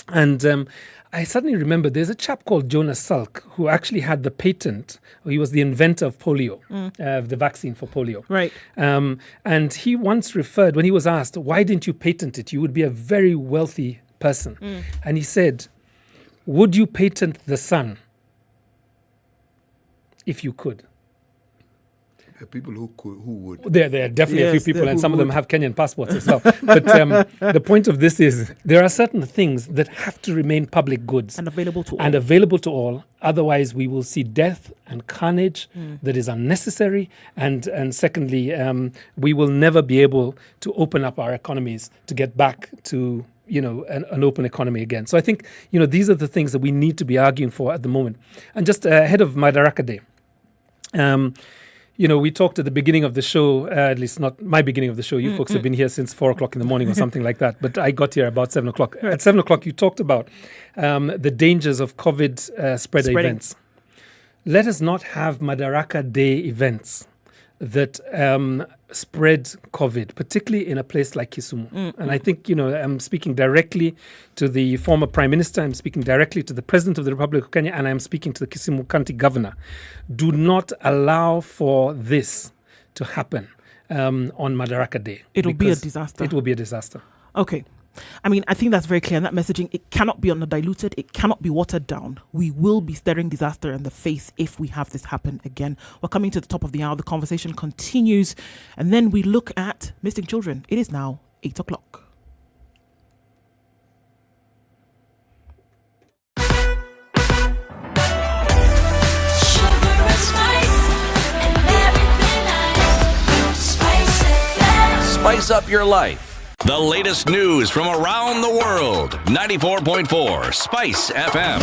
S4: And I suddenly remember there's a chap called Jonas Salk who actually had the patent. He was the inventor of polio, the vaccine for polio.
S1: Right.
S4: And he once referred, when he was asked, why didn't you patent it? You would be a very wealthy person. And he said, would you patent the sun if you could?
S3: There are people who would.
S4: There are definitely a few people, and some of them have Kenyan passports as well. But the point of this is there are certain things that have to remain public goods.
S1: And available to all.
S4: And available to all. Otherwise, we will see death and carnage that is unnecessary. And secondly, we will never be able to open up our economies to get back to an open economy again. So I think, these are the things that we need to be arguing for at the moment. And just ahead of Madaraka Day, we talked at the beginning of the show, at least not my beginning of the show. You folks have been here since 4 o'clock in the morning or something like that. But I got here about 7 o'clock. At 7 o'clock, you talked about the dangers of COVID spreading events. Let us not have Madaraka Day events that spread COVID, particularly in a place like Kisumu. And I think, I'm speaking directly to the former Prime Minister, I'm speaking directly to the President of the Republic of Kenya, and I'm speaking to the Kisumu County Governor. Do not allow for this to happen on Madaraka Day.
S1: It will be a disaster.
S4: It will be a disaster.
S1: Okay. I mean, I think that's very clear. And that messaging, it cannot be underdiluted. It cannot be watered down. We will be staring disaster in the face if we have this happen again. We're coming to the top of the hour. The conversation continues. And then we look at missing children. It is now 8 o'clock.
S2: Spice up your life. The latest news from around the world. 94.4 Spice FM.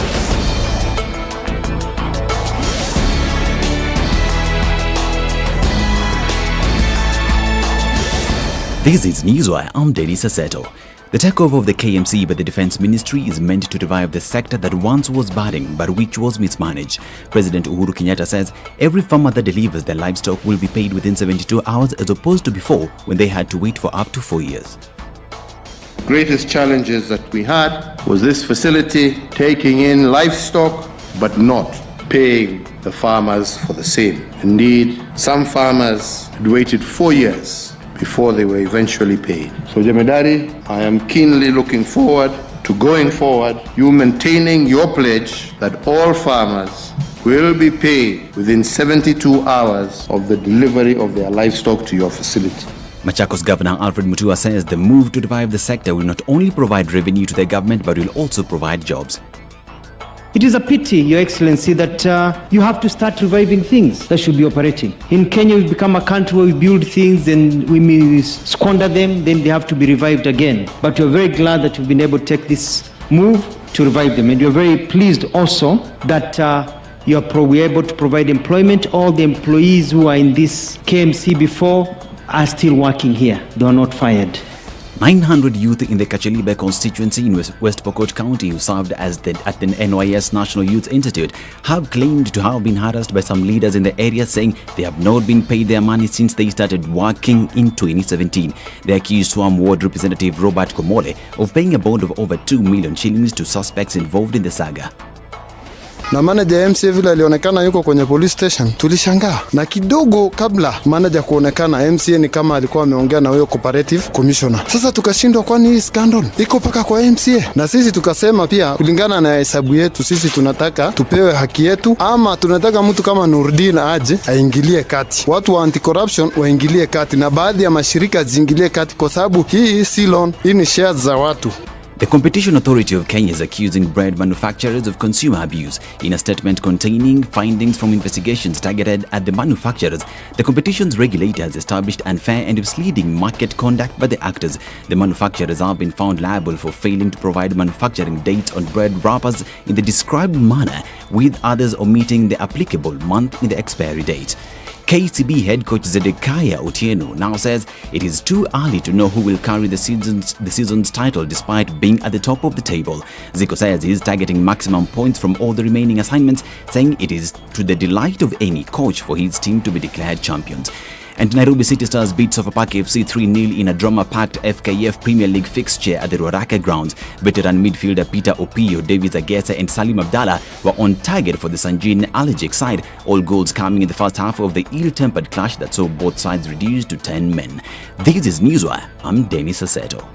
S6: This is Newswire. I'm Dennis Assetto. The takeover of the KMC by the Defense Ministry is meant to revive the sector that once was budding but which was mismanaged. President Uhuru Kenyatta says every farmer that delivers their livestock will be paid within 72 hours as opposed to before when they had to wait for up to 4 years.
S7: Greatest challenges that we had was this facility taking in livestock but not paying the farmers for the same. Indeed, some farmers had waited 4 years before they were eventually paid. So Jemedari, I am keenly looking forward to going forward, you maintaining your pledge that all farmers will be paid within 72 hours of the delivery of their livestock to your facility.
S6: Machakos Governor Alfred Mutua says the move to revive the sector will not only provide revenue to the government but will also provide jobs.
S8: It is a pity, Your Excellency, that you have to start reviving things that should be operating. In Kenya, we've become a country where we build things and we squander them, then they have to be revived again. But we're very glad that you've been able to take this move to revive them. And we're very pleased also that we're able to provide employment. All the employees who are in this KMC before are still working here. They are not fired.
S6: 900 youth in the Kachelibe constituency in West Pokot County who served at the NYS National Youth Institute have claimed to have been harassed by some leaders in the area, saying they have not been paid their money since they started working in 2017. They accused Swam Ward Representative Robert Komole of paying a bond of over 2 million shillings to suspects involved in the saga.
S23: Na manager MCA vile alionekana yuko kwenye police station, tulishangaa. Na kidogo kabla manager kuonekana, MCA ni kama alikuwa ameongea na huyo cooperative commissioner. Sasa tukashindwa, kwani hii scandal iko paka kwa MCA? Na sisi tukasema pia kulingana na hesabu yetu, sisi tunataka tupewe haki yetu, ama tunataka mtu kama Nurdin aje aingilie kati. Watu wa anti-corruption waingilie kati na baadhi ya mashirika ziingilie kati, kwa sababu hii si loan, hii ni shares za watu.
S6: The Competition Authority of Kenya is accusing bread manufacturers of consumer abuse. In a statement containing findings from investigations targeted at the manufacturers, the competition's regulator has established unfair and misleading market conduct by the actors. The manufacturers have been found liable for failing to provide manufacturing dates on bread wrappers in the described manner, with others omitting the applicable month in the expiry date. KCB head coach Zedekiah Otieno now says it is too early to know who will carry the season's title despite being at the top of the table. Zico says he is targeting maximum points from all the remaining assignments, saying it is to the delight of any coach for his team to be declared champions. And Nairobi City Stars beat Sofapaka FC 3-0 in a drama-packed FKF Premier League fixture at the Madaraka grounds. Veteran midfielder Peter Opio, David Agesa and Salim Abdallah were on target for the Sanjin Allergic side, all goals coming in the first half of the ill-tempered clash that saw both sides reduced to 10 men. This is Newswire. I'm Dennis Aseto.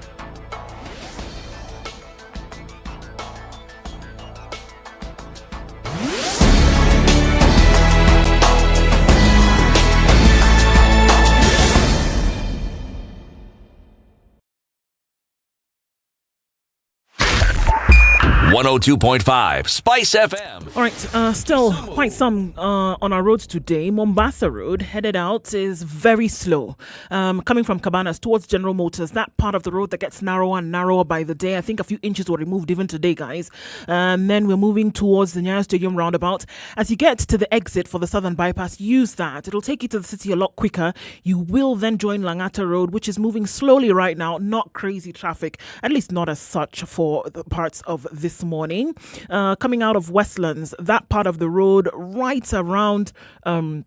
S2: .5 Spice FM.
S1: All right, still quite some on our roads today. Mombasa Road, headed out, is very slow. Coming from Cabanas towards General Motors, that part of the road that gets narrower and narrower by the day. I think a few inches were removed even today, guys. And then we're moving towards the Nyeri Stadium roundabout. As you get to the exit for the Southern Bypass, use that. It'll take you to the city a lot quicker. You will then join Langata Road, which is moving slowly right now. Not crazy traffic, at least not as such for the parts of this morning. Coming out of Westlands, that part of the road right around the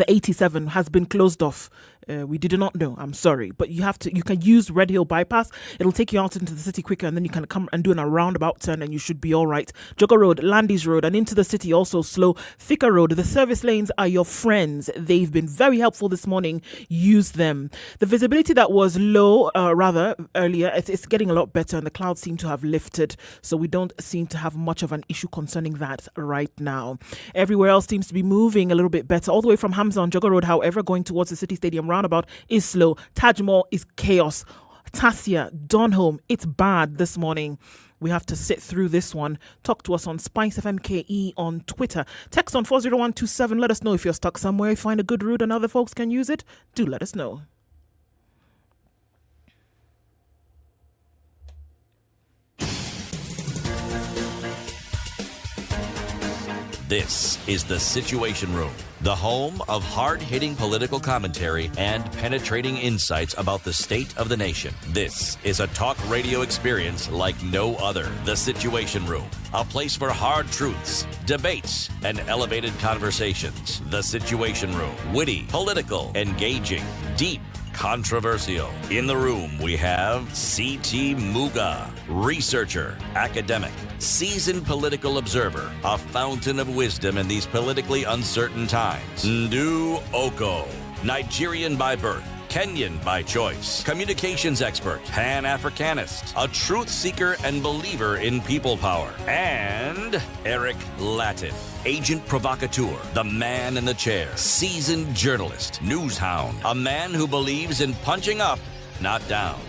S1: 87 has been closed off. We did not know. I'm sorry, but you can use Red Hill Bypass. It'll take you out into the city quicker, and then you can come and do a roundabout turn, and you should be all right. Jogger Road, Landis Road, and into the city also slow. Thika Road, the service lanes are your friends. They've been very helpful this morning. Use them. The visibility that was low, rather earlier, it's getting a lot better, and the clouds seem to have lifted, so we don't seem to have much of an issue concerning that right now. Everywhere else seems to be moving a little bit better. All the way from Hamza on Jogger Road, however, going towards the City Stadium roundabout is slow. Taj Mahal is chaos. Tasia, Donholm, it's bad this morning. We have to sit through this one. Talk to us on SpiceFM KE on Twitter. Text on 40127. Let us know if you're stuck somewhere. Find a good route and other folks can use it. Do let us know.
S2: This is The Situation Room, the home of hard-hitting political commentary and penetrating insights about the state of the nation. This is a talk radio experience like no other. The Situation Room, a place for hard truths, debates, and elevated conversations. The Situation Room, witty, political, engaging, deep, controversial. In the room, we have C.T. Muga, researcher, academic, seasoned political observer, a fountain of wisdom in these politically uncertain times. Ndu Oko, Nigerian by birth, Kenyan by choice, communications expert, Pan-Africanist, a truth seeker and believer in people power, and Eric Latif, agent provocateur, the man in the chair, seasoned journalist, news hound, a man who believes in punching up, not down.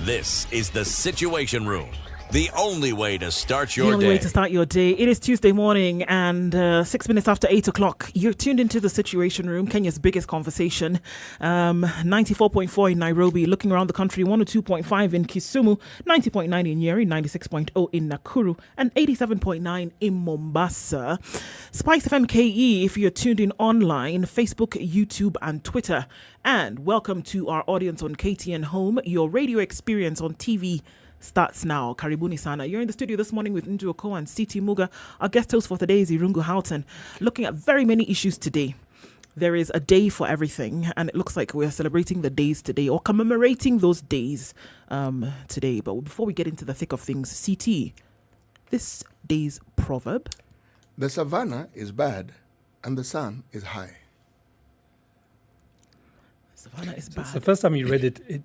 S2: This is The Situation Room. The only way to start your day.
S1: The only way to start your day. It is Tuesday morning and 6 minutes after 8 o'clock. You're tuned into The Situation Room, Kenya's biggest conversation. 94.4 in Nairobi, looking around the country, 102.5 in Kisumu, 90.9 in Nyeri, 96.0 in Nakuru, and 87.9 in Mombasa. SpiceFM KE, if you're tuned in online, Facebook, YouTube, and Twitter. And welcome to our audience on KTN Home, your radio experience on TV starts now. Karibuni sana. You're in the studio this morning with Ndu Oko and C.T. Muga. Our guest host for today is Irungu Houghton. Looking at very many issues today. There is a day for everything, and it looks like we're celebrating the days today or commemorating those days today. But before we get into the thick of things, C.T., this day's proverb?
S3: The savannah is bad and the sun is high.
S1: Savannah is bad.
S4: So the first time you read it, it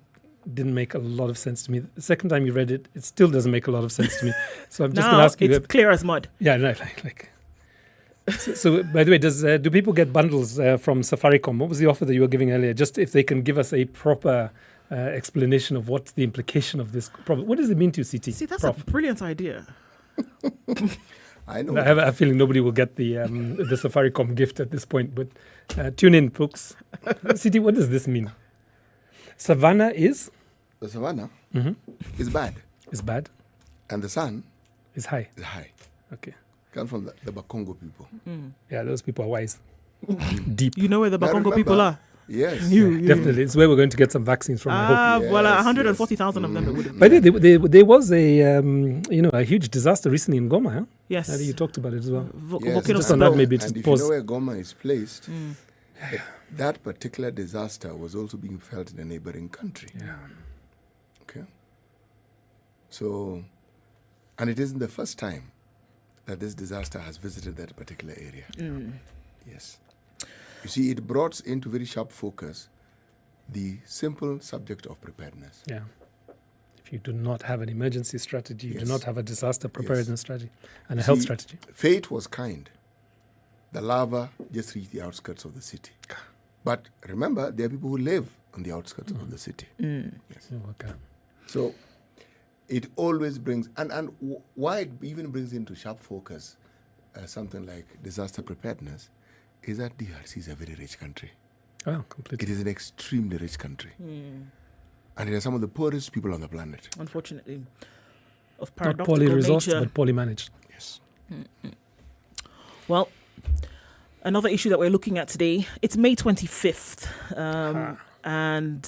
S4: didn't make a lot of sense to me. The second time you read it, it still doesn't make a lot of sense to me. So I'm just going to ask you.
S1: It's clear as mud.
S4: Yeah, right. So by the way, do people get bundles from Safaricom? What was the offer that you were giving earlier? Just if they can give us a proper explanation of what's the implication of this problem. What does it mean to you, CT?
S1: See, that's a brilliant idea.
S3: I know.
S4: I have a feeling nobody will get the Safaricom gift at this point, but tune in, folks. CT, what does this mean? Savannah is?
S3: The savannah is bad.
S4: Is bad.
S3: And the sun
S4: is high.
S3: Is high.
S4: Okay.
S3: Come from the Bakongo people.
S4: Yeah, those people are wise. deep.
S1: You know where the Bakongo people are?
S3: Yes.
S4: Definitely. It's where we're going to get some vaccines from, I hope.
S1: Well, 140,000 of them. It would have
S4: But there was a huge disaster recently in Goma, huh?
S1: Yes.
S4: I think you talked about it as well.
S3: Just
S4: on that, maybe to
S3: and if
S4: pause.
S3: you know where Goma is placed, that particular disaster was also being felt in a neighboring country.
S4: Yeah.
S3: Okay. So, and it isn't the first time that this disaster has visited that particular area. Yes. You see, it brought into very sharp focus the simple subject of preparedness.
S4: Yeah. If you do not have an emergency strategy, you do not have a disaster preparedness strategy and a health strategy.
S3: Fate was kind. The lava just reached the outskirts of the city. But remember, there are people who live on the outskirts of the city. Yes.
S4: Okay.
S3: So it always brings, and why it even brings into sharp focus something like disaster preparedness is that DRC is a very rich country.
S4: Oh, completely.
S3: It is an extremely rich country. And it has some of the poorest people on the planet.
S1: Unfortunately. Of
S4: Not
S1: paradoxical
S4: poorly resourced,
S1: nature.
S4: but poorly managed.
S3: Yes.
S1: Well, another issue that we're looking at today, it's May 25th. And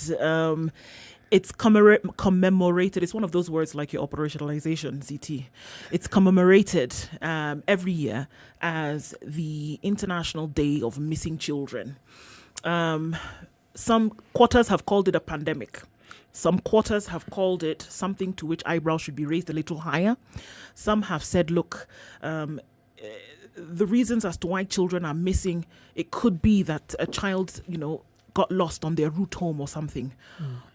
S1: it's commemorated. It's one of those words like your operationalization, CT. It's commemorated every year as the International Day of Missing Children. Some quarters have called it a pandemic. Some quarters have called it something to which eyebrows should be raised a little higher. Some have said, look, the reasons as to why children are missing, it could be that a child, got lost on their route home or something.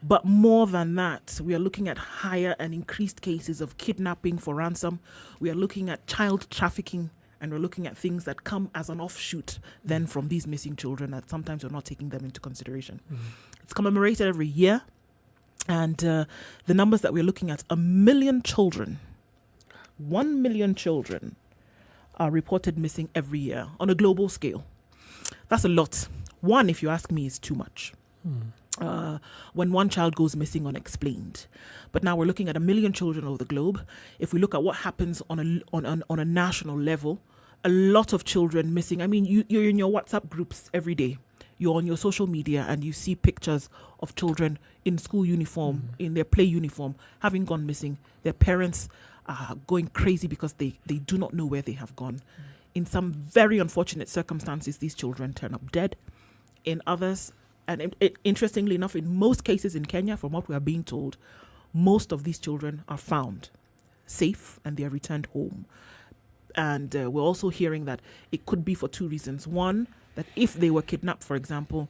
S1: But more than that, we are looking at higher and increased cases of kidnapping for ransom. We are looking at child trafficking, and we're looking at things that come as an offshoot then from these missing children that sometimes we're not taking them into consideration. It's commemorated every year. And the numbers that we're looking at, 1 million children, 1 million children are reported missing every year on a global scale. That's a lot. One, if you ask me, is too much. When one child goes missing unexplained. But now we're looking at 1 million children over the globe. If we look at what happens on a national level, a lot of children missing. I mean, you're in your WhatsApp groups every day. You're on your social media and you see pictures of children in school uniform, in their play uniform, having gone missing. Their parents are going crazy because they do not know where they have gone. In some very unfortunate circumstances, these children turn up dead. In others, and interestingly enough, in most cases in Kenya, from what we are being told, most of these children are found safe and they are returned home. And we're also hearing that it could be for two reasons. One, that if they were kidnapped, for example,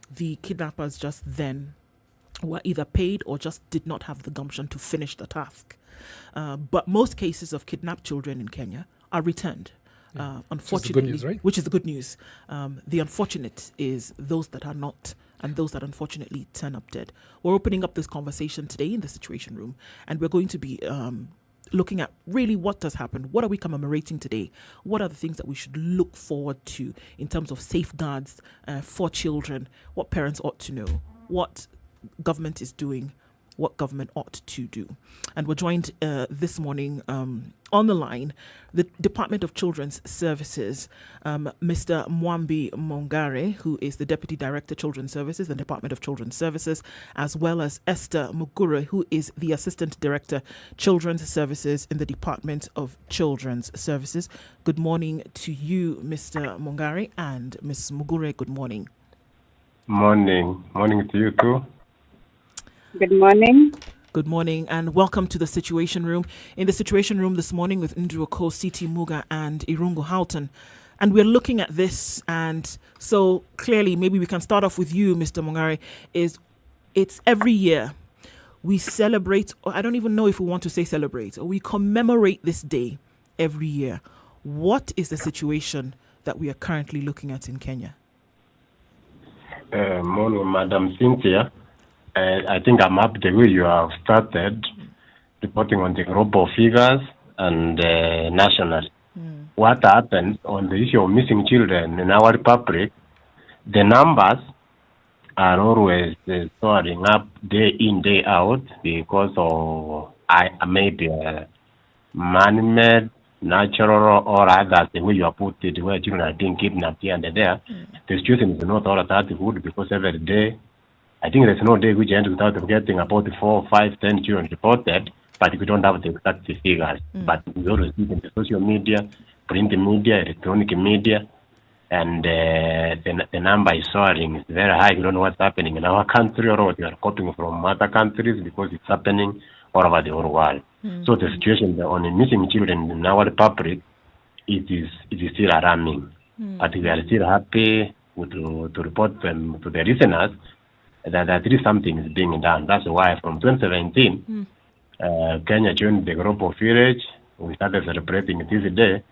S1: the kidnappers just then were either paid or just did not have the gumption to finish the task. But most cases of kidnapped children in Kenya are returned. Unfortunately, which is the good news. The unfortunate is those that are not, and those that unfortunately turn up dead. We're opening up this conversation today in the Situation Room, and we're going to be looking at really what does happen. What are we commemorating today? What are the things that we should look forward to in terms of safeguards for children? What parents ought to know? What government is doing? What government ought to do? And we're joined this morning on the line, the Department of Children's Services, Mr. Mwambi Mongare, who is the Deputy Director Children's Services and Department of Children's Services, as well as Esther Mugure, who is the Assistant Director Children's Services in the Department of Children's Services. Good morning to you, Mr. Mongare, and Ms. Mugure, good morning.
S5: Morning. Morning to you too.
S14: Good morning.
S1: Good morning and welcome to the Situation Room. In the Situation Room this morning with Ndru Oko, Siti Muga and Irungu Houghton. And we're looking at this, and so clearly maybe we can start off with you, Mr. Mongare, it's every year we celebrate, or I don't even know if we want to say celebrate, or we commemorate this day every year. What is the situation that we are currently looking at in Kenya?
S5: Morning, Madam Cynthia. I think I'm up the way you have started reporting on the global figures and national. What happens on the issue of missing children in our republic, the numbers are always soaring up day in, day out because of maybe man-made natural or others, the way you are put it, where children are being kidnapped here and there, the situation is not all that good, because every day, I think there's no day which ends without getting about 4, 5, 10 children reported, but we don't have the exact figures. But we always see in the social media, print media, electronic media, and the number is soaring. It's very high. We don't know what's happening in our country or what we are copying from other countries, because it's happening all over the whole world. So the situation on the missing children in our republic, it is still alarming. But we are still happy to report them to the listeners that at least something is being done. That's why from 2017, Kenya joined the group of village. We started celebrating this day.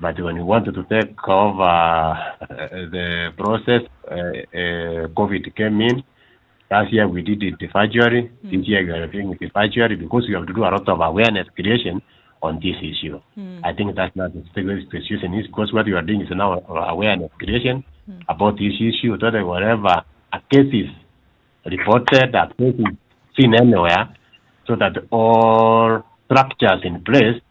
S5: But when we wanted to take over the process, COVID came in. Last year we did it virtually. This year we are doing it virtually, because we have to do a lot of awareness creation on this issue. I think that's not the situation is, because what we are doing is now awareness creation about this issue, so that wherever a case is reported, a case is seen anywhere, so that all structures in place,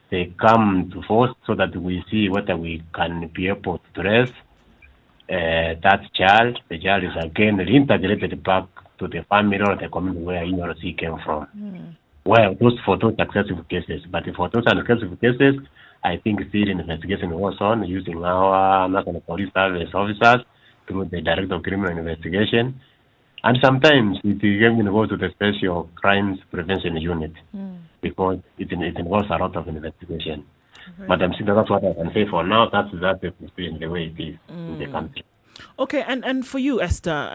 S5: they come to force, so that we see whether we can be able to trace that child. The child is again reintegrated back to the family or the community where he or she came from. Well, for those successful cases. But for those unsuccessful cases, I think still investigation goes on using our National Police Service officers through the Director of Criminal Investigation. And sometimes it even goes to the Special Crimes Prevention Unit, because it involves a lot of investigation. But I'm saying that's what I can say for now. That's the way it is in the country.
S1: Okay, and for you, Esther,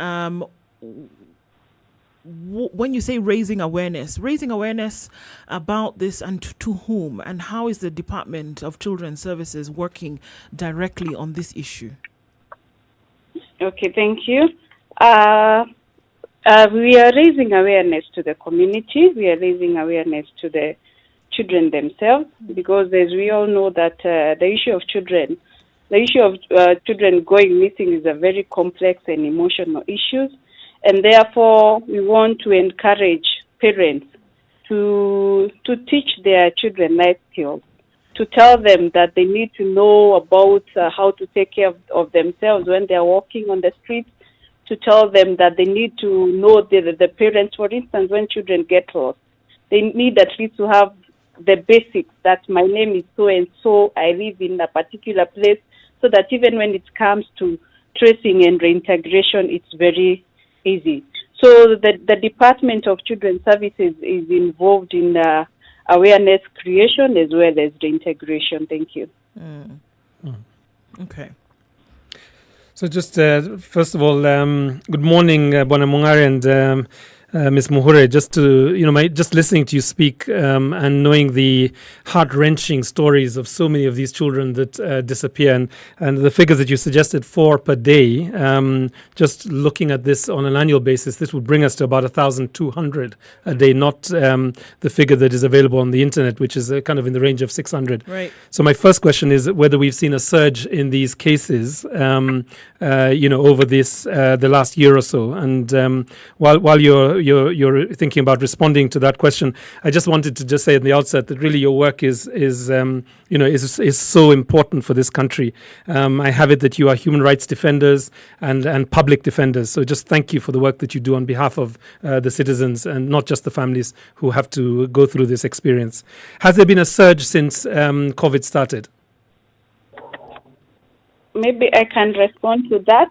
S1: when you say raising awareness about this, and to whom, and how is the Department of Children's Services working directly on this issue?
S14: Okay, thank you. We are raising awareness to the community. We are raising awareness to the children themselves, because as we all know that the issue of children going missing is a very complex and emotional issue, and therefore we want to encourage parents to teach their children life skills, to tell them that they need to know about how to take care of themselves when they are walking on the streets, to tell them that they need to know the parents. For instance, when children get lost, they need at least to have the basics, that my name is so and so, I live in a particular place, so that even when it comes to tracing and reintegration, it's very easy. So the Department of Children's Services is involved in awareness creation as well as reintegration. Thank you.
S1: Okay.
S4: So just first of all, good morning, Bwana Mungare and Ms. Muhure. Just to just listening to you speak and knowing the heart-wrenching stories of so many of these children that disappear, and the figures that you suggested, 4 per day. Just looking at this on an annual basis, this would bring us to about 1,200 a day, not the figure that is available on the internet, which is kind of in the range of 600.
S1: Right.
S4: So my first question is whether we've seen a surge in these cases, over this the last year or so. And while you're thinking about responding to that question, I just wanted to just say at the outset that really your work is so important for this country. I have it that you are human rights defenders and public defenders. So just thank you for the work that you do on behalf of the citizens, and not just the families who have to go through this experience. Has there been a surge since COVID started?
S14: Maybe I can respond to that.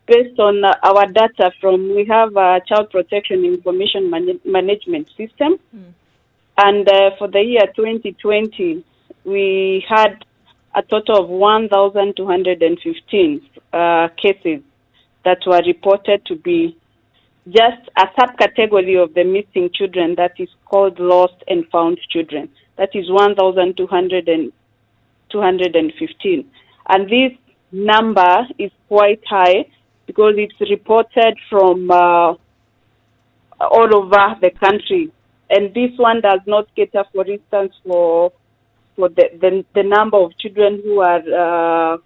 S14: Based on our data we have a Child Protection Information Management System, and for the year 2020, we had a total of 1,215 cases that were reported to be just a subcategory of the missing children that is called lost and found children. That is 1,215. And this number is quite high because it's reported from all over the country. And this one does not cater, for instance, for the number of children who are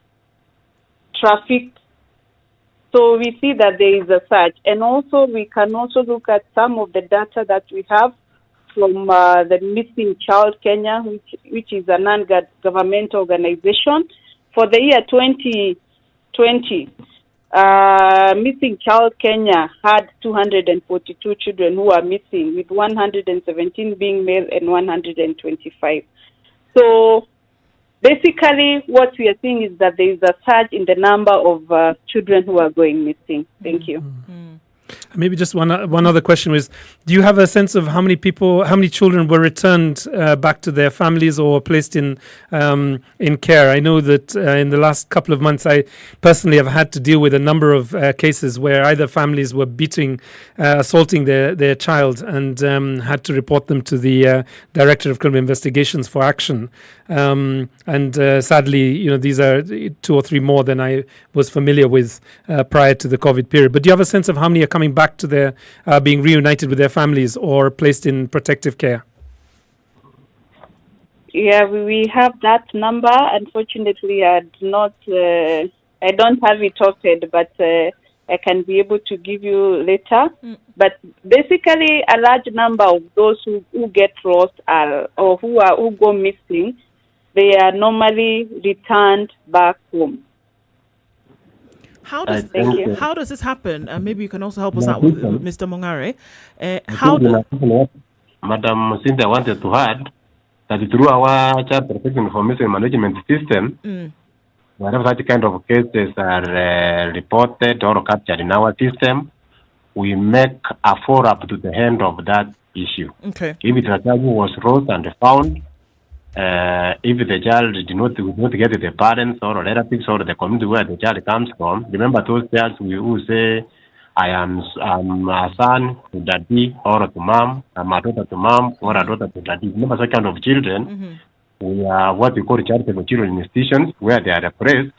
S14: trafficked. So we see that there is a surge. And also we can also look at some of the data that we have from the Missing Child Kenya, which is a non-governmental organization. For the year 2020, Missing Child Kenya had 242 children who are missing, with 117 being male and 125. So basically, what we are seeing is that there is a surge in the number of children who are going missing. Thank you.
S4: Maybe just one other question was, do you have a sense of how many children were returned back to their families or placed in care? I know that in the last couple of months, I personally have had to deal with a number of cases where either families were assaulting their child and had to report them to the Director of Criminal Investigations for action. And sadly, these are 2 or 3 more than I was familiar with prior to the COVID period. But do you have a sense of how many are coming back to their being reunited with their families or placed in protective care?
S14: Yeah, we have that number. Unfortunately, I don't have it offhand, but I can be able to give you later. But basically, a large number of those who get lost who go missing, they are normally returned back home.
S1: How does this happen? Maybe you can also help us out with Mr. Mongare.
S5: Madam Cynthia wanted to add that through our child protection information management system, whenever such kind of cases are reported or captured in our system, we make a follow-up to the end of that issue.
S1: Okay.
S5: If the child was lost and found, if the child did not get the parents or relatives or the community where the child comes from, remember those child who say, I am a son to daddy or to mom, I'm a daughter to mom or a daughter to daddy. Remember such kind of children, we are what we call charitable children institutions where they are repressed,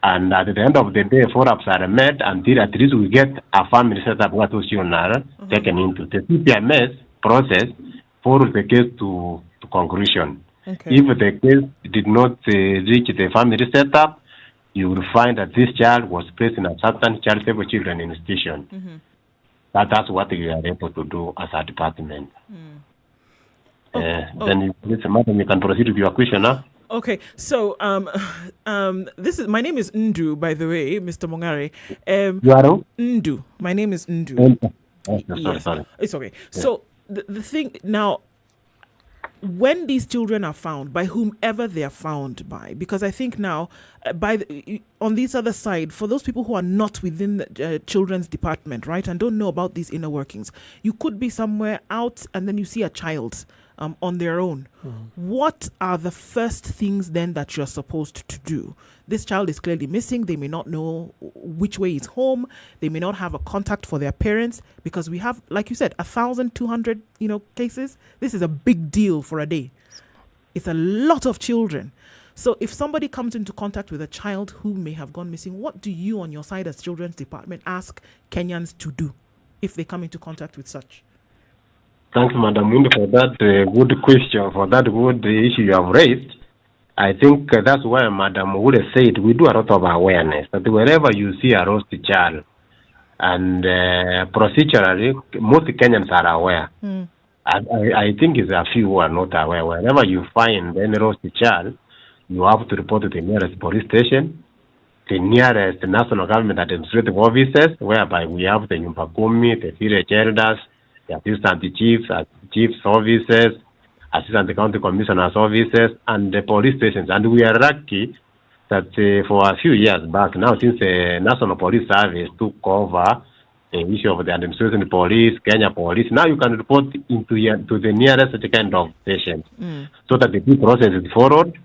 S5: and at the end of the day, follow-ups are made until at least we get a family set up where those children are taken into. The CPMS process follows the case to conclusion.
S1: Okay.
S5: If the case did not reach the family setup, you will find that this child was placed in a certain charitable children institution. That's what we are able to do as a department. Then, madam, you can proceed with your question now.
S1: Okay, so my name is Ndu, by the way, Mr. Mongare.
S5: You are
S1: Ndu. My name is Ndu.
S5: Sorry.
S1: It's okay. Yeah. So the thing now, when these children are found, by whomever they are found by, because I think now, on this other side, for those people who are not within the children's department, right, and don't know about these inner workings, you could be somewhere out and then you see a child on their own. What are the first things then that you're supposed to do? This child is clearly missing. They may not know which way is home. They may not have a contact for their parents, because we have, like you said, 1,200 cases. This is a big deal for a day. It's a lot of children. So if somebody comes into contact with a child who may have gone missing, what do you on your side as children's department ask Kenyans to do if they come into contact with such?
S5: Thanks, Madam Wind, for that good question, for that good issue you have raised. I think that's why Madam would have said we do a lot of awareness that wherever you see a lost child, and procedurally, most Kenyans are aware. I think it's a few who are not aware. Whenever you find any lost child, you have to report to the nearest police station, the nearest national government administrative offices, whereby we have the Koome, the village elders, the assistant chief's offices, assistant county commissioner's offices, and the police stations. And we are lucky that for a few years back now, since the National Police Service took over the issue of the administration police, Kenya Police, now you can report to the nearest such kind of station, so that the due process is followed.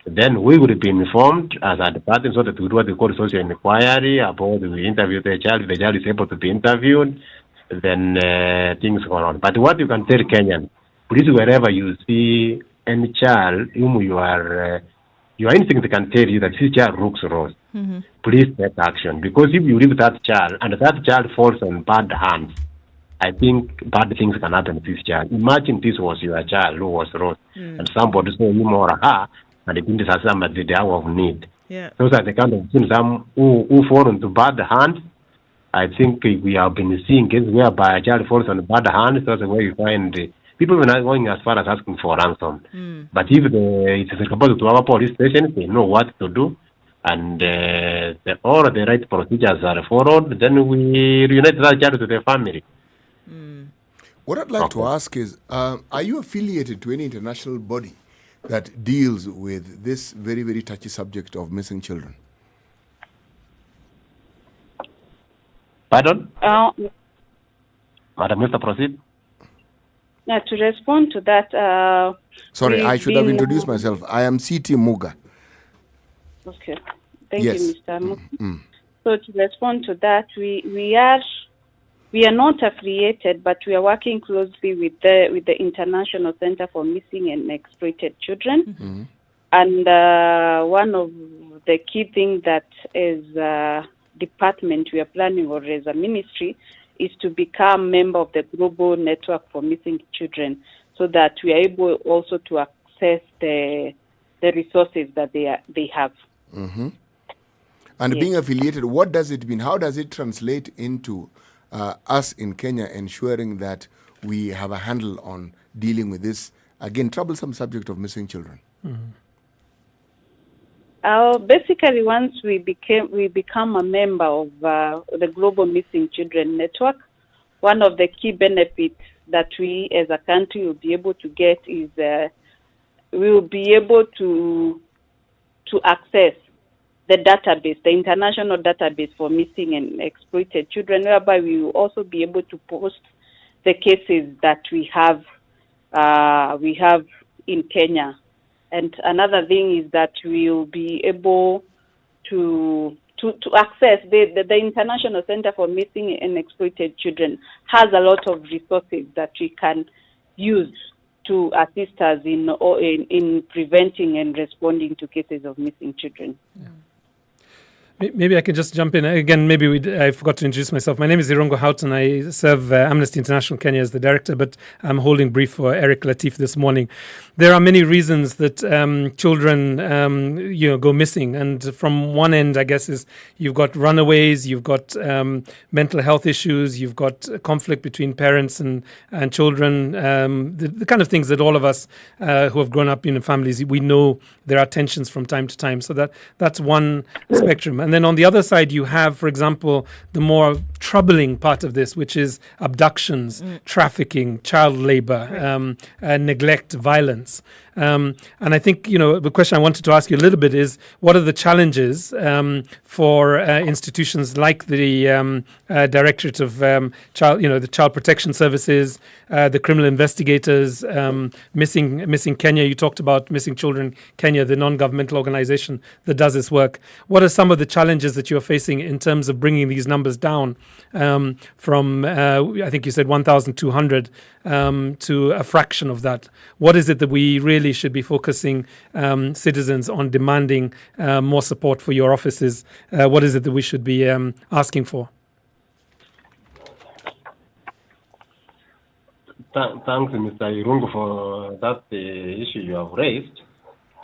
S5: Then we will be informed as a department, so that we do what we call social inquiry about we interview the child. If the child is able to be interviewed, then things go on. But what you can tell Kenyans, please, wherever you see any child whom your instinct can tell you that this child looks lost, please take action. Because if you leave that child and that child falls on bad hands, I think bad things can happen to this child. Imagine this was your child who was lost, and somebody saw him or her, and it didn't have somebody at the hour of need.
S1: Yeah.
S5: Those are the kind of things who fall into bad hands. I think we have been seeing cases whereby a child falls on bad hands. That's where you find people were not going as far as asking for ransom. But if it is reported to our police station, they know what to do, and all the right procedures are followed, then we reunite that child to the family.
S3: What I'd like to ask is, are you affiliated to any international body that deals with this very, very touchy subject of missing children?
S5: Pardon? Madam, Mr. Proceed.
S14: Now, to respond to that...
S3: Sorry, I should have introduced myself. I am C.T. Muga.
S14: Okay. Thank you, Mr. Muga. So to respond to that, we are not affiliated, but we are working closely with the International Center for Missing and Exploited Children. And one of the key things that as a department we are planning, or as a ministry, is to become member of the global network for missing children, so that we are able also to access the resources that they have.
S3: And being affiliated, what does it mean? How does it translate into us in Kenya ensuring that we have a handle on dealing with this, again, troublesome subject of missing children?
S14: Basically, once we become a member of the Global Missing Children Network, one of the key benefits that we as a country will be able to get is we will be able to access the database, the international database for missing and exploited children, whereby we will also be able to post the cases that we have in Kenya. And another thing is that we will be able to access the International Center for Missing and Exploited Children has a lot of resources that we can use to assist us in preventing and responding to cases of missing children.
S4: Maybe I can just jump in. Again, I forgot to introduce myself. My name is Irongo Houghton. I serve Amnesty International Kenya as the director, but I'm holding brief for Eric Latif this morning. There are many reasons that children go missing. And from one end, I guess, is you've got runaways, you've got mental health issues, you've got conflict between parents and children, the kind of things that all of us who have grown up in families, we know there are tensions from time to time. So that's one spectrum. And then on the other side, you have, for example, the more troubling part of this, which is abductions, trafficking, child labor, neglect, violence. And I think, the question I wanted to ask you a little bit is, what are the challenges for institutions like the Directorate of the Child Protection Services, the criminal investigators, Missing Kenya? You talked about Missing Children Kenya, the non-governmental organization that does this work. What are some of the challenges that you're facing in terms of bringing these numbers down from, I think you said 1,200 to a fraction of that? What is it that we really should be focusing citizens on demanding more support for your offices? What is it that we should be asking for?
S5: Thanks, Mr. Irungu, for that issue you have raised.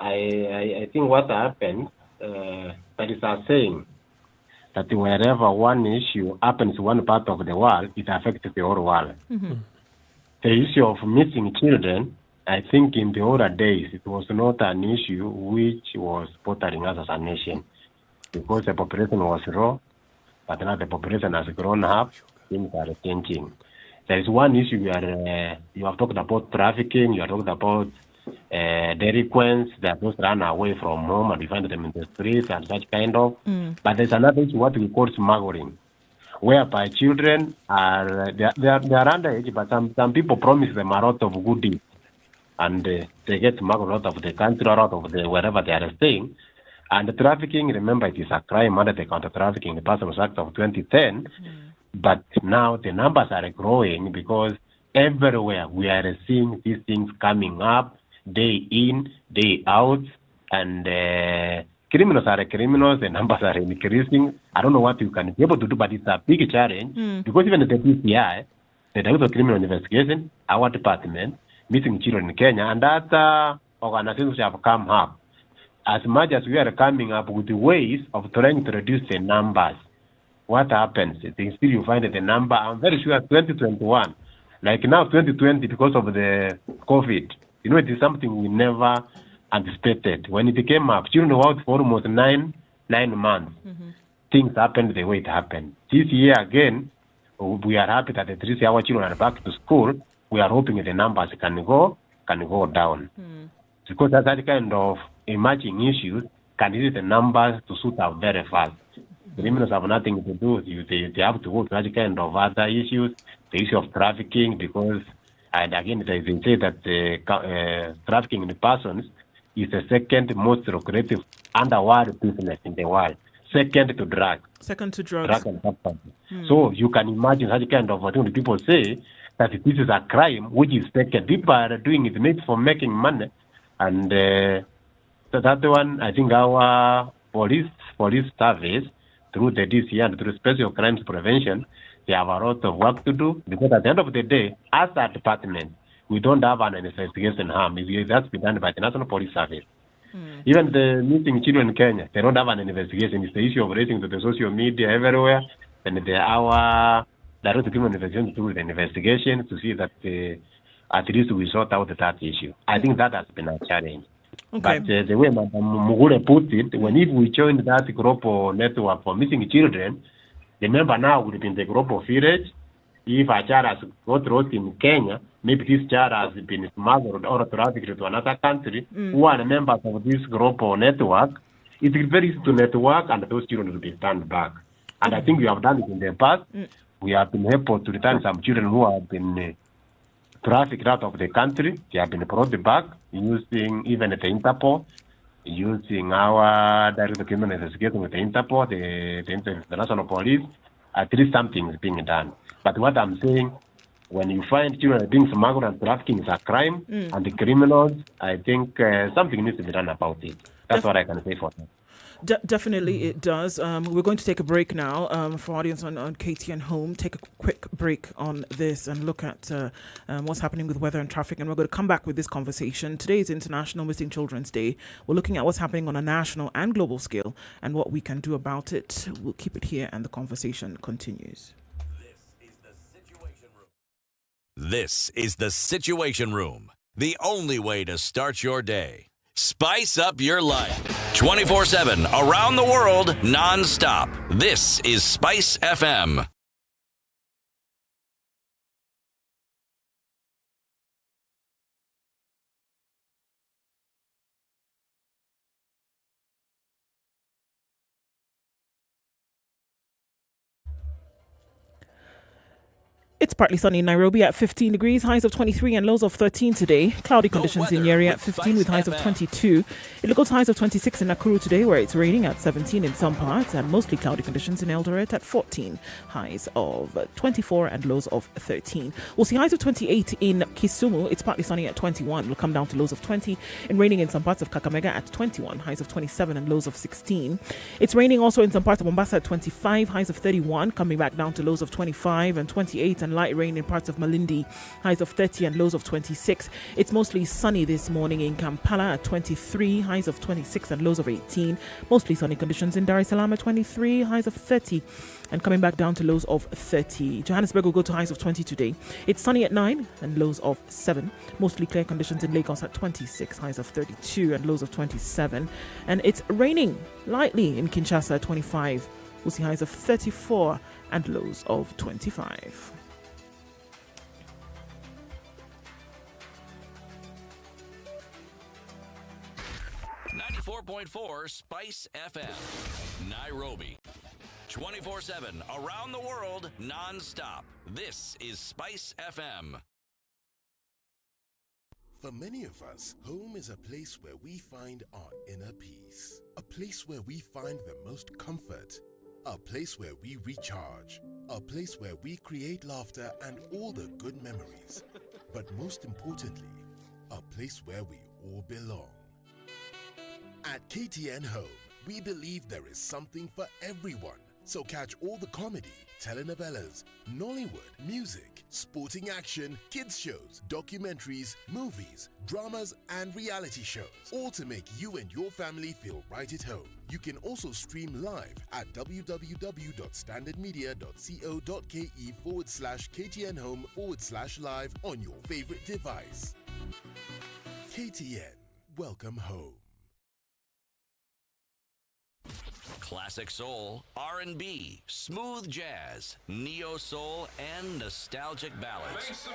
S5: I think what happened, that is a saying, that wherever one issue happens in one part of the world, it affects the whole world. The issue of missing children, I think in the older days, it was not an issue which was bothering us as a nation, because the population was low, but now the population has grown up, things are changing. There is one issue where you have talked about trafficking, you have talked about delinquents that just run away from home and you find them in the streets and such kind of. But there's another issue, what we call smuggling, whereby children are they are underage, but some people promise them a lot of goodies, and they get smuggled out of the country or out of the wherever they are staying. And the trafficking, remember, it is a crime under the Counter-Trafficking the Persons Act of 2010. But now the numbers are growing because everywhere we are seeing these things coming up day in, day out, and criminals are criminals, the numbers are increasing. I don't know what you can be able to do, but it's a big challenge because even the DCI, the Director of Criminal Investigation, our department, Missing Children in Kenya, and other organizations have come up. As much as we are coming up with ways of trying to reduce the numbers, what happens? Still you find that the number, I'm very sure 2021, Like now, 2020, because of the COVID, it is something we never anticipated. When it came up, children were out for almost nine months. Things happened the way it happened. This year again, we are happy that at least our children are back to school. We are hoping the numbers can go down. Because that kind of emerging issues can hit the numbers to shoot up very fast. The criminals have nothing to do. They have to work with that kind of other issues, the issue of trafficking, because, and again, they say that trafficking in persons is the second most lucrative underworld business in the world. Second to drugs. Drug and substance. So you can imagine such kind of thing. People say that this is a crime, which is second. People are doing it maybe for making money. And that one, I think our police service, through the DC and through Special Crimes Prevention, they have a lot of work to do, because at the end of the day, as a department, we don't have an investigation harm. It has been done by the National Police Service. Even the missing children in Kenya, they don't have an investigation. It's the issue of raising to the social media everywhere. And our direct criminal investigation through the investigation to see that at least we sort out that issue. I think that has been a challenge.
S1: Okay.
S5: But the way Madam Mugure put it, if we joined that group or network for missing children, remember now we've been the group of village. If a child has got lost in Kenya, maybe this child has been smuggled or trafficked to another country, who are members of this group or network, it is very easy to network and those children will be turned back. And I think we have done it in the past. We have been able to return some children who have been trafficked out of the country. They have been brought back using even the Interpol, using our direct criminal investigation with the Interpol, the international police. At least something is being done. But what I'm saying, when you find children being smuggled and trafficking is a crime, and the criminals, I think something needs to be done about it. That's what I can say for that.
S1: Definitely it does. We're going to take a break now for audience on KTN Home. Take a quick break on this and look at what's happening with weather and traffic. And we're going to come back with this conversation. Today is International Missing Children's Day. We're looking at what's happening on a national and global scale and what we can do about it. We'll keep it here and the conversation continues.
S2: This is the Situation Room, the only way to start your day. Spice up your life. 24/7, around the world, non-stop. This is Spice FM.
S1: It's partly sunny in Nairobi at 15 degrees, highs of 23 and lows of 13 today. Cloudy conditions in Nyeri at 15 with highs of 22. It looks highs of 26 in Nakuru today, where it's raining at 17 in some parts, and mostly cloudy conditions in Eldoret at 14. Highs of 24 and lows of 13. We'll see highs of 28 in Kisumu. It's partly sunny at 21. It'll come down to lows of 20 and raining in some parts of Kakamega at 21. Highs of 27 and lows of 16. It's raining also in some parts of Mombasa at 25. Highs of 31, coming back down to lows of 25 and 28, and light rain in parts of Malindi, highs of 30 and lows of 26. It's mostly sunny this morning in Kampala at 23, highs of 26 and lows of 18. Mostly sunny conditions in Dar es Salaam at 23, highs of 30 and coming back down to lows of 30. Johannesburg will go to highs of 20 today. It's sunny at 9 and lows of 7. Mostly clear conditions in Lagos at 26, highs of 32 and lows of 27. And it's raining lightly in Kinshasa at 25. We'll see highs of 34 and lows of 25.
S2: .4 Spice FM, Nairobi. 24/7, around the world, non-stop. This is Spice FM.
S9: For many of us, home is a place where we find our inner peace. A place where we find the most comfort. A place where we recharge. A place where we create laughter and all the good memories. But most importantly, a place where we all belong. At KTN Home, we believe there is something for everyone. So catch all the comedy, telenovelas, Nollywood, music, sporting action, kids shows, documentaries, movies, dramas, and reality shows, all to make you and your family feel right at home. You can also stream live at www.standardmedia.co.ke/KTN Home/live on your favorite device. KTN, welcome home.
S2: Classic soul, R&B, smooth jazz, neo soul, and nostalgic ballads.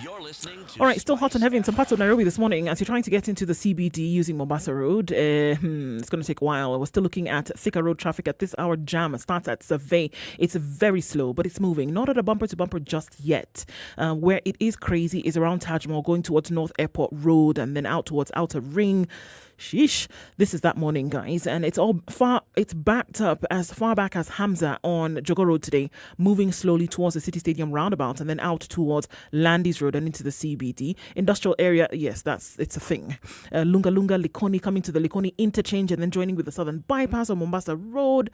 S2: You're listening to...
S1: All right, still hot and heavy in some parts of Nairobi this morning as you're trying to get into the CBD using Mombasa Road. It's going to take a while. We're still looking at thicker road traffic at this hour. Jam starts at Survey. It's very slow, but it's moving. Not at a bumper to bumper just yet. Where it is crazy is around Taj Mahal, going towards North Airport Road and then out towards Outer Ring. Sheesh, this is that morning, guys, and it's backed up as far back as Hamza on Jogo Road today, moving slowly towards the City Stadium roundabout and then out towards Landis Road and into the CBD. Industrial area, yes, it's a thing. Lunga Likoni, coming to the Likoni interchange and then joining with the Southern Bypass on Mombasa Road.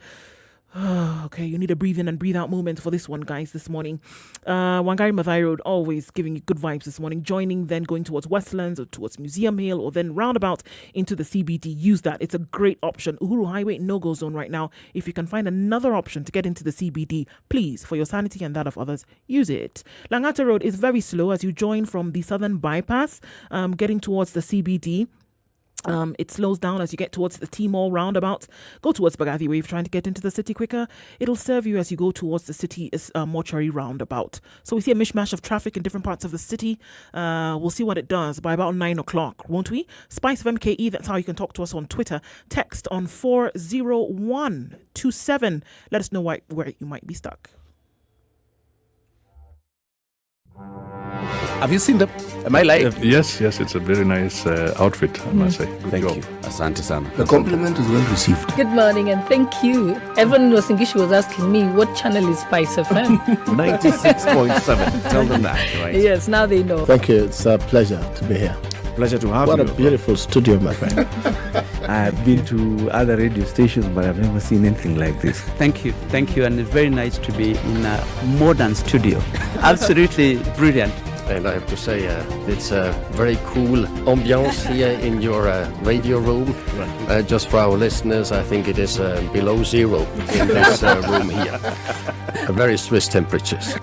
S1: Okay, you need a breathe in and breathe out moment for this one, guys, this morning. Wangari Maathai Road, always giving you good vibes this morning. Joining, then going towards Westlands or towards Museum Hill or then roundabout into the CBD. Use that. It's a great option. Uhuru Highway, no-go zone right now. If you can find another option to get into the CBD, please, for your sanity and that of others, use it. Langata Road is very slow as you join from the Southern Bypass, getting towards the CBD. It slows down as you get towards the T-Mall roundabout. Go towards Bagathi Way if you're trying to get into the city quicker. It'll serve you as you go towards the city mortuary roundabout. So we see a mishmash of traffic in different parts of the city. We'll see what it does by about 9 o'clock, won't we? SpiceFM KE, that's how you can talk to us on Twitter. Text on 40127. Let us know where you might be stuck.
S10: Have you seen them? Am I lying?
S11: Yes, it's a very nice outfit, I must say. Good
S10: Thank
S11: job.
S10: you. Asante sana.
S3: The compliment is well received.
S17: Good morning and thank you. Everyone in Wasingishu was asking me what channel is SpiceFM.
S10: 96.7. Tell them that, right?
S17: Yes, now they know.
S24: Thank you. It's a pleasure to be here.
S10: Pleasure to have you.
S24: What a beautiful studio, my friend.
S25: I've been to other radio stations, but I've never seen anything like this.
S26: Thank you, and it's very nice to be in a modern studio. Absolutely brilliant.
S27: And I have to say, it's a very cool ambiance here in your radio room. Just for our listeners, I think it is below zero in this room here. Very Swiss temperatures.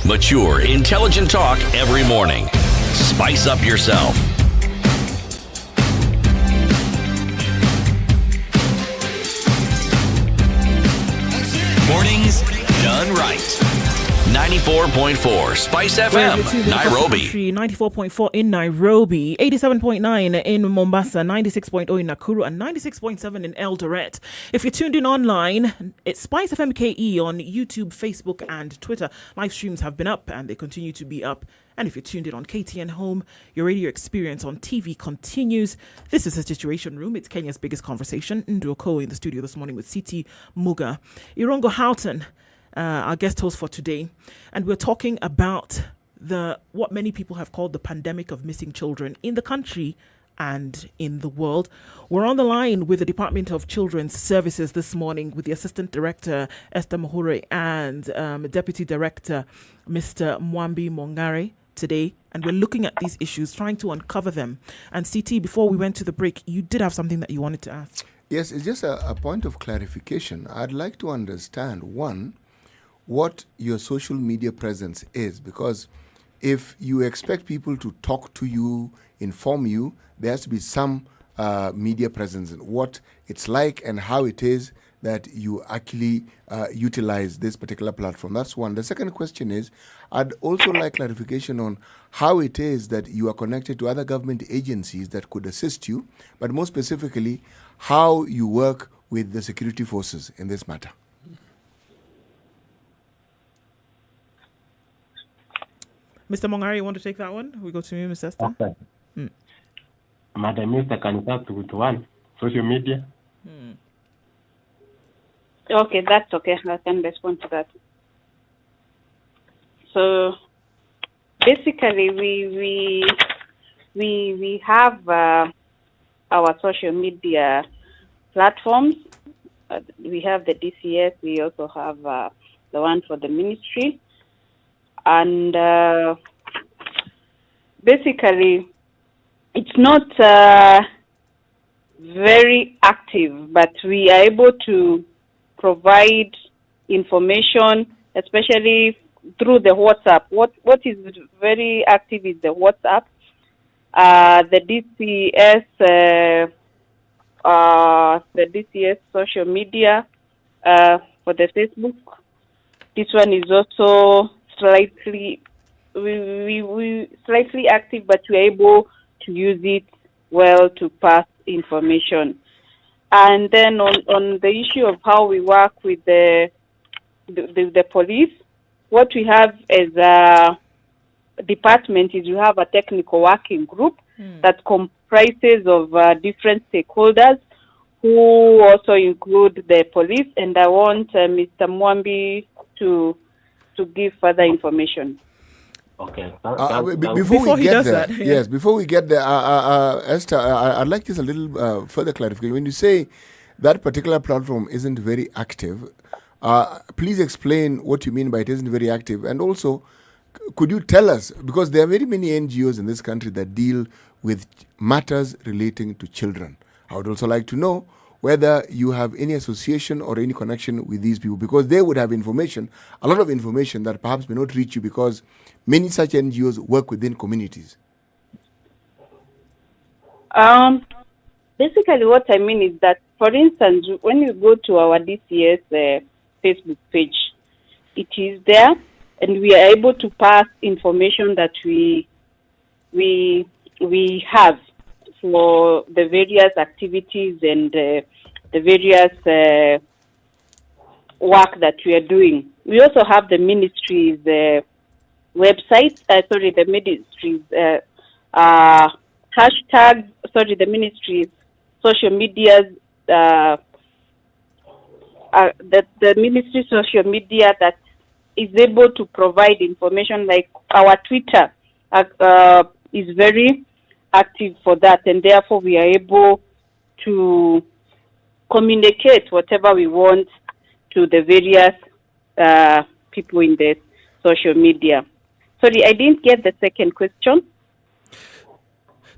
S2: Mature, intelligent talk every morning. Spice up yourself. Mornings done right. 94.4 Spice FM, Nairobi.
S1: 94.4 in Nairobi, 87.9 in Mombasa, 96.0 in Nakuru, and 96.7 in Eldoret. If you're tuned in online, it's Spice FM KE on YouTube, Facebook, and Twitter. Live streams have been up, and they continue to be up. And if you're tuned in on KTN Home, your radio experience on TV continues. This is the Situation Room. It's Kenya's biggest conversation. Nduo Koome in the studio this morning with Siti Muga. Irongo Houghton, our guest host for today, and we're talking about what many people have called the pandemic of missing children in the country and in the world. We're on the line with the Department of Children's Services this morning with the Assistant Director Esther Mahure and Deputy Director Mr. Mwambi Mongare today, and we're looking at these issues, trying to uncover them. And CT, before we went to the break, you did have something that you wanted to ask.
S3: Yes, it's just a point of clarification. I'd like to understand, one, what your social media presence is, because if you expect people to talk to you, inform you, there has to be some media presence in what it's like and how it is that you actually utilize this particular platform. That's one. The second question is, I'd also like clarification on how it is that you are connected to other government agencies that could assist you, but more specifically, how you work with the security forces in this matter.
S1: Mr. Mongari, you want to take that one? We go to you, Mr. Esther.
S5: Okay. Madam Minister, can you start with one? Social media?
S14: Okay, that's okay. I can respond to that. So basically, we have our social media platforms, we have the DCS, we also have the one for the ministry. And basically, it's not very active, but we are able to provide information, especially through the WhatsApp. What is very active is the WhatsApp, the DCS social media, for the Facebook. This one is also slightly slightly active, but we're able to use it well to pass information. And then on the issue of how we work with the police, what we have as a department is we have a technical working group that comprises of different stakeholders who also include the police. And I want Mr. Mwambi to give further information.
S5: Okay.
S3: Before we get there, yes, before we get there, Esther, I'd like just a little further clarification. When you say that particular platform isn't very active, please explain what you mean by it isn't very active. And also, could you tell us, because there are very many NGOs in this country that deal with matters relating to children. I would also like to know whether you have any association or any connection with these people, because they would have information, a lot of information that perhaps may not reach you, because many such NGOs work within communities.
S14: Basically, what I mean is that, for instance, when you go to our DCS Facebook page, it is there, and we are able to pass information that we have for the various activities and the various work that we are doing. We also have the ministry's website, the ministry's hashtag, the ministry's social medias, the ministry social media that is able to provide information, like our Twitter is very active for that, and therefore we are able to communicate whatever we want to the various people in the social media. Sorry, I didn't get the second question.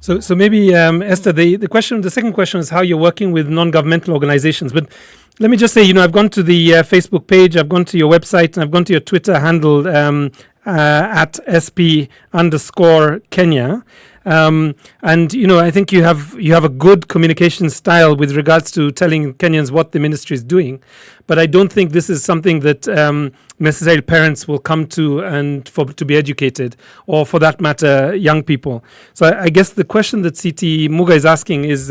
S4: So maybe, Esther, the second question is how you're working with non-governmental organizations. But let me just say, I've gone to the Facebook page, I've gone to your website, and I've gone to your Twitter handle at SP_Kenya. And I think you have a good communication style with regards to telling Kenyans what the ministry is doing, but I don't think this is something that necessarily parents will come to and to be educated, or for that matter, young people. So I guess the question that CT Muga is asking is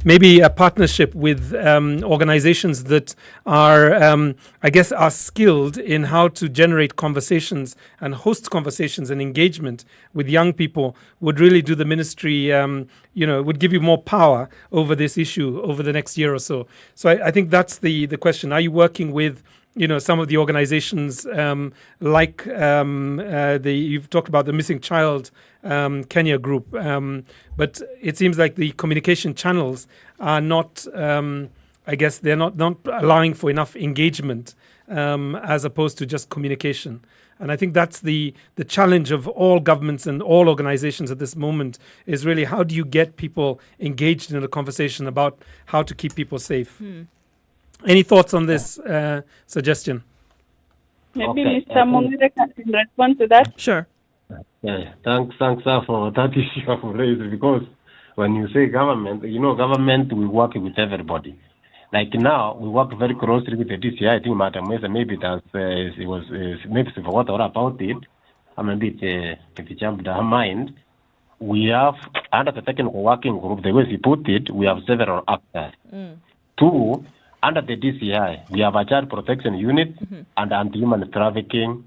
S4: maybe a partnership with organizations that are skilled in how to generate conversations and host conversations and engagement with young people would really do the ministry, would give you more power over this issue over the next year or so. So I think that's the question. Are you working with some of the organizations like you've talked about the Missing Child Kenya group, but it seems like the communication channels are not, they're not allowing for enough engagement as opposed to just communication. And I think that's the challenge of all governments and all organizations at this moment, is really how do you get people engaged in a conversation about how to keep people safe? Any thoughts on this suggestion?
S14: Maybe Mr. Madaraka can respond to that.
S1: Sure.
S5: Yeah, thanks for that issue of race, because when you say government, government, we work with everybody. Like now, we work very closely with the DCI. I think Madam Mesa, maybe maybe she forgot all about it. Maybe it jumped her mind. We have, under the technical working group, the way she put it, we have several actors. 2, under the DCI, we have a child protection unit and anti-human trafficking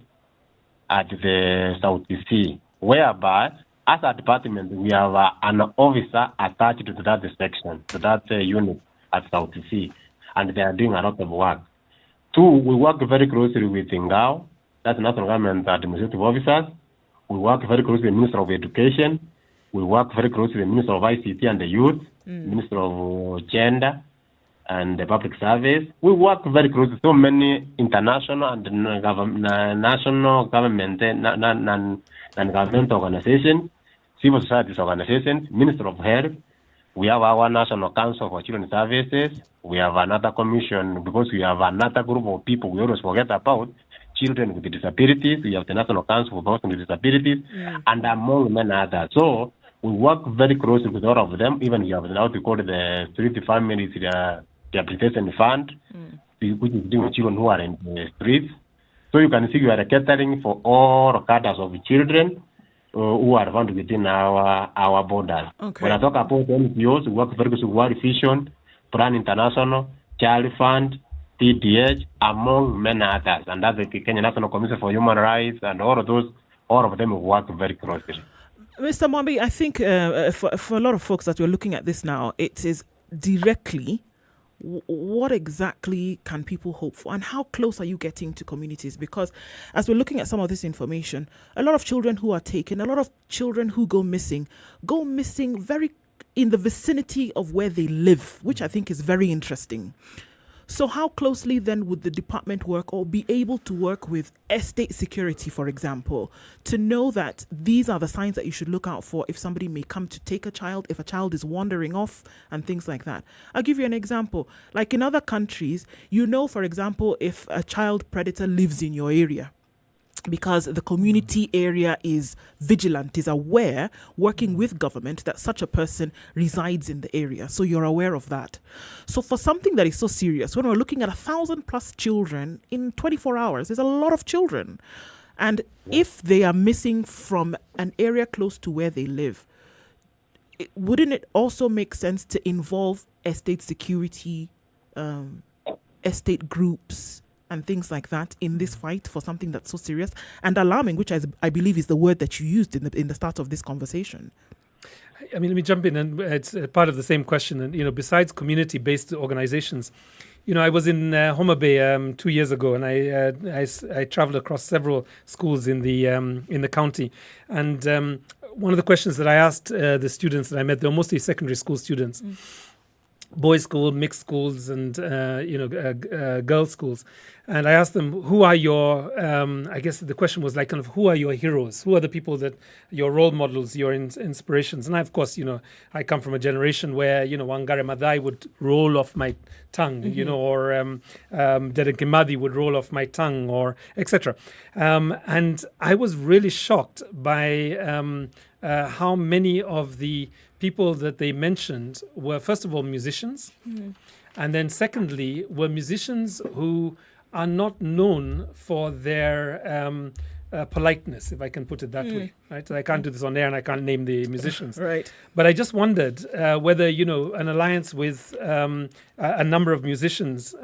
S5: at the South Sea, whereby, as a department, we have an officer attached to that section, to that unit at South Sea, and they are doing a lot of work. 2, we work very closely with Ngao, that's National Government Administrative Officers. We work very closely with the Minister of Education. We work very closely with the Minister of ICT and the Youth, Minister of Gender. and the public service. We work very closely with so many international and national government, non-governmental organizations, civil society organizations, Minister of Health. We have our National Council for Children's Services. We have another commission because we have another group of people we always forget about, children with disabilities. We have the National Council for Persons with Disabilities, and among many others. So we work very closely with all of them. Even we have now we call it the Street Families Rehabilitation Fund, which is dealing with children who are in the streets. So you can see we are catering for all cadres of children who are found within our borders.
S1: Okay.
S5: When I talk about NGOs, we work very closely with World Vision, Plan International, Child Fund, TDH, among many others, and that's the Kenya National Commission for Human Rights, and all of them work very closely.
S1: Mr. Mwambi, I think for a lot of folks that we're looking at this now, it is directly what exactly can people hope for, and how close are you getting to communities? Because as we're looking at some of this information, a lot of children who are taken, a lot of children who go missing very in the vicinity of where they live, which I think is very interesting. So how closely then would the department work or be able to work with estate security, for example, to know that these are the signs that you should look out for if somebody may come to take a child, if a child is wandering off and things like that? I'll give you an example. Like in other countries, for example, if a child predator lives in your area, because the community area is vigilant, is aware, working with government, that such a person resides in the area. So you're aware of that. So for something that is so serious, when we're looking at 1,000+ children in 24 hours, there's a lot of children. And if they are missing from an area close to where they live, wouldn't it also make sense to involve estate security, estate groups, and things like that in this fight for something that's so serious and alarming, which I believe is the word that you used in the start of this conversation?
S4: I mean, let me jump in, and it's part of the same question. And besides community-based organizations, I was in Homa Bay 2 years ago, and I traveled across several schools in the county. And one of the questions that I asked the students that I met, they were mostly secondary school students. Boys' school, mixed schools, and girls' schools, and I asked them, "Who are your?" I guess the question was like, kind of, who are your heroes? Who are the people that your role models, your inspirations? And I, of course, I come from a generation where Wangari Maathai would roll off my tongue, or Dedan Kimathi would roll off my tongue, or etc. And I was really shocked by how many of the people that they mentioned were, first of all, musicians, and then secondly, were musicians who are not known for their politeness, if I can put it that way. Right? I can't do this on air, and I can't name the musicians.
S1: Right.
S4: But I just wondered whether an alliance with a number of musicians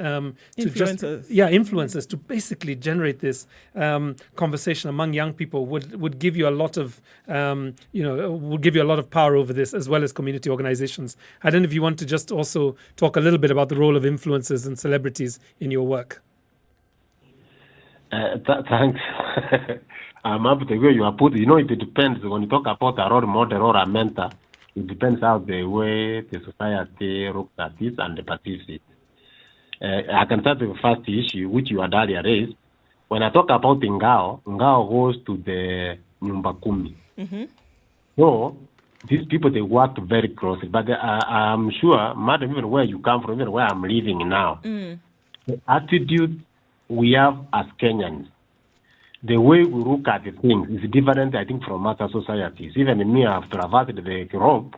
S4: influencers to basically generate this conversation among young people would give you a lot of would give you a lot of power over this, as well as community organizations. I don't know if you want to just also talk a little bit about the role of influencers and celebrities in your work.
S5: Thanks. I'm happy to hear you are put. It depends. When you talk about a role model or a mentor, it depends how the way the society looks at this and perceives it. I can start with the first issue, which you had earlier raised. When I talk about Ngao goes to the Nyumba Kumi. So these people, they work very closely. But I'm sure, madam, even where you come from, even where I'm living now, the attitude we have as Kenyans, the way we look at the things is different, I think, from other societies. Even me, I've traversed the globe.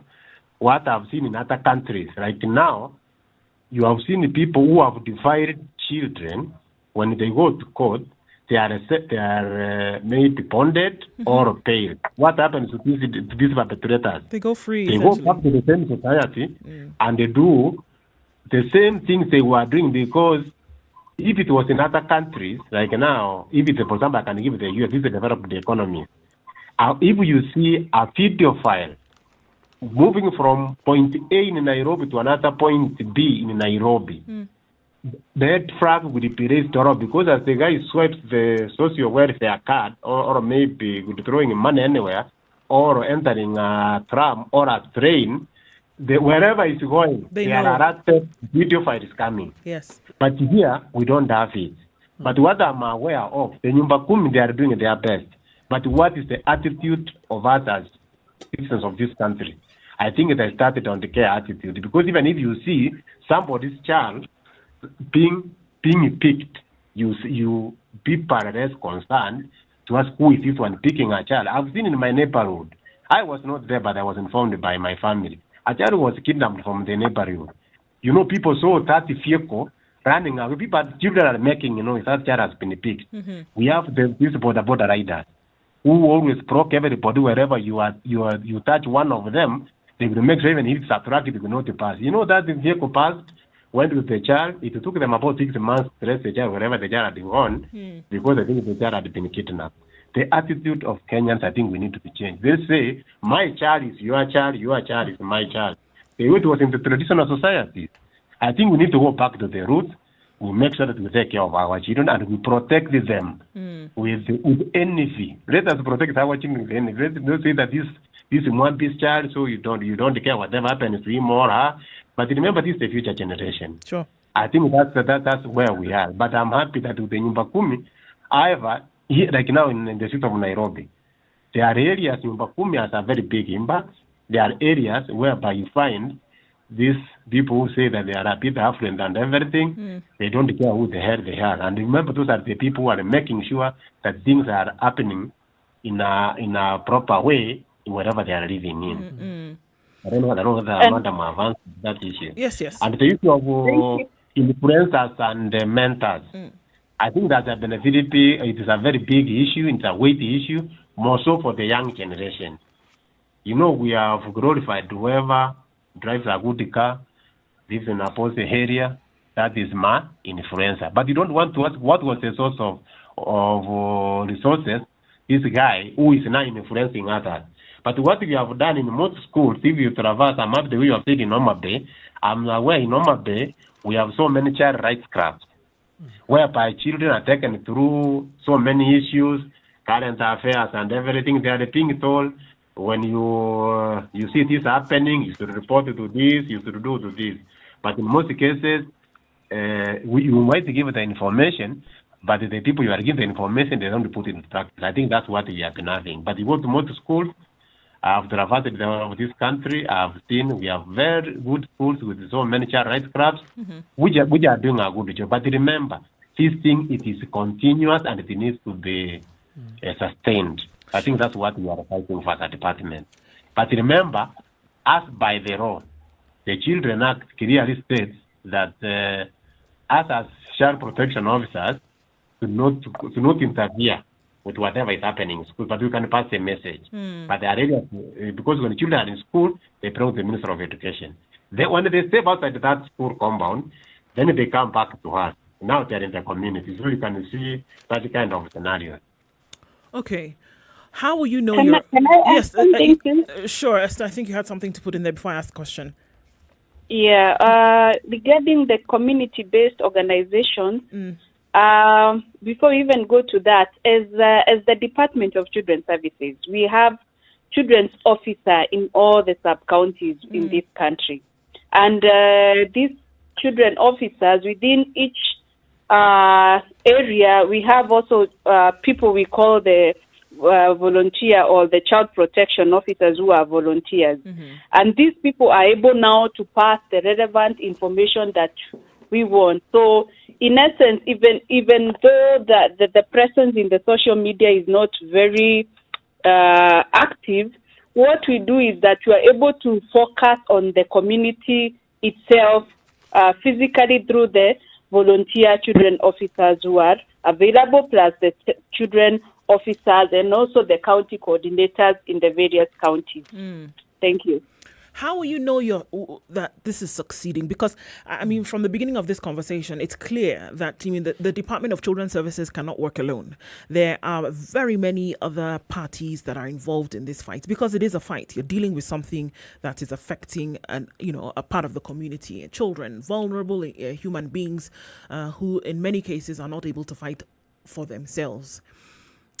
S5: What I've seen in other countries, right now, you have seen people who have divided children. When they go to court, they are maybe bonded or paid. What happens to these perpetrators?
S1: They go free.
S5: They go back to the same society and they do the same things they were doing, because if it was in other countries, like now, if it's, for example, I can give the US, this is a developed economy. If you see a video file moving from point A in Nairobi to another point B in Nairobi, that flag will be raised because as the guy swipes the social welfare card, or maybe withdrawing money anywhere, or entering a tram or a train, wherever it's going, they are alerted, video file is coming.
S1: Yes.
S5: But here, we don't have it. But what I'm aware of, the Nyumba Kumi, they are doing their best. But what is the attitude of us as citizens of this country? I think it has started on the care attitude. Because even if you see somebody's child being picked, you people are less concerned to ask who is this one picking a child. I've seen in my neighborhood. I was not there, but I was informed by my family. A child was kidnapped from the neighborhood. You know, people saw 30 vehicles running away. Children are making, that child has been picked.
S1: Mm-hmm.
S5: We have these border riders who always provoke everybody wherever you touch one of them, they will make sure even if it's attractive, it will not pass. You know that the vehicle passed, went with the child. It took them about 6 months to trace the child wherever the child had gone, because I think the child had been kidnapped. The attitude of Kenyans, I think we need to be changed. They say, my child is your child is my child. The way it was in the traditional society. I think we need to go back to the roots. We make sure that we take care of our children and we protect them with envy. Let us protect our children with envy. Let's not say that this is one piece child, so you don't care whatever happens to him or her. But remember, this is the future generation.
S1: Sure.
S5: I think that's where we are. But I'm happy that with the Nyumba Kumi, however, here, like now in the city of Nairobi, there are areas, Nyumba Kumi has a very big impact. There are areas whereby you find these people who say that they are people affluent and everything, they don't care who the hell they are. And remember, those are the people who are making sure that things are happening in a proper way wherever they are living in. I don't know whether I want to advance that issue.
S1: Yes.
S5: And the issue of influencers and mentors, I think that it is a very big issue, it's a weighty issue, more so for the young generation. You know, we have glorified whoever drives a good car, lives in a poor area, that is my influencer. But you don't want to ask what was the source of resources, this guy who is now influencing others. But what we have done in most schools, if you traverse, I'm up the way you have said in Norma Bay, I'm aware in Norma Bay, we have so many child rights clubs, whereby children are taken through so many issues, current affairs and everything. They are being told, when you see this happening, you should report to this, you should do to this. But in most cases, you might give the information, but the people you are giving the information, they don't put it into practice. I think that's what we have been having. But you go to most schools, I've traversed this country, I've seen we have very good schools with so many child rights clubs, which are doing a good job. But remember, this thing, it is continuous and it needs to be sustained. I think that's what we are fighting for as a department. But remember, as by the law, the Children Act clearly states that us as child protection officers should not interfere with whatever is happening in school, but we can pass a message. But there are areas, because when children are in school, they belong to the Minister of Education. When they step outside that school compound, then they come back to us. Now they are in the community, so you can see that kind of scenario.
S1: Okay. How will you know
S14: Can I ask something, please?
S1: Sure, Esther, I think you had something to put in there before I ask the question.
S14: Yeah, regarding the community-based organizations, before we even go to that, as the Department of Children's Services, we have children's officer in all the sub-counties in this country. And these children officers, within each area, we have also people we call the volunteer or the child protection officers who are volunteers. And these people are able now to pass the relevant information that we want. So in essence, even though the presence in the social media is not very active, what we do is that we are able to focus on the community itself physically through the volunteer children officers who are available, plus the children officers and also the county coordinators in the various counties. Thank you.
S1: How will you know that this is succeeding? Because, I mean, from the beginning of this conversation, it's clear that the Department of Children's Services cannot work alone. There are very many other parties that are involved in this fight, because it is a fight. You're dealing with something that is affecting a part of the community, children, vulnerable human beings who in many cases are not able to fight for themselves.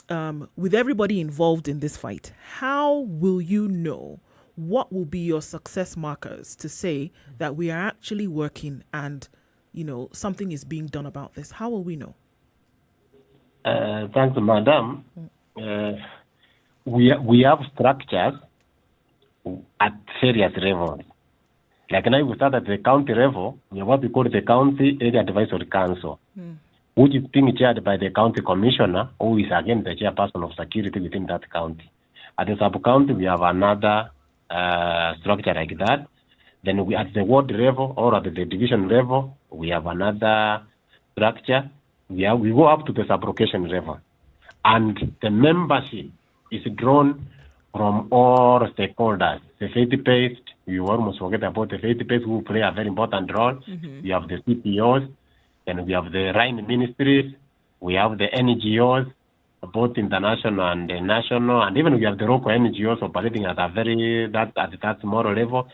S1: With everybody involved in this fight, how will you know what will be your success markers to say that we are actually working and, something is being done about this? How will we know?
S5: Thanks, Madam. We have structures at various levels. Like now, we start at the county level. We have what we call the County Area Advisory Council, which is being chaired by the county commissioner, who is again the chairperson of security within that county. At the sub-county, we have another structure like that. Then we at the ward level or at the division level, we have another structure. We go up to the sub-location level. And the membership is drawn from all stakeholders. The faith-based, you almost forget about the faith-based, who play a very important role. We have the CPOs, and we have the Rhine ministries, we have the NGOs, both international and national, and even we have the local NGOs operating at that moral level.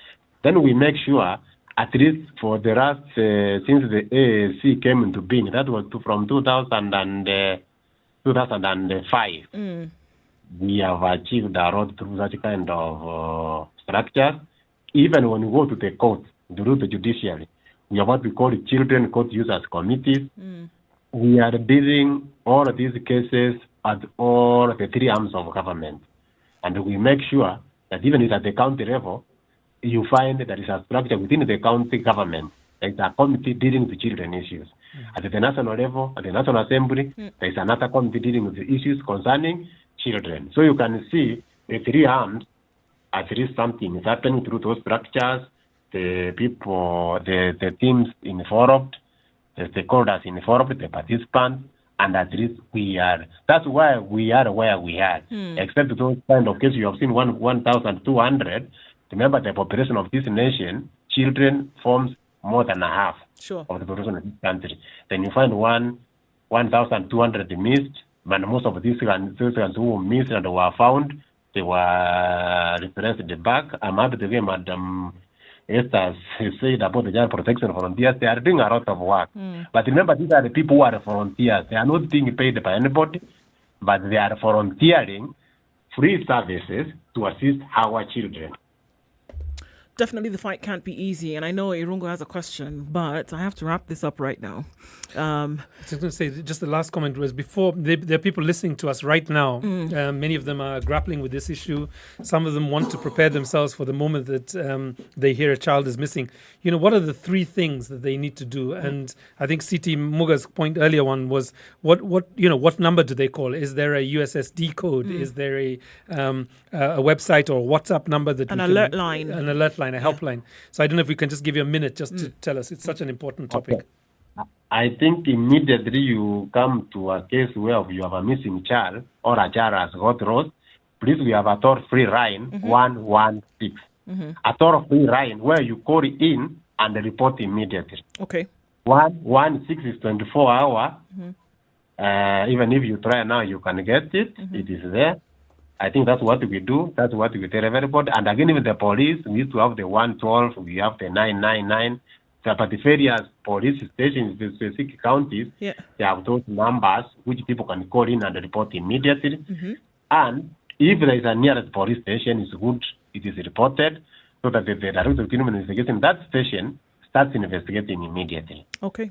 S5: Then we make sure, at least for the last, since the AAC came into being, that was from 2005, we have achieved a lot through such kind of structures. Even when we go to the court, through the judiciary, we have what we call children court users committees. We are dealing all of these cases at all the three arms of government. And we make sure that even at the county level, you find that there is a structure within the county government. There is a committee dealing with children issues. At the national level, at the National Assembly, there is another committee dealing with the issues concerning children. So you can see the three arms, at least something is happening through those structures, the people, the teams involved, the stakeholders involved, the participants, and at least that's why we are where we are. Except those kind of cases you have seen 1,200. Remember, the population of this nation, children forms more than a half of the population of this country. Then you find 1,200 missed, but most of these ones who missed and were found, they were referenced back. I'm happy to hear Madam Esther said about the child protection volunteers. They are doing a lot of work. But remember, these are the people who are volunteers. They are not being paid by anybody, but they are volunteering free services to assist our children.
S1: Definitely the fight can't be easy. And I know Irungo has a question, but I have to wrap this up right now.
S4: I was going to say, just the last comment was before, there are people listening to us right now. Many of them are grappling with this issue. Some of them want to prepare themselves for the moment that they hear a child is missing. What are the three things that they need to do? And I think CT Muga's point earlier one was, what number do they call? Is there a USSD code? Is there a website or a WhatsApp number that
S1: an alert line,
S4: a helpline? So I don't know if we can just give you a minute just to tell us. It's such an important topic.
S5: Okay. I think immediately you come to a case where you have a missing child or a child has got lost, please, we have a toll-free line 116. A toll-free line where you call in and report immediately.
S1: Okay.
S5: 116 is 24 hours. Even if you try now, you can get it. It is there. I think that's what we do. That's what we tell everybody. And again, with the police, we used to have the 112, we have the 999. But the various police stations, the specific counties, they have those numbers which people can call in and report immediately. And if there is a nearest police station, it's good, it is reported, so that the Director of Criminal Investigation, that station starts investigating immediately.
S1: Okay.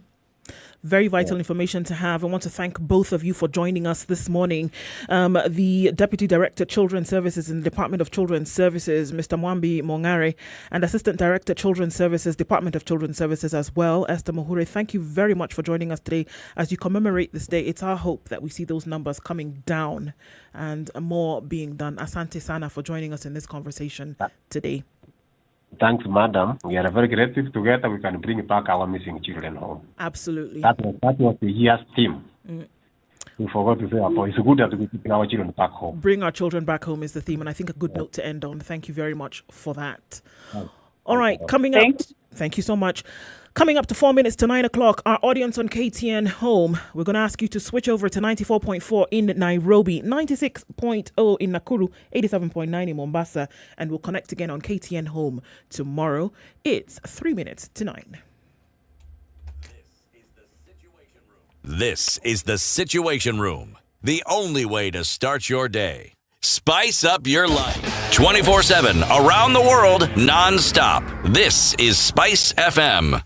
S1: Very vital information to have. I want to thank both of you for joining us this morning. The Deputy Director, Children's Services in the Department of Children's Services, Mr. Mwambi Mongare, and Assistant Director, Children's Services, Department of Children's Services as well, Esther Mohure. Thank you very much for joining us today. As you commemorate this day, it's our hope that we see those numbers coming down and more being done. Asante Sana for joining us in this conversation today.
S5: Thanks, madam. We are very grateful. Together we can bring back our missing children home.
S1: Absolutely.
S5: That was the year's theme. We forgot to say, it's good that we keep our children back home.
S1: Bring our children back home is the theme, and I think a good note to end on. Thank you very much for that. All right, coming up. Thank you so much. Coming up to 4 minutes to 9 o'clock, our audience on KTN Home. We're going to ask you to switch over to 94.4 in Nairobi, 96.0 in Nakuru, 87.9 in Mombasa, and we'll connect again on KTN Home tomorrow. It's 3 minutes to 9.
S2: This is the Situation Room, the only way to start your day. Spice up your life. 24/7 around the world, non-stop. This is Spice FM.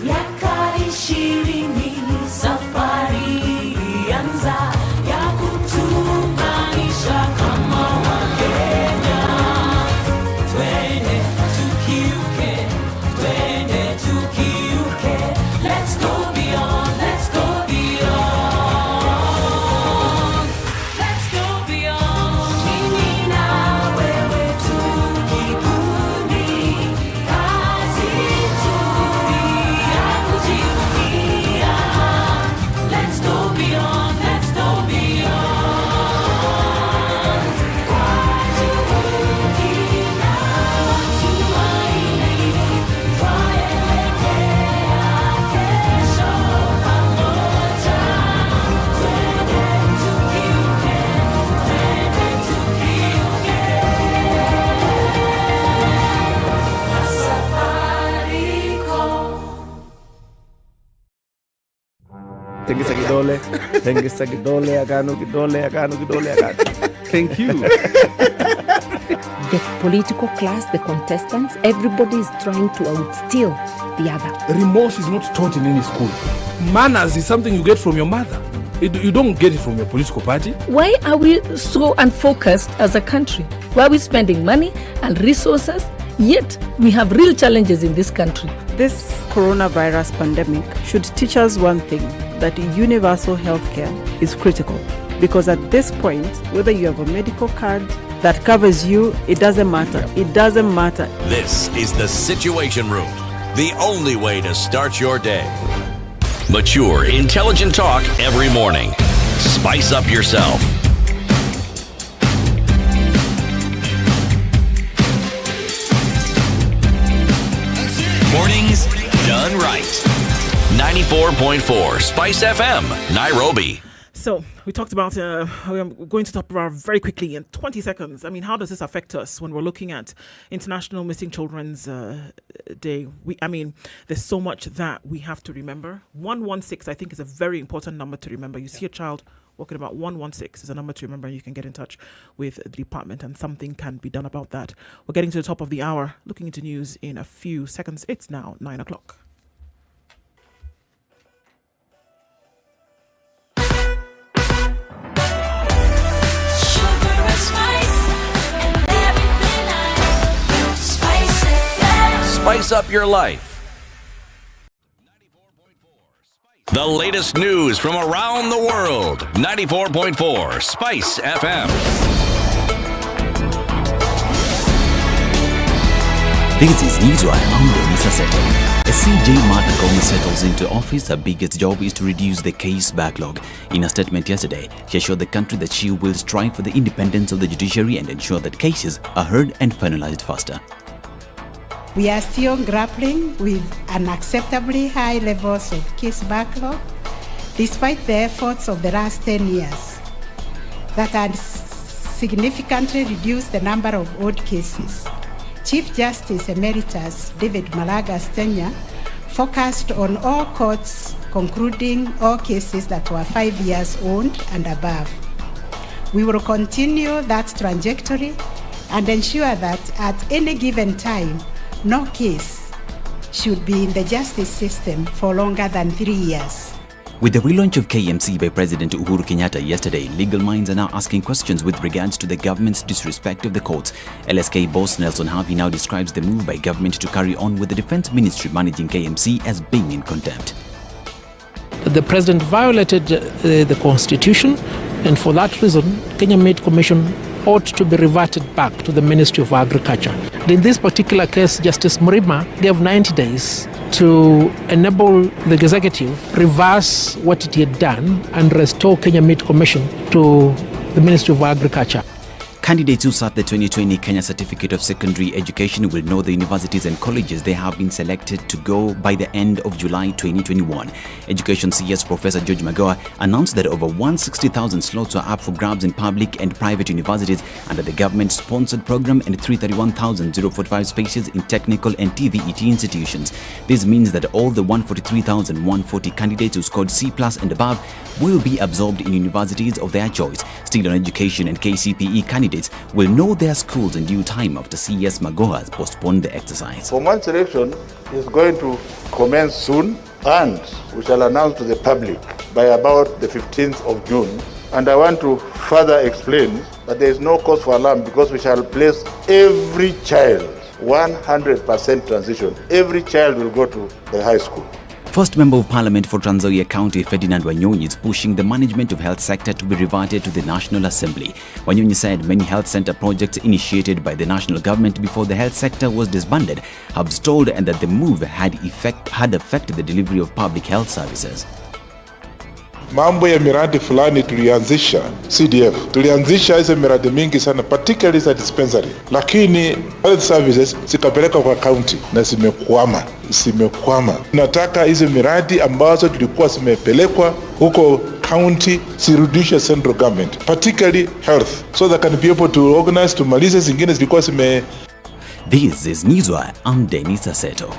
S12: Yakari shirini safari anza ya kutunganisha kama Wakenya. Twende tukiuke, let's go beyond, let's go beyond, let's go beyond. Mimi na wewe tukikundi, kazi nzuri ya kujivunia. Let's go beyond, let's go beyond. Kwa juhudi na matumaini, twaelekea kesho pamoja. Twende tukiuke, Safaricom.
S25: Tengesa kidole, agano kidole. Thank you.
S21: The political class, the contestants, everybody is trying to outsteal the other.
S13: Remorse is not taught in any school. Manners is something you get from your mother. You don't get it from your political party.
S17: Why are we so unfocused as a country? Why are we spending money and resources, yet we have real challenges in this country?
S15: This coronavirus pandemic should teach us one thing, that universal healthcare is critical. Because at this point, whether you have a medical card that covers you, it doesn't matter. It doesn't matter.
S2: This is the Situation Room, the only way to start your day. Mature, intelligent talk every morning. Spice up yourself. Mornings done right. 94.4 Spice FM, Nairobi.
S1: So we talked about, we're going to talk about very quickly in 20 seconds. I mean, how does this affect us when we're looking at International Missing Children's Day? There's so much that we have to remember. 116, I think, is a very important number to remember. You see a child walking about, 116 is a number to remember. You can get in touch with the department and something can be done about that. We're getting to the top of the hour, looking into news in a few seconds. It's now 9 o'clock.
S2: Spice up your life. The latest news from around the world. 94.4 Spice FM.
S6: This is Newswire. I'm Denisa Seto. As CJ Koome settles into office, her biggest job is to reduce the case backlog. In a statement yesterday, she assured the country that she will strive for the independence of the judiciary and ensure that cases are heard and finalized faster.
S16: We are still grappling with unacceptably high levels of case backlog, despite the efforts of the last 10 years that had significantly reduced the number of old cases. Chief Justice Emeritus David Malaga's tenure focused on all courts concluding all cases that were 5 years old and above. We will continue that trajectory and ensure that at any given time, no case should be in the justice system for longer than 3 years.
S6: With the relaunch of KMC by President Uhuru Kenyatta yesterday, legal minds are now asking questions with regards to the government's disrespect of the courts. LSK boss Nelson Havi now describes the move by government to carry on with the Defense Ministry managing KMC as being in contempt.
S18: The president violated the constitution, and for that reason, Kenya Meat Commission ought to be reverted back to the Ministry of Agriculture. In this particular case, Justice Murima gave 90 days to enable the executive reverse what it had done and restore Kenya Meat Commission to the Ministry of Agriculture.
S6: Candidates who sat the 2020 Kenya Certificate of Secondary Education will know the universities and colleges they have been selected to go by the end of July 2021. Education CS Professor George Magoha announced that over 160,000 slots were up for grabs in public and private universities under the government-sponsored program and 331,045 spaces in technical and TVET institutions. This means that all the 143,140 candidates who scored C+ and above will be absorbed in universities of their choice. Still on education and KCPE candidates will know their schools in due time after CS Magoha has postponed the exercise.
S7: Form 1 selection is going to commence soon, and we shall announce to the public by about the 15th of June. And I want to further explain that there is no cause for alarm because we shall place every child 100% transition. Every child will go to the high school.
S6: First Member of Parliament for Trans Nzoia County, Ferdinand Wanyonyi, is pushing the management of health sector to be reverted to the National Assembly. Wanyonyi said many health centre projects initiated by the national government before the health sector was disbanded have stalled and that the move had affected the delivery of public health services.
S8: Mambo ya miradi fulani tulianzisha CDF, tulianzisha hizo miradi mingi sana, particularly za dispensary, lakini health services zikapeleka kwa county na zimekwama. Nataka hizo miradi ambazo tulikuwa zimepelekwa huko county zirudishwe central government, particularly health, so that can be able to organize tumalize zingine zilikuwa zime.
S6: This is Newswire. I'm Dennis Aseto.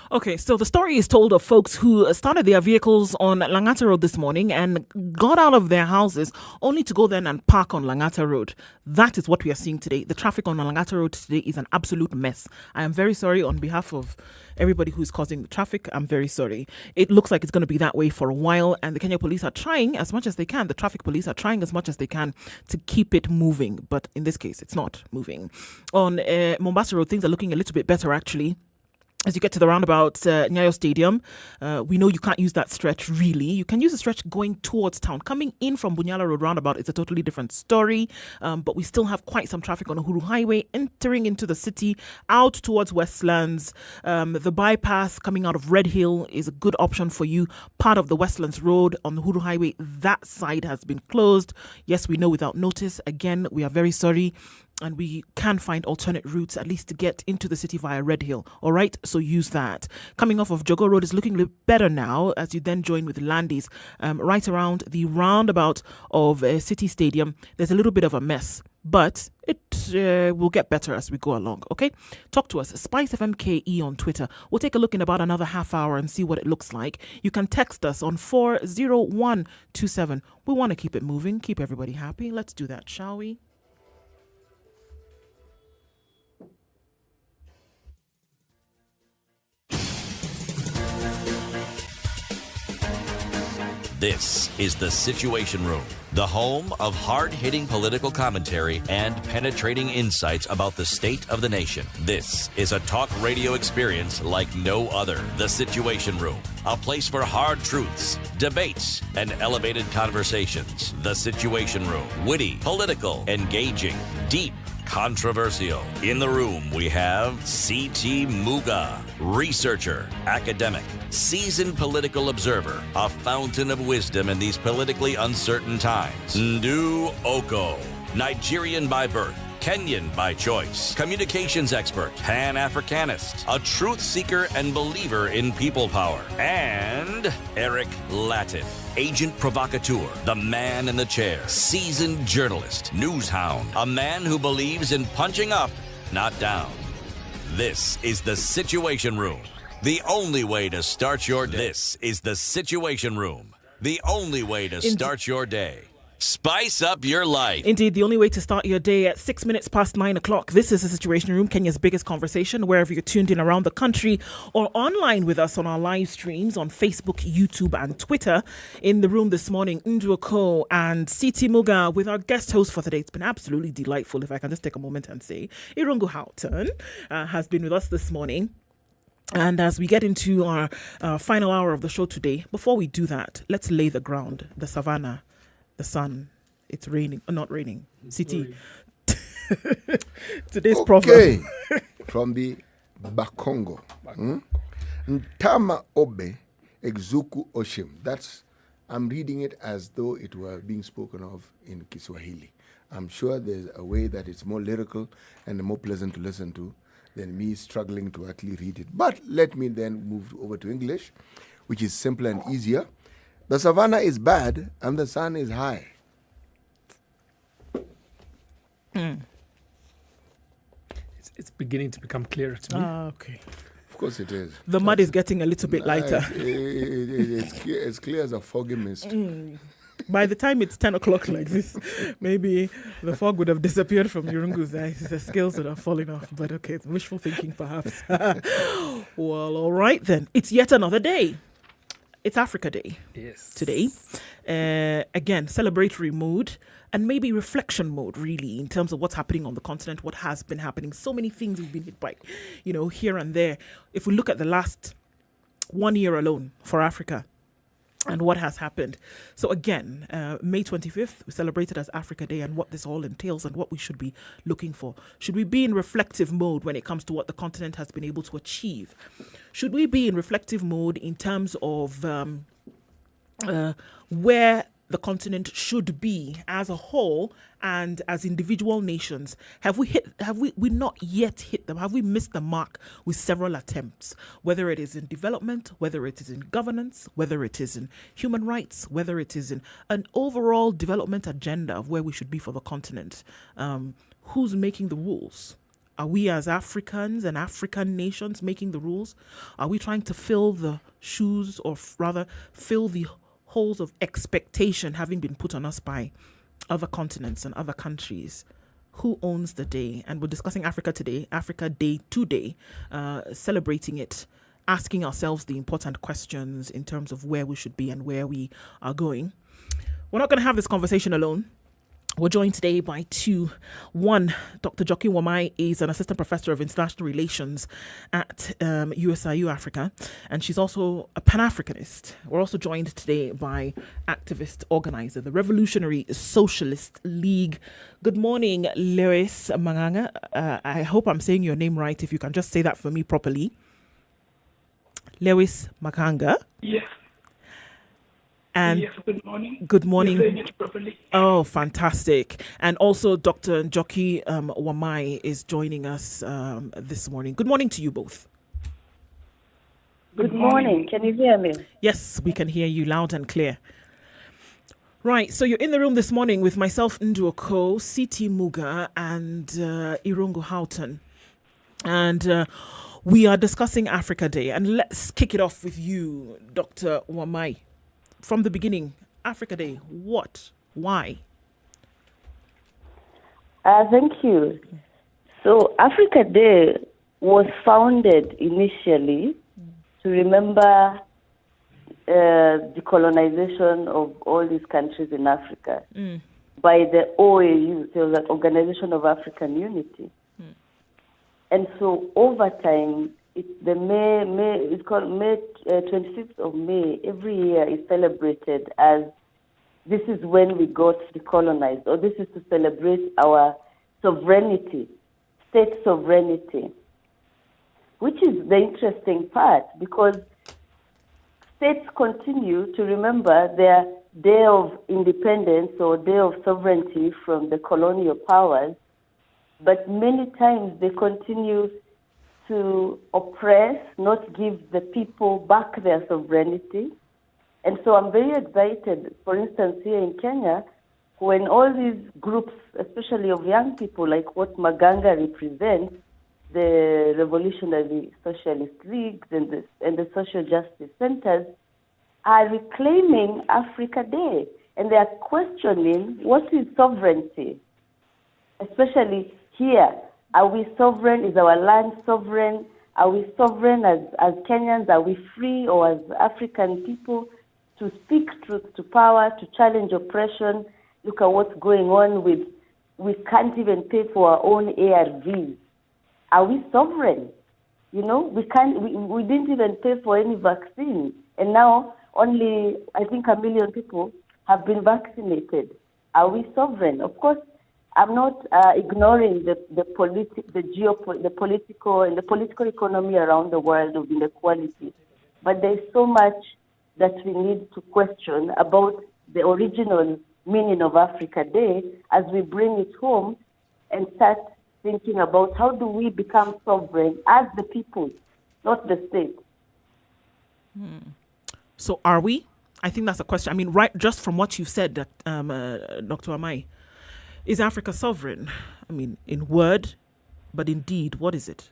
S1: Okay, so the story is told of folks who started their vehicles on Langata Road this morning and got out of their houses only to go then and park on Langata Road. That is what we are seeing today. The traffic on Langata Road today is an absolute mess. I am very sorry on behalf of everybody who is causing the traffic. I'm very sorry. It looks like it's going to be that way for a while, and the Kenya police are trying as much as they can. The traffic police are trying as much as they can to keep it moving, but in this case, it's not moving. On Mombasa Road, things are looking a little bit better actually. As you get to the roundabout, Nyayo Stadium, we know you can't use that stretch really. You can use the stretch going towards town. Coming in from Bunyala Road roundabout is a totally different story, but we still have quite some traffic on Uhuru Highway entering into the city, out towards Westlands. The bypass coming out of Red Hill is a good option for you. Part of the Westlands Road on the Uhuru Highway, that side has been closed. Yes, we know without notice. Again, we are very sorry. And we can find alternate routes, at least to get into the city via Red Hill. All right, so use that. Coming off of Jogo Road is looking a little better now as you then join with Landis. Right around the roundabout of City Stadium, there's a little bit of a mess, but it will get better as we go along, okay? Talk to us, SpiceFM KE on Twitter. We'll take a look in about another half hour and see what it looks like. You can text us on 40127. We want to keep it moving, keep everybody happy. Let's do that, shall we?
S2: This is The Situation Room, the home of hard-hitting political commentary and penetrating insights about the state of the nation. This is a talk radio experience like no other. The Situation Room, a place for hard truths, debates, and elevated conversations. The Situation Room, witty, political, engaging, deep, controversial. In the room, we have C.T. Muga, researcher, academic, seasoned political observer, a fountain of wisdom in these politically uncertain times. Ndu Oko, Nigerian by birth, Kenyan by choice, communications expert, Pan-Africanist, a truth seeker and believer in people power, and Eric Latif, agent provocateur, the man in the chair, seasoned journalist, news hound, a man who believes in punching up, not down. This is The Situation Room, the only way to start your day. This is The Situation Room, the only way to start your day. Spice up your life.
S1: Indeed, the only way to start your day at 6 minutes past 9 o'clock. This is The Situation Room, Kenya's biggest conversation, wherever you're tuned in around the country or online with us on our live streams on Facebook, YouTube, and Twitter. In the room this morning, Nduoko and C.T. Muga with our guest host for today. It's been absolutely delightful, if I can just take a moment and say. Irungu Houghton has been with us this morning. And as we get into our final hour of the show today, before we do that, let's lay the ground, the savannah. the sun. It's raining. Not raining. City. Today's proverb.
S3: Okay. From the Bakongo. Ntama obe exuku oshim. I'm reading it as though it were being spoken of in Kiswahili. I'm sure there's a way that it's more lyrical and more pleasant to listen to than me struggling to actually read it. But let me then move over to English, which is simpler and easier. The savannah is bad and the sun is high.
S4: It's beginning to become clearer to me.
S1: Okay.
S3: Of course it is.
S1: The mud is getting a little bit lighter.
S3: It's clear as a foggy mist.
S1: By the time it's 10 o'clock like this, maybe the fog would have disappeared from Yurungu's eyes. The scales would have fallen off. But okay, wishful thinking perhaps. Well, all right then. It's yet another day. It's Africa Day.
S4: Yes.
S1: Today. Again, celebratory mood and maybe reflection mode, really, in terms of what's happening on the continent, what has been happening. So many things we've been hit by, here and there. If we look at the last 1 year alone for Africa, and what has happened. So again, May 25th, we celebrated as Africa Day and what this all entails and what we should be looking for. Should we be in reflective mode when it comes to what the continent has been able to achieve? Should we be in reflective mode in terms of where the continent should be as a whole and as individual nations? Have we not yet hit them? Have we missed the mark with several attempts? Whether it is in development, whether it is in governance, whether it is in human rights, whether it is in an overall development agenda of where we should be for the continent. Who's making the rules? Are we as Africans and African nations making the rules? Are we trying to fill the shoes or rather fill the holes of expectation having been put on us by other continents and other countries? Who owns the day? And we're discussing Africa today, Africa Day today, celebrating it, asking ourselves the important questions in terms of where we should be and where we are going. We're not going to have this conversation alone. We're joined today by two. One, Dr. Joki Wamai is an assistant professor of international relations at USIU Africa, and she's also a Pan-Africanist. We're also joined today by activist organizer, the Revolutionary Socialist League. Good morning, Lewis Manganga. I hope I'm saying your name right. If you can just say that for me properly. Lewis Makanga.
S9: Yes.
S1: And
S9: yes, good morning.
S1: Good morning.
S9: You're saying it properly.
S1: Oh, fantastic. And also Dr. Njoki Wamai is joining us this morning. Good morning to you both.
S9: Good morning.
S14: Can you hear me?
S1: Yes, we can hear you loud and clear. Right, so you're in the room this morning with myself, Nduoko, C.T. Muga, and Irungu Houghton. And we are discussing Africa Day. And let's kick it off with you, Dr. Wamai. From the beginning, Africa Day, what? Why?
S14: Thank you. So Africa Day was founded initially to remember decolonization of all these countries in Africa by the OAU, so the Organization of African Unity. And so over time, it's called May 25th of May. Every year is celebrated as this is when we got decolonized, or this is to celebrate our sovereignty, state sovereignty, which is the interesting part because states continue to remember their day of independence or day of sovereignty from the colonial powers, but many times they continue to oppress, not give the people back their sovereignty. And so I'm very excited, for instance, here in Kenya, when all these groups, especially of young people, like what Maganga represents, the Revolutionary Socialist Leagues and the Social Justice Centers, are reclaiming Africa Day. And they are questioning what is sovereignty, especially here. Are we sovereign? Is our land sovereign? Are we sovereign as Kenyans? Are we free, or as African people, to speak truth to power, to challenge oppression? Look at what's going on we can't even pay for our own ARVs. Are we sovereign? We didn't even pay for any vaccine. And now only, I think, 1 million people
S9: have been vaccinated. Are we sovereign? Of course, I'm not ignoring the political and the political economy around the world of inequality, but there's so much that we need to question about the original meaning of Africa Day as we bring it home and start thinking about how do we become sovereign as the people, not the state.
S1: So are we? I think that's a question. I mean, right, just from what you said, Dr. Amai, is Africa sovereign? I mean, in word, but in deed, what is it?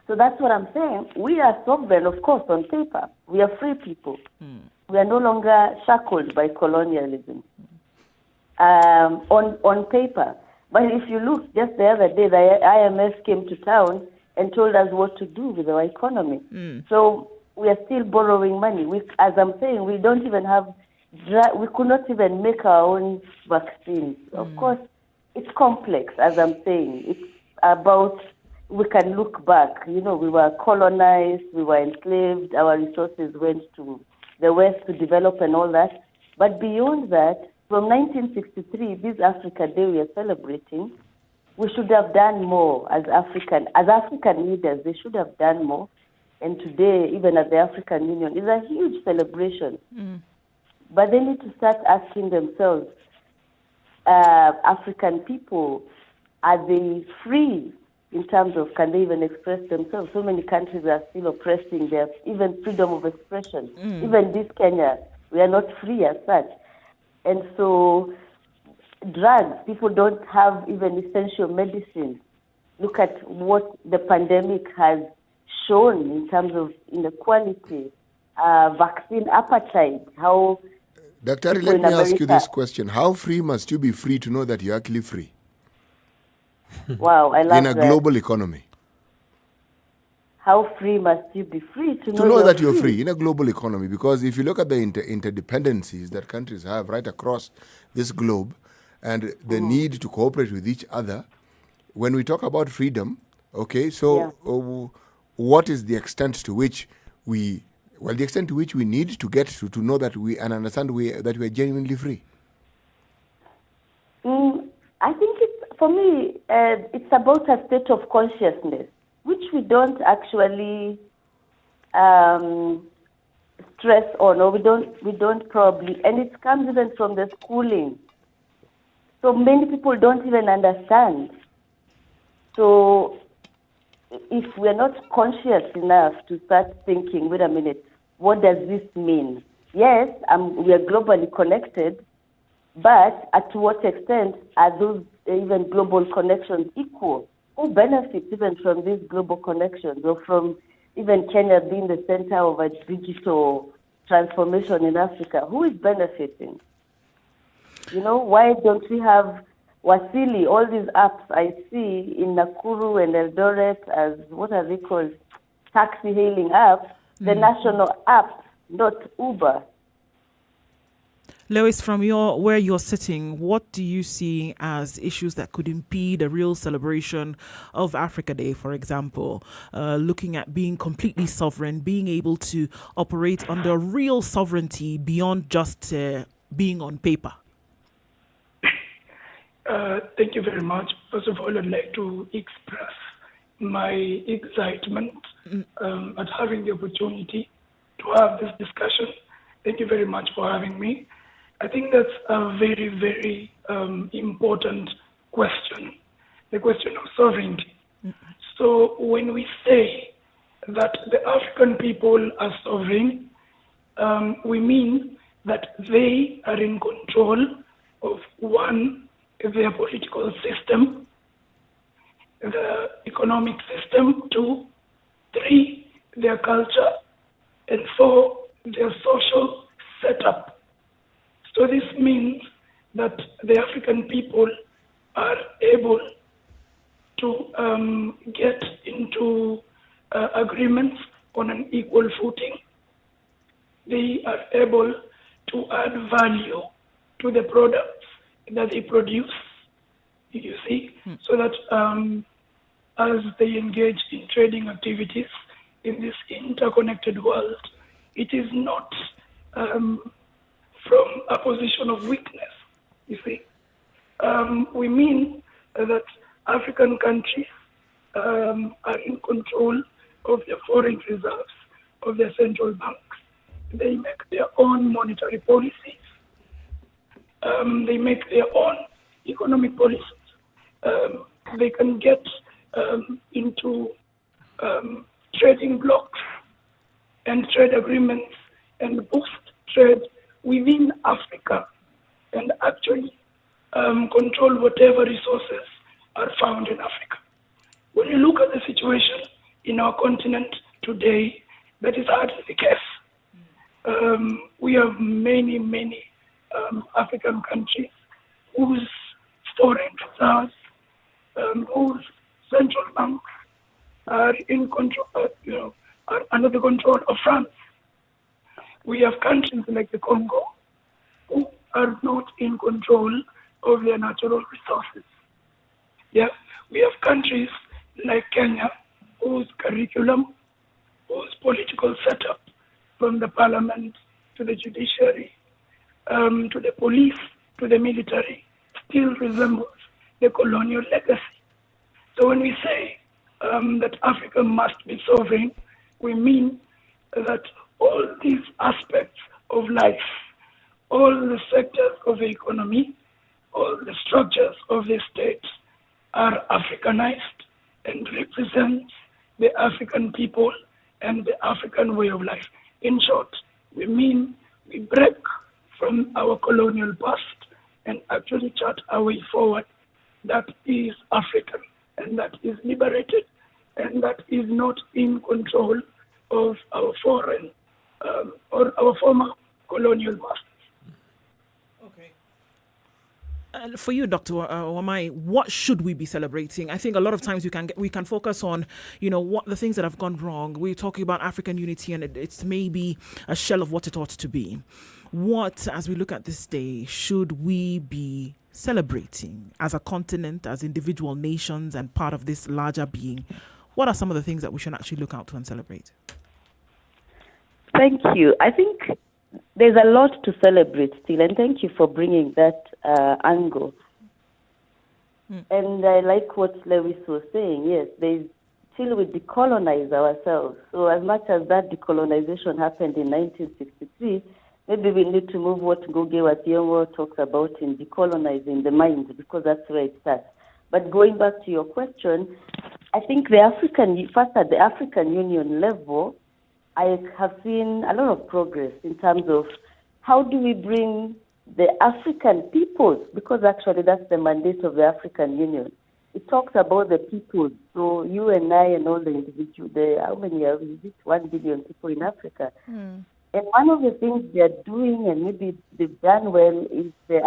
S9: So that's what I'm saying. We are sovereign, of course, on paper. We are free people. We are no longer shackled by colonialism on paper. But if you look, just the other day, the IMF came to town and told us what to do with our economy. So we are still borrowing money. As I'm saying, we don't even have, we could not even make our own vaccines. Of course, it's complex, as I'm saying. It's about, we can look back. You know, we were colonized, we were enslaved, our resources went to the West to develop and all that. But beyond that, from 1963, this Africa Day we are celebrating, we should have done more as African leaders. They should have done more. And today, even at the African Union, is a huge celebration. But they need to start asking themselves, African people, are they free in terms of can they even express themselves? So many countries are still oppressing their even freedom of expression. Even this Kenya, we are not free as such. And so drugs, people don't have even essential medicine. Look at what the pandemic has shown in terms of inequality, vaccine appetite, how...
S3: Dr. Let me ask you this question. How free must you be free to know that you're actually free?
S9: Wow, I love
S3: in a global economy.
S9: How free must you be free to
S3: know that you're free in a global economy? Because if you look at the interdependencies that countries have right across this globe and the need to cooperate with each other, when we talk about freedom, okay, so what is the extent to which the extent to which we need to get to know that we and understand that we are genuinely free?
S9: I think for me, it's about a state of consciousness, which we don't actually stress on, or we don't probably, and it comes even from the schooling. So many people don't even understand. So if we're not conscious enough to start thinking, wait a minute, what does this mean? Yes, we are globally connected, but to what extent are those even global connections equal? Who benefits even from these global connections, or from even Kenya being the center of a digital transformation in Africa? Who is benefiting? You know, why don't we have Wasili, all these apps I see in Nakuru and Eldoret as, what are they called, taxi hailing apps, the national apps, not Uber.
S1: Lewis, from where you're sitting, what do you see as issues that could impede a real celebration of Africa Day, for example? Looking at being completely sovereign, being able to operate under real sovereignty beyond just being on paper.
S10: Thank you very much. First of all, I'd like to express my excitement at having the opportunity to have this discussion. Thank you very much for having me. I think that's a very, very important question, the question of sovereignty. So when we say that the African people are sovereign, we mean that they are in control of, one, their political system, the economic system, 2, 3, their culture, and 4, their social setup. So this means that the African people are able to get into agreements on an equal footing. They are able to add value to the products that they produce, you see, so that as they engage in trading activities in this interconnected world, it is not from a position of weakness, you see. We mean that African countries are in control of their foreign reserves, of their central banks. They make their own monetary policies. They make their own economic policies. They can get into trading blocks and trade agreements and boost trade within Africa and actually control whatever resources are found in Africa. When you look at the situation in our continent today, that is hardly the case. We have many African countries whose foreign reserves, whose central banks are in control, are under the control of France. We have countries like the Congo who are not in control of their natural resources. Yeah, we have countries like Kenya whose curriculum, whose political setup, from the parliament to the judiciary, to the police, to the military, still resembles the colonial legacy. So when we say that Africa must be sovereign, we mean that all these aspects of life, all the sectors of the economy, all the structures of the state are Africanized and represent the African people and the African way of life. In short, we mean we break from our colonial past and actually chart our way forward that is African and that is liberated and that is not in control of our foreign or our former colonial masters.
S1: For you, Dr. Wamai, what should we be celebrating? I think a lot of times we can focus on, what the things that have gone wrong. We're talking about African unity, and it's maybe a shell of what it ought to be. What, as we look at this day, should we be celebrating as a continent, as individual nations, and part of this larger being? What are some of the things that we should actually look out to and celebrate?
S9: Thank you. I think there's a lot to celebrate still, and thank you for bringing that angle. And I like what Lewis was saying. Yes, till we decolonize ourselves. So as much as that decolonization happened in 1963, maybe we need to move what Ngugi wa Thiong'o talks about in decolonizing the mind, because that's where it starts. But going back to your question, I think first at the African Union level, I have seen a lot of progress in terms of how do we bring the African peoples, because actually that's the mandate of the African Union. It talks about the peoples. So you and I and all the individuals, how many are we? 1 billion people in Africa. And one of the things they are doing, and maybe they've done well, is the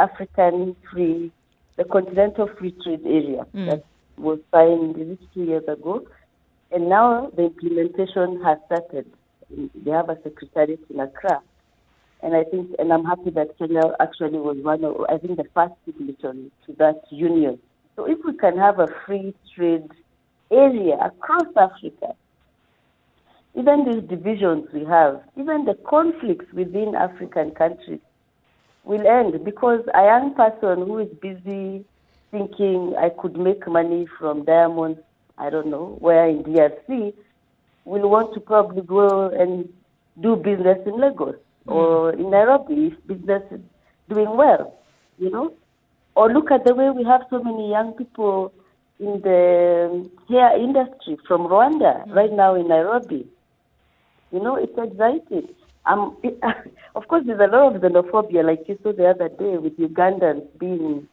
S9: the Continental Free Trade Area that was signed 2 years ago. And now the implementation has started. They have a secretariat in Accra. And I'm happy that Kenya actually was the first signatory to that union. So if we can have a free trade area across Africa, even these divisions we have, even the conflicts within African countries will end, because a young person who is busy thinking I could make money from diamonds, I don't know, where in DRC, will want to probably go and do business in Lagos or in Nairobi if business is doing well, Or look at the way we have so many young people in the hair industry from Rwanda right now in Nairobi. It's exciting. Of course, there's a lot of xenophobia, like you saw the other day with Ugandans being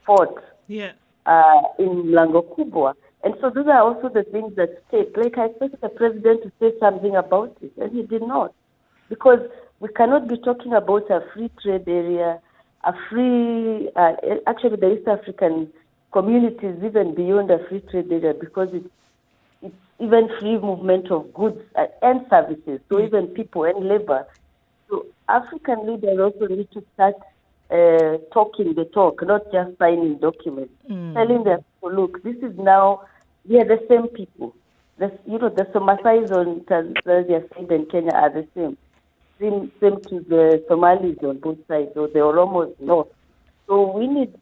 S9: fought in Mlango Kubwa. And so those are also the things that state. Like I expected the president to say something about it, and he did not. Because we cannot be talking about a free trade area, actually the East African communities even beyond a free trade area, because it's even free movement of goods and services, so even people and labor. So African leaders also need to start talking the talk, not just signing documents, telling them, look, this is now, we are the same people. The Somasais on Tanzania side and Kenya are the same. same to the Somalis on both sides, or the Oromos north. So we need,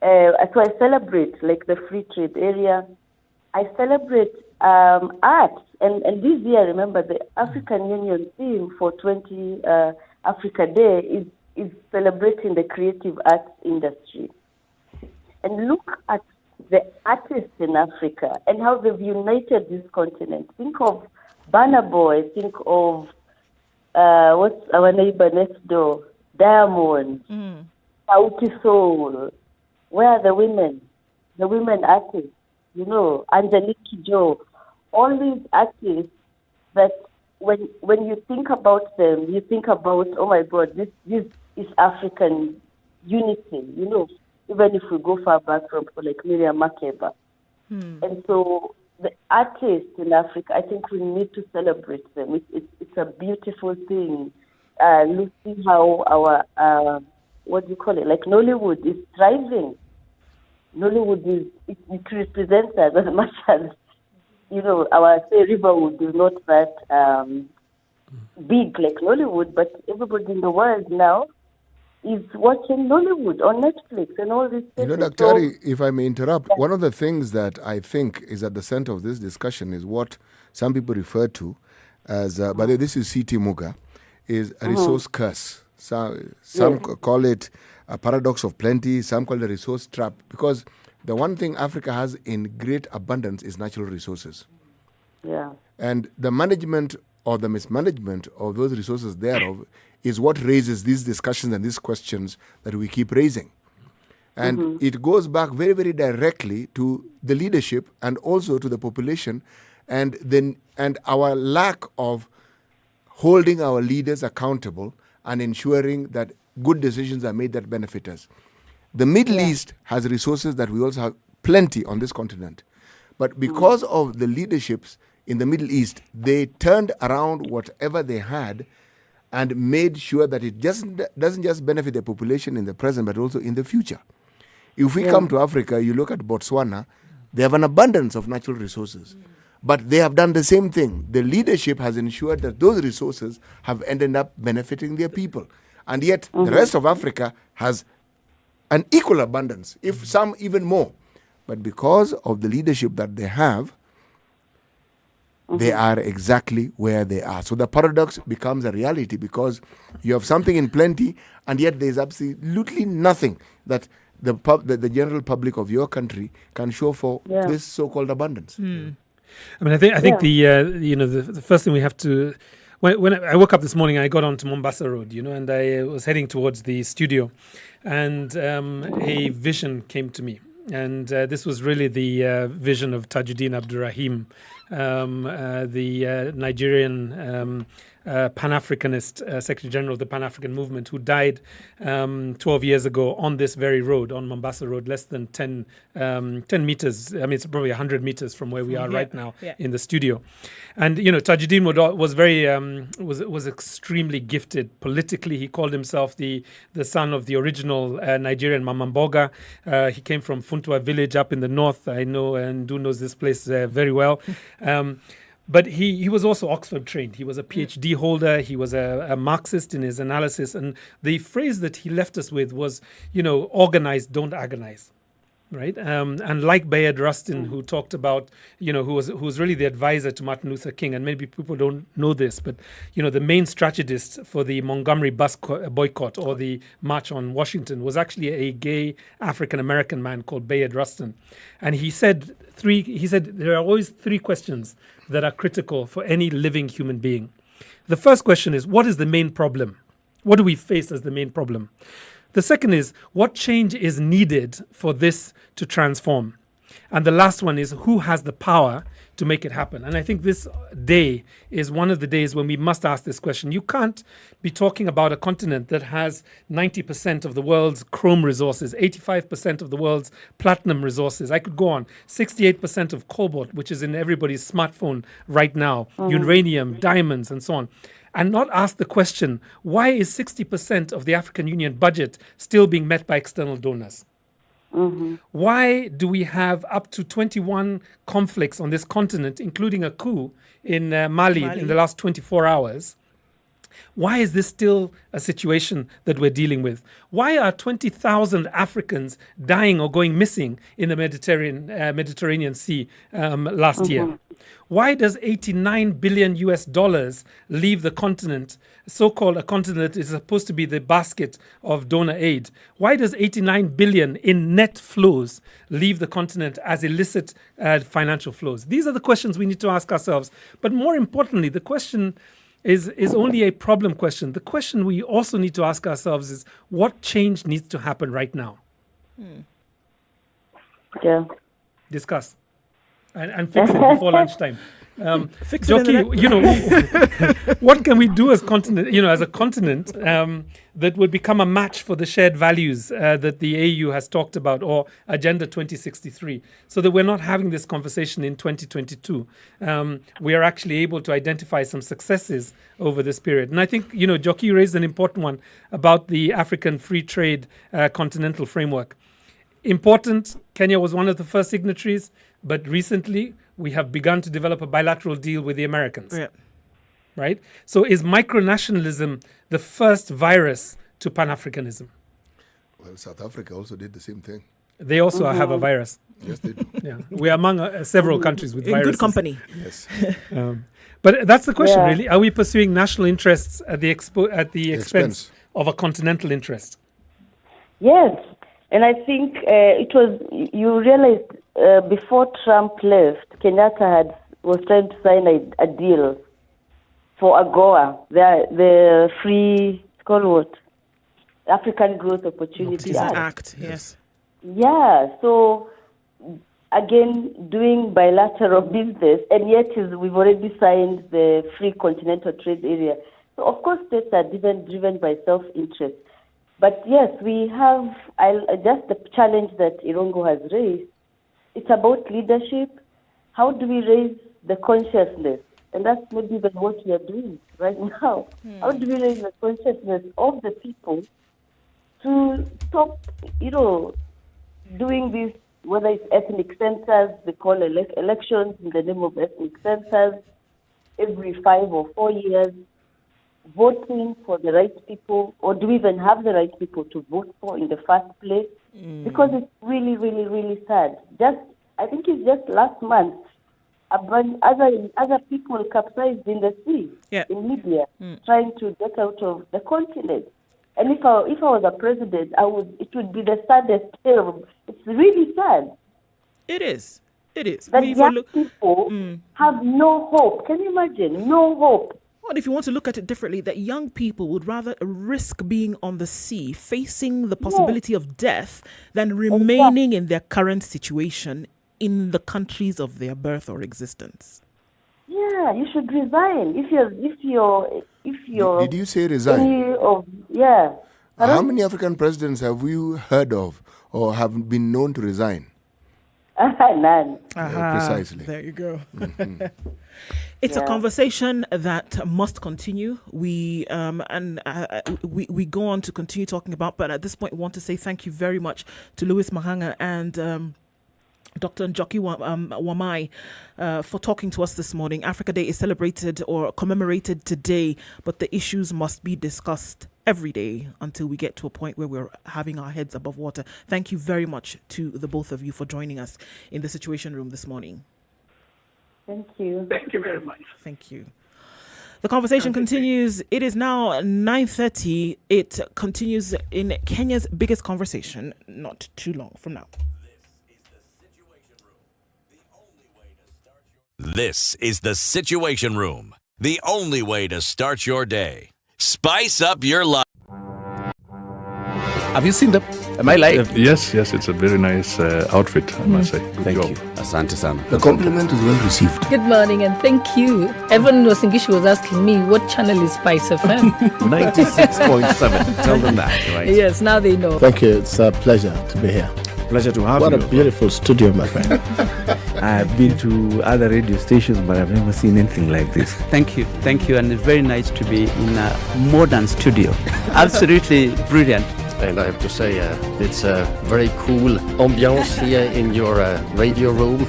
S9: so I celebrate like the free trade area. I celebrate art. And this year, remember, the African Union theme for 20 Africa Day is celebrating the creative arts industry. And look at the artists in Africa and how they've united this continent. Think of Burna Boy, think of what's our neighbor next door, Diamond, Sauti Soul. Where are the women? The women artists, Angelique Kidjo. All these artists that when you think about them, you think about, oh my God, this is African unity, even if we go far back from like Miriam Makeba. And so the artists in Africa, I think we need to celebrate them. It's a beautiful thing. Looking how our, like Nollywood is thriving. Nollywood it represents us as much as, our Riverwood is not that big like Nollywood, but everybody in the world now is watching Nollywood on Netflix and all these things.
S3: Dr. Ari, if I may interrupt, one of the things that I think is at the center of this discussion is what some people refer to as, but this is C.T. Muga, is a resource curse. Some call it a paradox of plenty, some call it a resource trap, because the one thing Africa has in great abundance is natural resources.
S9: Yeah.
S3: And the management or the mismanagement of those resources thereof is what raises these discussions and these questions that we keep raising. And it goes back very, very directly to the leadership and also to the population and our lack of holding our leaders accountable and ensuring that good decisions are made that benefit us. The Middle East has resources that we also have plenty on this continent. But because of the leaderships in the Middle East, they turned around whatever they had and made sure that it doesn't just benefit the population in the present, but also in the future. If we come to Africa, you look at Botswana, they have an abundance of natural resources. But they have done the same thing. The leadership has ensured that those resources have ended up benefiting their people. And yet, the rest of Africa has an equal abundance, if some even more. But because of the leadership that they have, they are exactly where they are. So the paradox becomes a reality because you have something in plenty, and yet there's absolutely nothing that the general public of your country can show for this so-called abundance.
S4: I mean, I think the first thing we have to. When I woke up this morning, I got onto Mombasa Road, and I was heading towards the studio, and a vision came to me. And this was really the vision of Tajuddin Abdurrahim, the Nigerian Pan-Africanist Secretary General of the Pan-African Movement, who died 12 years ago on this very road, on Mombasa Road, less than 10 meters. I mean, it's probably 100 meters from where we are right now in the studio. And, Tajuddin was very, was extremely gifted politically. He called himself the son of the original Nigerian Mamamboga. He came from Funtua village up in the north. I know and knows this place very well. But he was also Oxford trained. He was a PhD holder. He was a Marxist in his analysis. And the phrase that he left us with was, organize, don't agonize. Right. And like Bayard Rustin, who talked about, who was really the advisor to Martin Luther King. And maybe people don't know this, but, the main strategist for the Montgomery bus boycott or the March on Washington was actually a gay African-American man called Bayard Rustin. And he said there are always three questions that are critical for any living human being. The first question is, what is the main problem? What do we face as the main problem? The second is, what change is needed for this to transform? And the last one is, who has the power to make it happen? And I think this day is one of the days when we must ask this question. You can't be talking about a continent that has 90% of the world's chrome resources, 85% of the world's platinum resources. I could go on. 68% of cobalt, which is in everybody's smartphone right now, uranium, diamonds, and so on. And not ask the question, why is 60% of the African Union budget still being met by external donors? Why do we have up to 21 conflicts on this continent, including a coup in Mali in the last 24 hours? Why is this still a situation that we're dealing with? Why are 20,000 Africans dying or going missing in the Mediterranean Sea last year? Why does $89 billion leave the continent, so-called a continent that is supposed to be the basket of donor aid? Why does 89 billion in net flows leave the continent as illicit financial flows? These are the questions we need to ask ourselves. But more importantly, the question is only a problem question. The question we also need to ask ourselves is, what change needs to happen right now?
S9: Yeah.
S4: Discuss. And fix it before lunchtime. Jockey, what can we do as a continent that would become a match for the shared values that the AU has talked about, or Agenda 2063, so that we're not having this conversation in 2022. We are actually able to identify some successes over this period. And I think, Jockey raised an important one about the African Free Trade Continental Framework. Important. Kenya was one of the first signatories, but recently we have begun to develop a bilateral deal with the Americans. Yeah. Right? So is micronationalism the first virus to Pan-Africanism?
S3: Well, South Africa also did the same thing.
S4: They also have a virus.
S3: Yes, they do.
S4: Yeah, we're among several countries with viruses.
S1: In good company.
S3: Yes.
S4: But that's the question, really. Are we pursuing national interests at the expense of a continental interest?
S9: Yes. And I think you realized before Trump left, Kenyatta was trying to sign a deal for AGOA, the free, it's called what? African Growth Opportunity
S1: Act. Yes.
S9: Yeah, so again, doing bilateral business, and yet we've already signed the free continental trade area. So of course states are driven by self-interest. But yes, we have just the challenge that Irongo has raised. It's about leadership. How do we raise the consciousness? And that's maybe even what we are doing right now. How do we raise the consciousness of the people to stop, doing this, whether it's ethnic centers, they call elections in the name of ethnic centers, every 5 or 4 years, voting for the right people, or do we even have the right people to vote for in the first place? Because it's really, really, really sad. I think it's just last month, other people capsized in the sea in Libya, trying to get out of the continent. And if I was a president, it would be the saddest tale. It's really sad.
S1: It is.
S9: That young people have no hope. Can you imagine? No hope.
S1: Well, if you want to look at it differently, that young people would rather risk being on the sea, facing the possibility of death, than remaining in their current situation in the countries of their birth or existence.
S9: Yeah, you should resign. If you're.
S3: Did you say resign?
S9: How
S3: many African presidents have you heard of or have been known to resign?
S9: None.
S3: Precisely.
S1: There you go. It's a conversation that must continue. We go on to continue talking about, but at this point, I want to say thank you very much to Louis Mahanga and Dr. Njoki Wamai for talking to us this morning. Africa Day is celebrated or commemorated today, but the issues must be discussed every day until we get to a point where we're having our heads above water. Thank you very much to the both of you for joining us in the Situation Room this morning.
S9: Thank you.
S10: Thank you very much.
S1: Thank you. The conversation continues. It is now 9:30. It continues in Kenya's biggest conversation not too long from now.
S2: This is the Situation Room, the only way to start your day. Spice up your life.
S11: Have you seen them? Am I live?
S19: Yes, it's a very nice outfit, I must say. Good
S11: Thank
S19: job.
S11: you. Asante sana.
S3: The compliment is well received.
S17: Good morning and thank you. Everyone in Wasingishu was asking me what channel is SpiceFM.
S11: 96.7. Tell them that, right?
S17: Yes, now they know.
S20: Thank you. It's a pleasure to be here.
S11: Pleasure to have
S20: you.
S11: you.
S20: What a beautiful studio, my friend.
S25: I've been to other radio stations, but I've never seen anything like this.
S22: Thank you, and it's very nice to be in a modern studio. Absolutely brilliant.
S27: And I have to say, it's a very cool ambiance here in your radio room.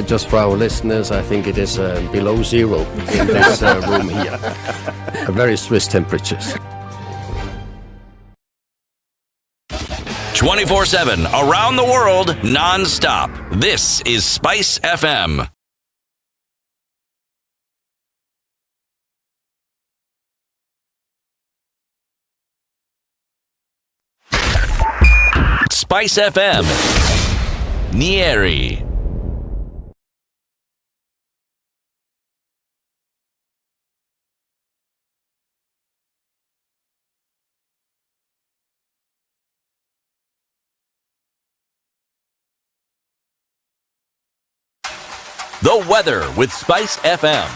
S27: Just for our listeners, I think it is below zero in this room here. very Swiss temperatures.
S2: 24/7 around the world, non-stop. This is Spice FM. Spice FM. Nyeri. The weather with Spice FM.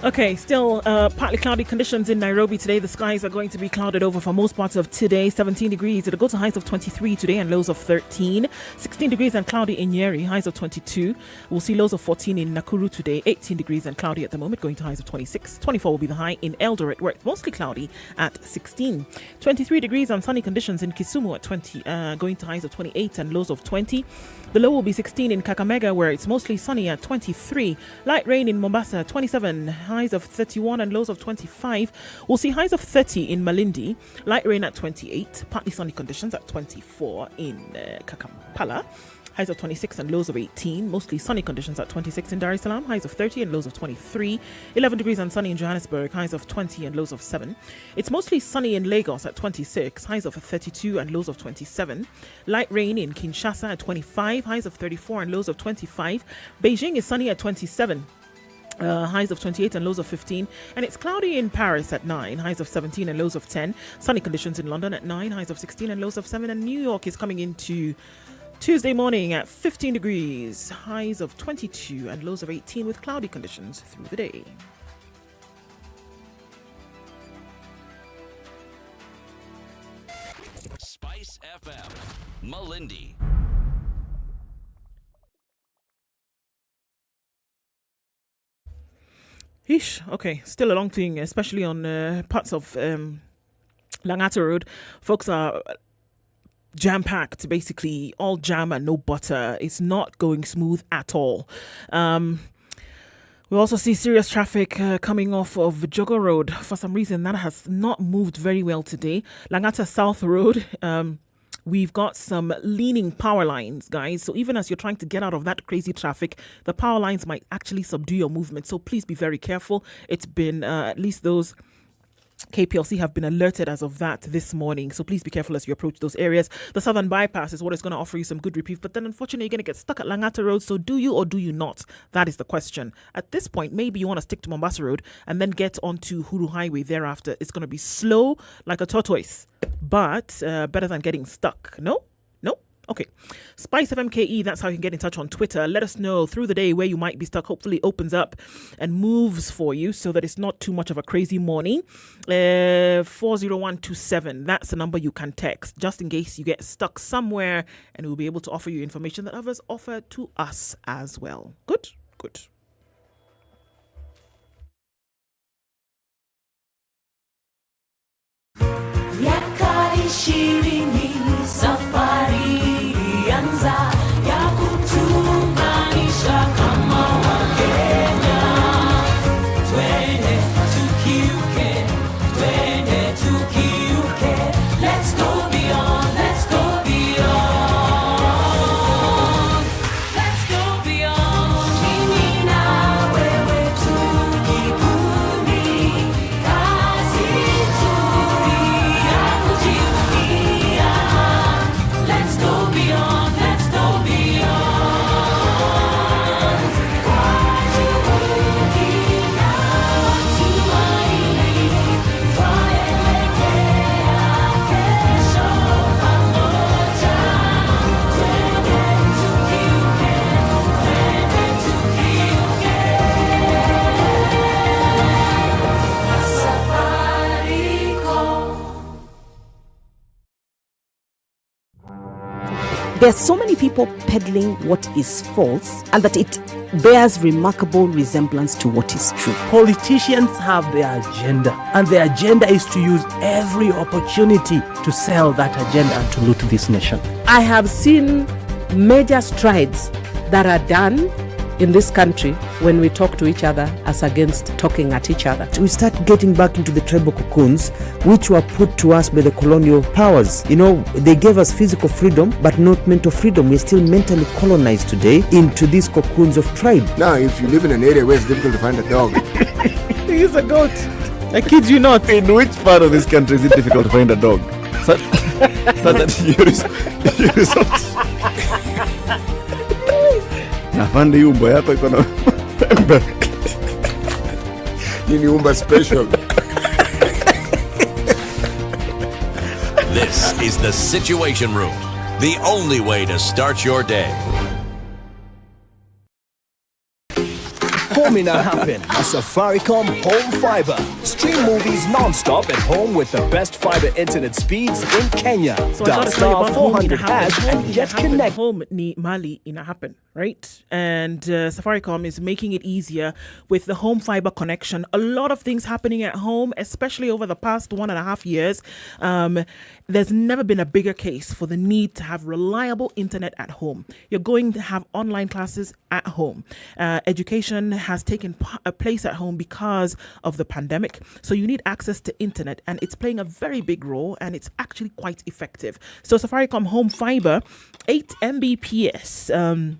S1: Okay, still partly cloudy conditions in Nairobi today. The skies are going to be clouded over for most parts of today. 17 degrees. It'll go to highs of 23 today and lows of 13. 16 degrees and cloudy in Nyeri, highs of 22. We'll see lows of 14 in Nakuru today. 18 degrees and cloudy at the moment, going to highs of 26. 24 will be the high in Eldoret, where it's mostly cloudy at 16. 23 degrees and sunny conditions in Kisumu at 20, going to highs of 28 and lows of 20. The low will be 16 in Kakamega, where it's mostly sunny at 23. Light rain in Mombasa, 27. Highs of 31 and lows of 25. We'll see highs of 30 in Malindi. Light rain at 28. Partly sunny conditions at 24 in Kampala. Highs of 26 and lows of 18. Mostly sunny conditions at 26 in Dar es Salaam. Highs of 30 and lows of 23. 11 degrees and sunny in Johannesburg. Highs of 20 and lows of 7. It's mostly sunny in Lagos at 26. Highs of 32 and lows of 27. Light rain in Kinshasa at 25. Highs of 34 and lows of 25. Beijing is sunny at 27. Highs of 28 and lows of 15. And it's cloudy in Paris at 9. Highs of 17 and lows of 10. Sunny conditions in London at 9. Highs of 16 and lows of 7. And New York is coming into Tuesday morning at 15 degrees, highs of 22 and lows of 18 with cloudy conditions through the day.
S2: Spice FM, Malindi.
S1: Okay, still a long thing, especially on parts of Langata Road. Folks are jam-packed, basically all jam and no butter. It's not going smooth at all. We also see serious traffic coming off of Jogo Road. For some reason, that has not moved very well today. Langata South Road, we've got some leaning power lines, guys. So even as you're trying to get out of that crazy traffic, the power lines might actually subdue your movement. So please be very careful. It's been at least those KPLC have been alerted as of that this morning. So please be careful as you approach those areas. The Southern Bypass is what is going to offer you some good reprieve. But then unfortunately, you're going to get stuck at Langata Road. So do you or do you not? That is the question. At this point, maybe you want to stick to Mombasa Road and then get onto Huru Highway thereafter. It's going to be slow like a tortoise, but better than getting stuck. No? Okay. Spice FM KE, that's how you can get in touch on Twitter. Let us know through the day where you might be stuck. Hopefully it opens up and moves for you so that it's not too much of a crazy morning. 40127, that's the number you can text just in case you get stuck somewhere, and we'll be able to offer you information that others offer to us as well. Good.
S5: Yakari shirini safari anza ya kutunganisha kama Wakenya. Twende tukiuke, let's go beyond, let's go beyond, let's go beyond. Mimi na wewe tukibuni kazi nzuri ya kujivunia. Let's go beyond, let's go beyond. Kwa juhudi na matumaini, twaelekea kesho pamoja. Twende tukiuke, Safaricom.
S12: There are so many people peddling what is false, and that it bears remarkable resemblance to what is true.
S20: Politicians have their agenda, and their agenda is to use every opportunity to sell that agenda and to loot this nation.
S15: I have seen major strides that are done in this country when we talk to each other as against talking at each other.
S20: We start getting back into the tribal cocoons which were put to us by the colonial powers. You know, they gave us physical freedom but not mental freedom. We're still mentally colonized today into these cocoons of tribe.
S3: Now, if you live in an area where it's difficult to find a dog,
S1: He's a goat. I kid you not.
S11: In which part of this country is it difficult to find a dog? So that you resort. Nafande hii umbo yako iko na
S3: hii ni umba special.
S2: This is the Situation Room, the only way to start your day.
S13: Koome na happen na Safaricom Home Fiber. Stream movies non-stop at home with the best fiber internet speeds in Kenya.
S1: So
S13: Dial star 400 hash and get connected.
S1: Home ni mali ina happen, right? And Safaricom is making it easier with the home fiber connection. A lot of things happening at home, especially over the past 1.5 years. There's never been a bigger case for the need to have reliable internet at home. You're going to have online classes at home. Education has taken a place at home because of the pandemic. So you need access to internet, and it's playing a very big role, and it's actually quite effective. So Safaricom Home Fiber, 8 Mbps.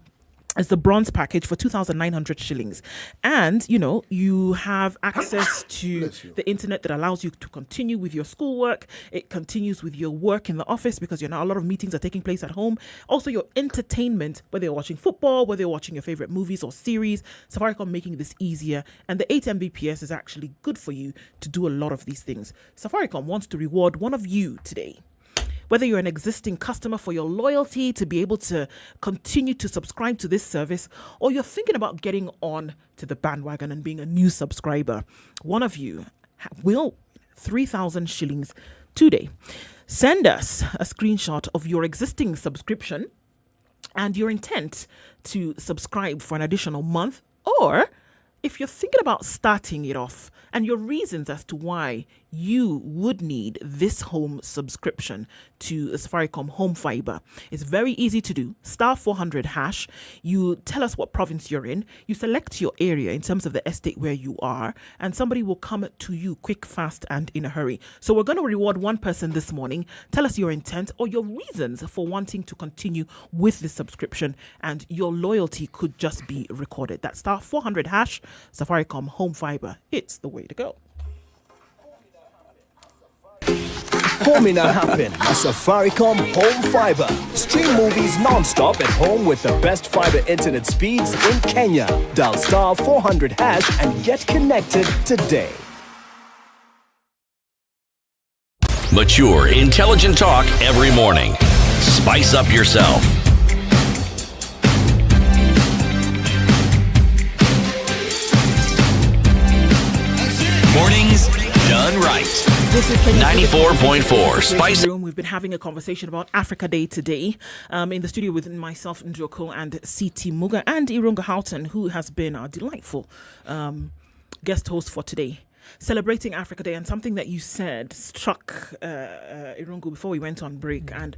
S1: As the bronze package for 2,900 shillings. And, you know, you have access to the internet that allows you to continue with your schoolwork. It continues with your work in the office because, you know, a lot of meetings are taking place at home. Also, your entertainment, whether you're watching football, whether you're watching your favorite movies or series, Safaricom making this easier. And the 8 Mbps is actually good for you to do a lot of these things. Safaricom wants to reward one of you today. Whether you're an existing customer for your loyalty to be able to continue to subscribe to this service, or you're thinking about getting on to the bandwagon and being a new subscriber, one of you will 3,000 shillings today. Send us a screenshot of your existing subscription and your intent to subscribe for an additional month, or if you're thinking about starting it off and your reasons as to why you would need this home subscription to Safaricom Home Fiber. It's very easy to do. Star 400 hash. You tell us what province you're in. You select your area in terms of the estate where you are, and somebody will come to you quick, fast, and in a hurry. So we're going to reward one person this morning. Tell us your intent or your reasons for wanting to continue with this subscription, and your loyalty could just be recorded. That's star 400 hash, Safaricom Home Fiber. It's the way to go.
S13: Koome na happen na Safaricom Home Fiber. Stream movies non-stop at home with the best fiber internet speeds in Kenya. Dial star 400 hash and get connected today.
S2: Mature, intelligent talk every morning. Spice up yourself. Mornings done right.
S1: This is
S2: 94.4 Spice.
S1: We've been having a conversation about Africa Day today in the studio with myself, Njoko, and C.T. Muga, and Irunga Houghton, who has been our delightful guest host for today. Celebrating Africa Day, and something that you said struck Irungu before we went on break. And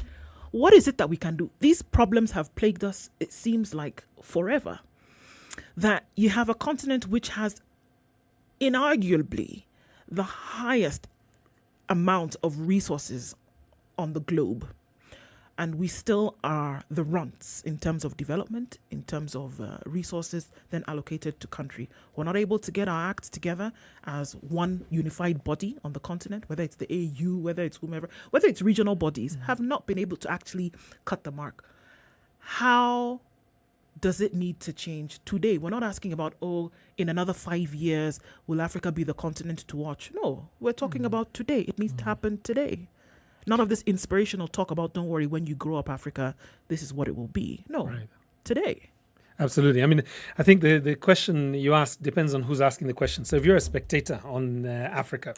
S1: what is it that we can do? These problems have plagued us, it seems like, forever. That you have a continent which has inarguably the highest amount of resources on the globe, and we still are the runts in terms of development, in terms of resources then allocated to country. We're not able to get our acts together as one unified body on the continent, whether it's the AU, whether it's whomever, whether it's regional bodies, have not been able to actually cut the mark. How does it need to change today? We're not asking about, in another 5 years, will Africa be the continent to watch? No, we're talking about today. It needs to happen today. None of this inspirational talk about, don't worry, when you grow up, Africa, this is what it will be. No, today.
S4: Absolutely. I mean, I think the question you ask depends on who's asking the question. So if you're a spectator on Africa,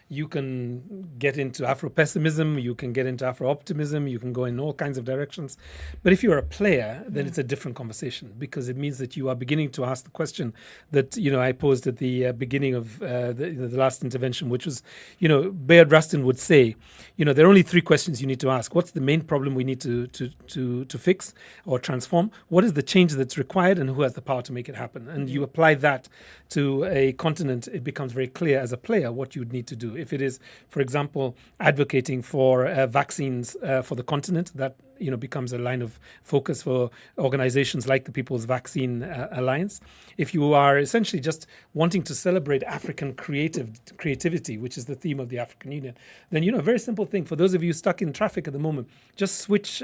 S4: You can get into Afro-pessimism, you can get into Afro-optimism, you can go in all kinds of directions. But if you're a player, then it's a different conversation, because it means that you are beginning to ask the question that, I posed at the beginning of the last intervention, which was, Bayard Rustin would say, there are only three questions you need to ask. What's the main problem we need to fix or transform? What is the change that's required, and who has the power to make it happen? And you apply that to a continent, it becomes very clear as a player what you would need to do. If it is, for example, advocating for vaccines for the continent, that becomes a line of focus for organizations like the People's Vaccine Alliance. If you are essentially just wanting to celebrate African creativity, which is the theme of the African Union, then, a very simple thing. For those of you stuck in traffic at the moment, just switch.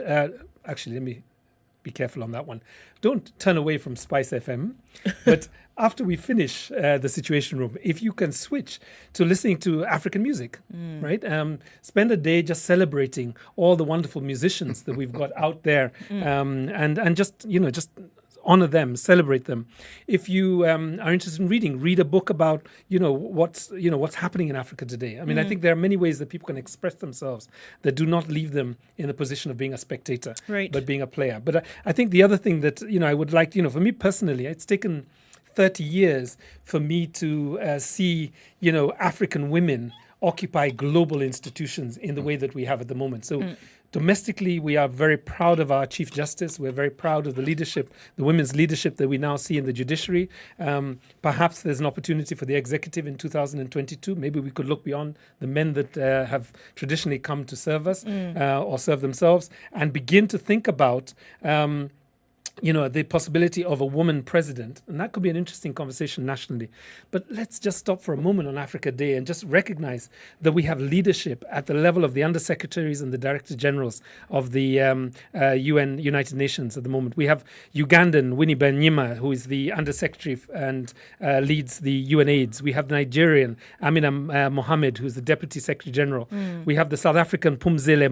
S4: Actually, let me be careful on that one. Don't turn away from SpiceFM. But after we finish the Situation Room, if you can switch to listening to African music, right? Spend a day just celebrating all the wonderful musicians that we've got out there, and just honor them, celebrate them. If you are interested in read a book about what's happening in Africa today. I mean, I think there are many ways that people can express themselves that do not leave them in the position of being a spectator, but being a player. But I think the other thing that I would like, for me personally, it's taken 30 years for me to see African women occupy global institutions in the way that we have at the moment. So domestically, we are very proud of our Chief Justice. We're very proud of the leadership, the women's leadership that we now see in the judiciary. Perhaps there's an opportunity for the executive in 2022. Maybe we could look beyond the men that have traditionally come to serve us or serve themselves, and begin to think about the possibility of a woman president. And that could be an interesting conversation nationally. But let's just stop for a moment on Africa Day and just recognize that we have leadership at the level of the undersecretaries and the director generals of the United Nations at the moment. We have Ugandan Winnie Byanyima, who is the undersecretary and leads the UNAIDS. We have the Nigerian Amina Mohammed, who is the deputy secretary general. We have the South African Phumzile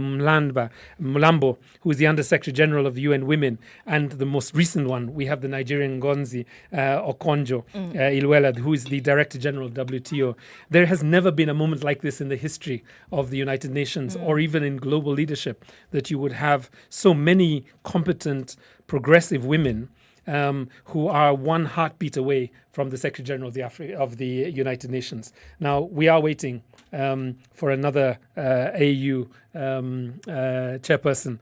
S4: Mlambo, who is the undersecretary general of UN Women. And the most recent one, we have the Nigerian Ngonzi Okonjo Iweala, who is the Director General of WTO. There has never been a moment like this in the history of the United Nations or even in global leadership, that you would have so many competent, progressive women who are one heartbeat away from the Secretary General of the United Nations. Now, we are waiting for another AU chairperson,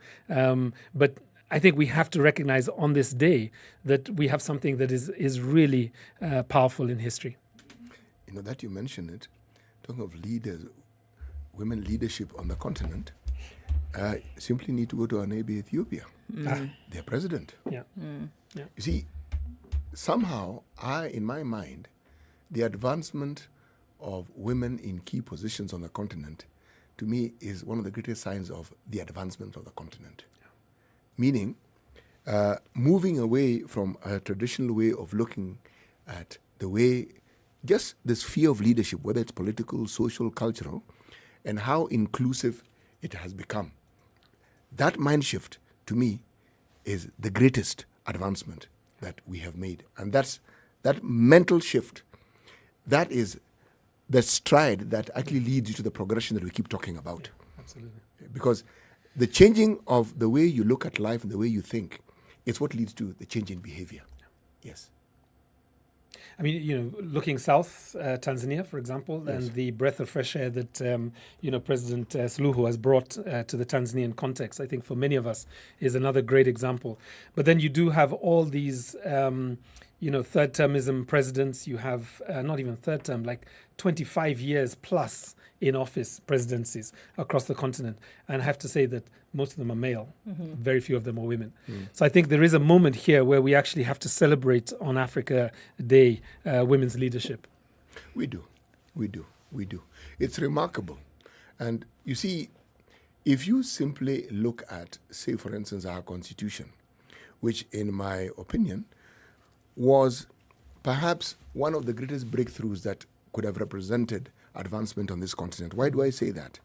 S4: but I think we have to recognize on this day that we have something that is really powerful in history.
S3: That you mentioned it, talking of leaders, women leadership on the continent, simply need to go to our neighbor Ethiopia. Their president.
S4: Yeah.
S3: You see, somehow, in my mind, the advancement of women in key positions on the continent, to me, is one of the greatest signs of the advancement of the continent. Meaning, moving away from a traditional way of looking at the way, just the sphere of leadership, whether it's political, social, cultural, and how inclusive it has become. That mind shift, to me, is the greatest advancement that we have made. And that mental shift, that is the stride that actually leads you to the progression that we keep talking about.
S4: Yeah, absolutely.
S3: Because the changing of the way you look at life and the way you think is what leads to the change in behavior. Yes.
S4: I mean, looking south, Tanzania, for example, and the breath of fresh air that, President Suluhu has brought to the Tanzanian context, I think for many of us is another great example. But then you do have all these, third-termism presidents. You have not even third term, like 25 years plus in office presidencies across the continent. And I have to say that most of them are male. Very few of them are women. So I think there is a moment here where we actually have to celebrate on Africa Day women's leadership.
S3: We do. It's remarkable. And you see, if you simply look at, say, for instance, our constitution, which in my opinion was perhaps one of the greatest breakthroughs that could have represented advancement on this continent. Why do I say that?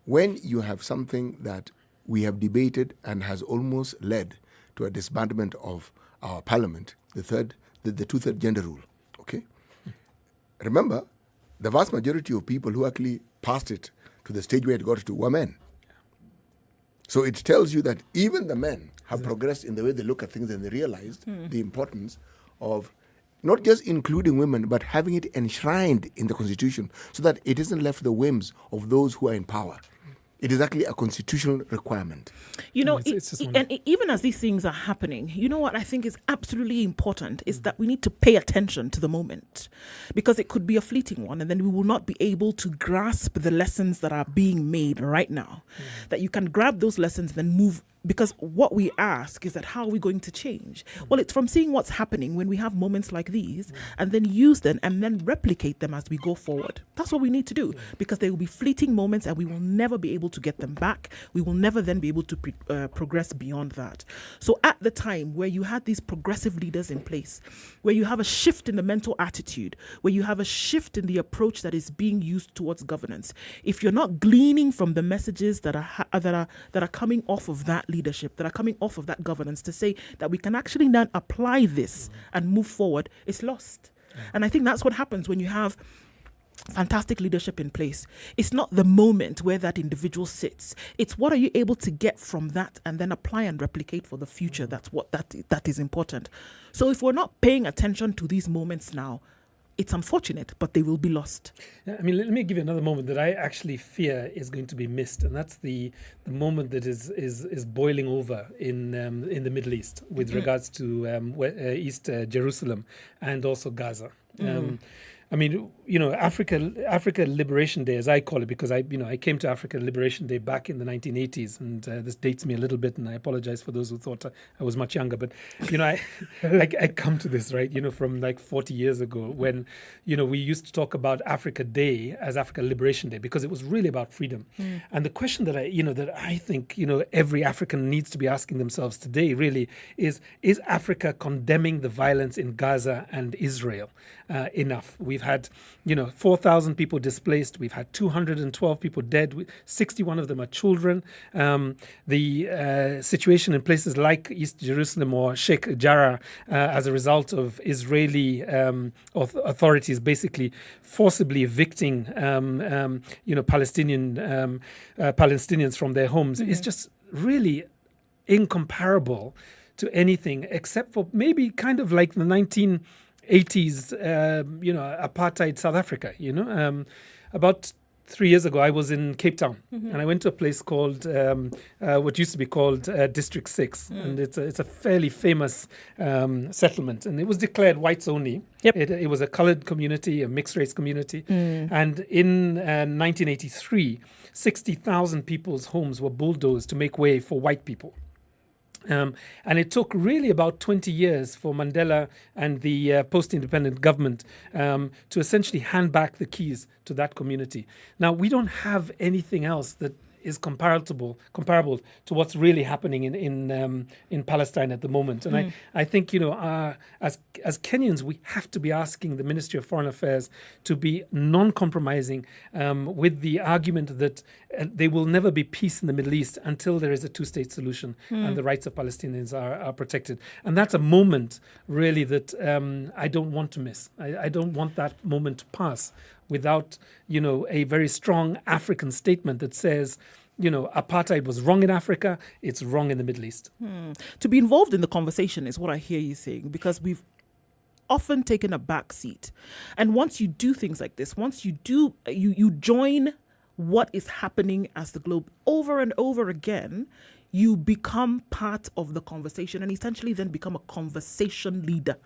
S3: When you have something that we have debated and has almost led to a disbandment of our parliament, the two-third gender rule, okay? Remember, the vast majority of people who actually passed it to the stage where it got to were men. So it tells you that even the men have progressed in the way they look at things, and they realized the importance of not just including women, but having it enshrined in the Constitution so that it isn't left to the whims of those who are in power. It is actually a constitutional requirement.
S1: You know, even as these things are happening, you know what I think is absolutely important is that we need to pay attention to the moment, because it could be a fleeting one, and then we will not be able to grasp the lessons that are being made right now. That you can grab those lessons and then move. Because what we ask is that how are we going to change? Well, it's from seeing what's happening when we have moments like these and then use them and then replicate them as we go forward. That's what we need to do, because they will be fleeting moments and we will never be able to get them back. We will never then be able to progress beyond that. So at the time where you had these progressive leaders in place, where you have a shift in the mental attitude, where you have a shift in the approach that is being used towards governance, if you're not gleaning from the messages that are coming off of that leadership, that are coming off of that governance, to say that we can actually then apply this and move forward, it's lost. And I think that's what happens when you have fantastic leadership in place. It's not the moment where that individual sits. It's what are you able to get from that and then apply and replicate for the future. That's what that is important. So if we're not paying attention to these moments now, it's unfortunate, but they will be lost.
S4: I mean, let me give you another moment that I actually fear is going to be missed, and that's the moment that is boiling over in the Middle East with regards to East Jerusalem and also Gaza. I mean, you know, Africa Liberation Day, as I call it, because I came to Africa Liberation Day back in the 1980s, and this dates me a little bit, and I apologize for those who thought I was much younger. But you know, I come to this, right, you know, from like 40 years ago, when, you know, we used to talk about Africa Day as Africa Liberation Day because it was really about freedom. And the question that I think, you know, every African needs to be asking themselves today really is Africa condemning the violence in Gaza and Israel enough? We've had, you know, 4,000 people displaced. We've had 212 people dead. 61 of them are children. The situation in places like East Jerusalem or Sheikh Jarrah, as a result of Israeli authorities basically forcibly evicting, Palestinians from their homes, is just really incomparable to anything except for maybe kind of like the 1980s, apartheid South Africa. About 3 years ago, I was in Cape Town, and I went to a place called what used to be called District 6, and it's a fairly famous settlement, and it was declared whites only. It was a coloured community, a mixed race community, and in 1983, 60,000 people's homes were bulldozed to make way for white people. And it took really about 20 years for Mandela and the post-independent government to essentially hand back the keys to that community. Now, we don't have anything else that is comparable to what's really happening in Palestine at the moment. And I think, as Kenyans, we have to be asking the Ministry of Foreign Affairs to be non-compromising with the argument that there will never be peace in the Middle East until there is a two-state solution and the rights of Palestinians are protected. And that's a moment, really, that I don't want to miss. I don't want that moment to pass without, a very strong African statement that says, apartheid was wrong in Africa, it's wrong in the Middle East.
S1: To be involved in the conversation is what I hear you saying, because we've often taken a back seat. And once you do things like this, once you join what is happening as the globe over and over again, you become part of the conversation and essentially then become a conversation leader.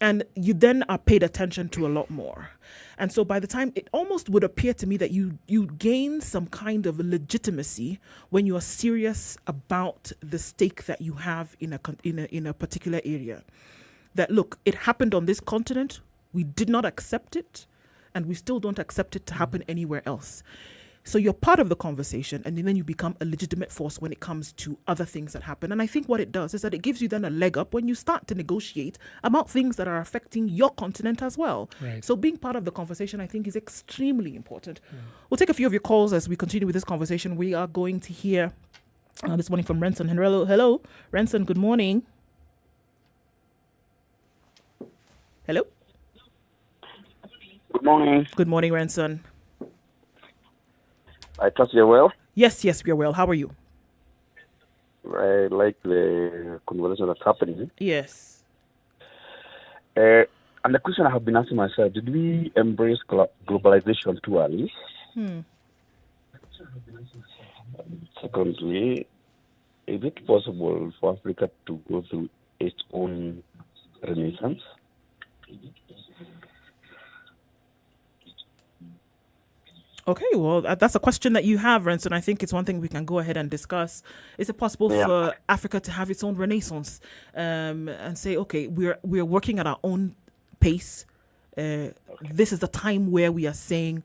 S1: And you then are paid attention to a lot more. And so by the time, it almost would appear to me that you gain some kind of legitimacy when you are serious about the stake that you have in a particular area. That, look, it happened on this continent, we did not accept it, and we still don't accept it to happen anywhere else. So you're part of the conversation, and then you become a legitimate force when it comes to other things that happen. And I think what it does is that it gives you then a leg up when you start to negotiate about things that are affecting your continent as well.
S4: Right.
S1: So being part of the conversation, I think, is extremely important. We'll take a few of your calls as we continue with this conversation. We are going to hear this morning from Renson. Hello, Renson, good morning.
S7: Good morning.
S1: Good morning, Ranson.
S7: I trust you're well.
S1: Yes, we are well. How are you?
S7: I like the conversation that's happening.
S1: Yes.
S7: And the question I have been asking myself, did we embrace globalization too early? Secondly, is it possible for Africa to go through its own renaissance?
S1: Okay, well, that's a question that you have, Ranson. I think it's one thing we can go ahead and discuss. Is it possible for Africa to have its own renaissance and say, okay, we're working at our own pace. This is the time where we are saying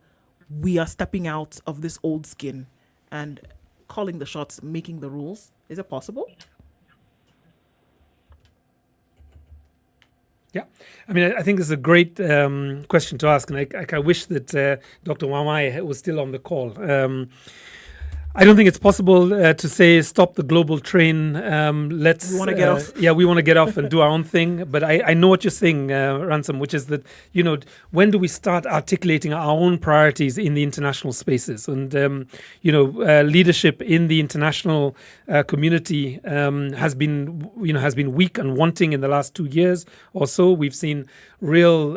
S1: we are stepping out of this old skin and calling the shots, making the rules. Is it possible?
S4: Yeah, I mean, I think it's a great question to ask, and I wish that Dr. Wamai was still on the call. I don't think it's possible to say stop the global train. Let's.
S1: We want to get off.
S4: Yeah, we want to get off and do our own thing. But I know what you're saying, Ransom, which is that, you know, when do we start articulating our own priorities in the international spaces? And leadership in the international community has been weak and wanting in the last 2 years or so. We've seen real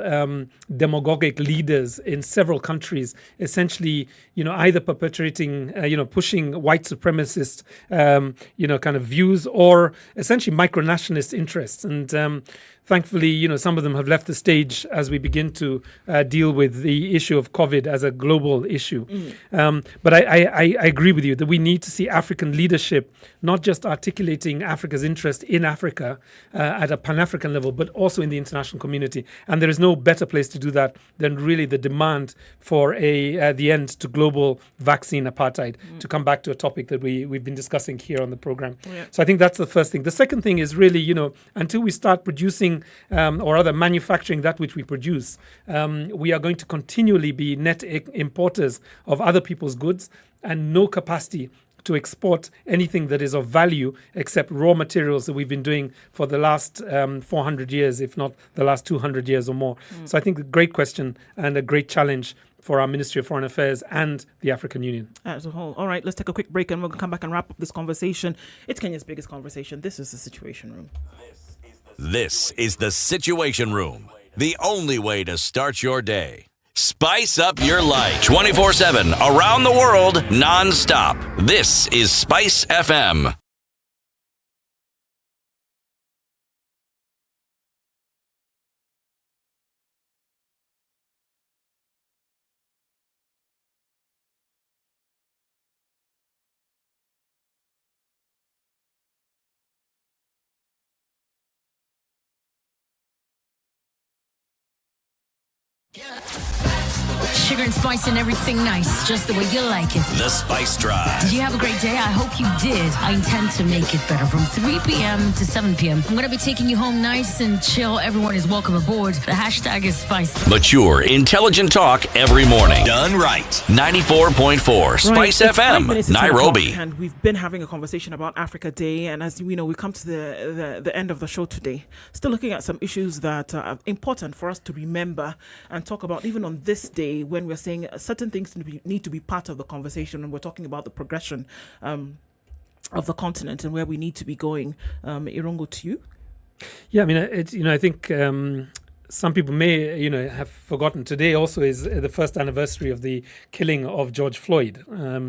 S4: demagogic leaders in several countries, essentially, either perpetrating, pushing white supremacist, kind of views, or essentially micronationalist interests. And thankfully, some of them have left the stage as we begin to deal with the issue of COVID as a global issue. But I agree with you that we need to see African leadership not just articulating Africa's interest in Africa at a Pan-African level, but also in the international community. And there is no better place to do that than really the demand for the end to global vaccine apartheid, to come back to a topic that we've been discussing here on the program.
S1: Yeah.
S4: So I think that's the first thing. The second thing is really, until we start producing or rather manufacturing that which we produce, we are going to continually be net importers of other people's goods and no capacity to export anything that is of value except raw materials that we've been doing for the last 400 years, if not the last 200 years or more. So I think a great question and a great challenge for our Ministry of Foreign Affairs and the African Union
S1: as a whole. All right, let's take a quick break and we'll come back and wrap up this conversation. It's Kenya's biggest conversation. This is the Situation Room.
S2: This is the Situation Room, the only way to start your day. Spice up your life 24/7 around the world, non-stop. This is Spice FM.
S16: Sugar and spice and everything nice, just the way you like it.
S2: The Spice Drive.
S16: Did you have a great day? I hope you did. I intend to make it better from 3 p.m. to 7 p.m. I'm going to be taking you home nice and chill. Everyone is welcome aboard. The hashtag is Spice.
S2: Mature, intelligent talk every morning. Done right. 94.4 Spice FM, Nairobi.
S1: And we've been having a conversation about Africa Day. And as we know, we come to the end of the show today. Still looking at some issues that are important for us to remember and talk about even on this day, when we're saying certain things need to be part of the conversation, and we're talking about the progression of the continent and where we need to be going. Irongo, to you?
S4: Yeah, I mean, I think some people may, have forgotten today also is the first anniversary of the killing of George Floyd.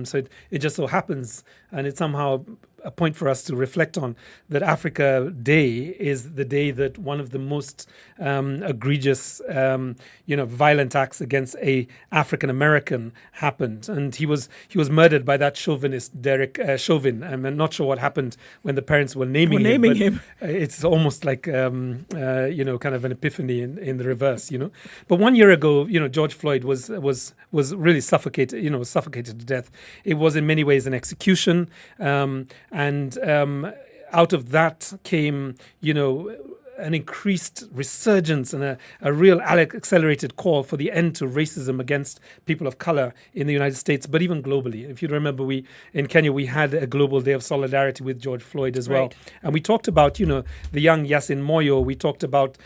S4: So it just so happens, and it's somehow a point for us to reflect on, that Africa Day is the day that one of the most egregious, violent acts against a African American happened, and he was murdered by that chauvinist Derek Chauvin. I'm not sure what happened when the parents were naming him. It's almost like kind of an epiphany in the reverse. But 1 year ago, George Floyd was really suffocated to death. It was in many ways an execution. And out of that came, an increased resurgence and a real accelerated call for the end to racism against people of color in the United States, but even globally. If you remember, in Kenya, we had a global day of solidarity with George Floyd as well.
S1: Right.
S4: And we talked about, the young Yasin Moyo. We talked about,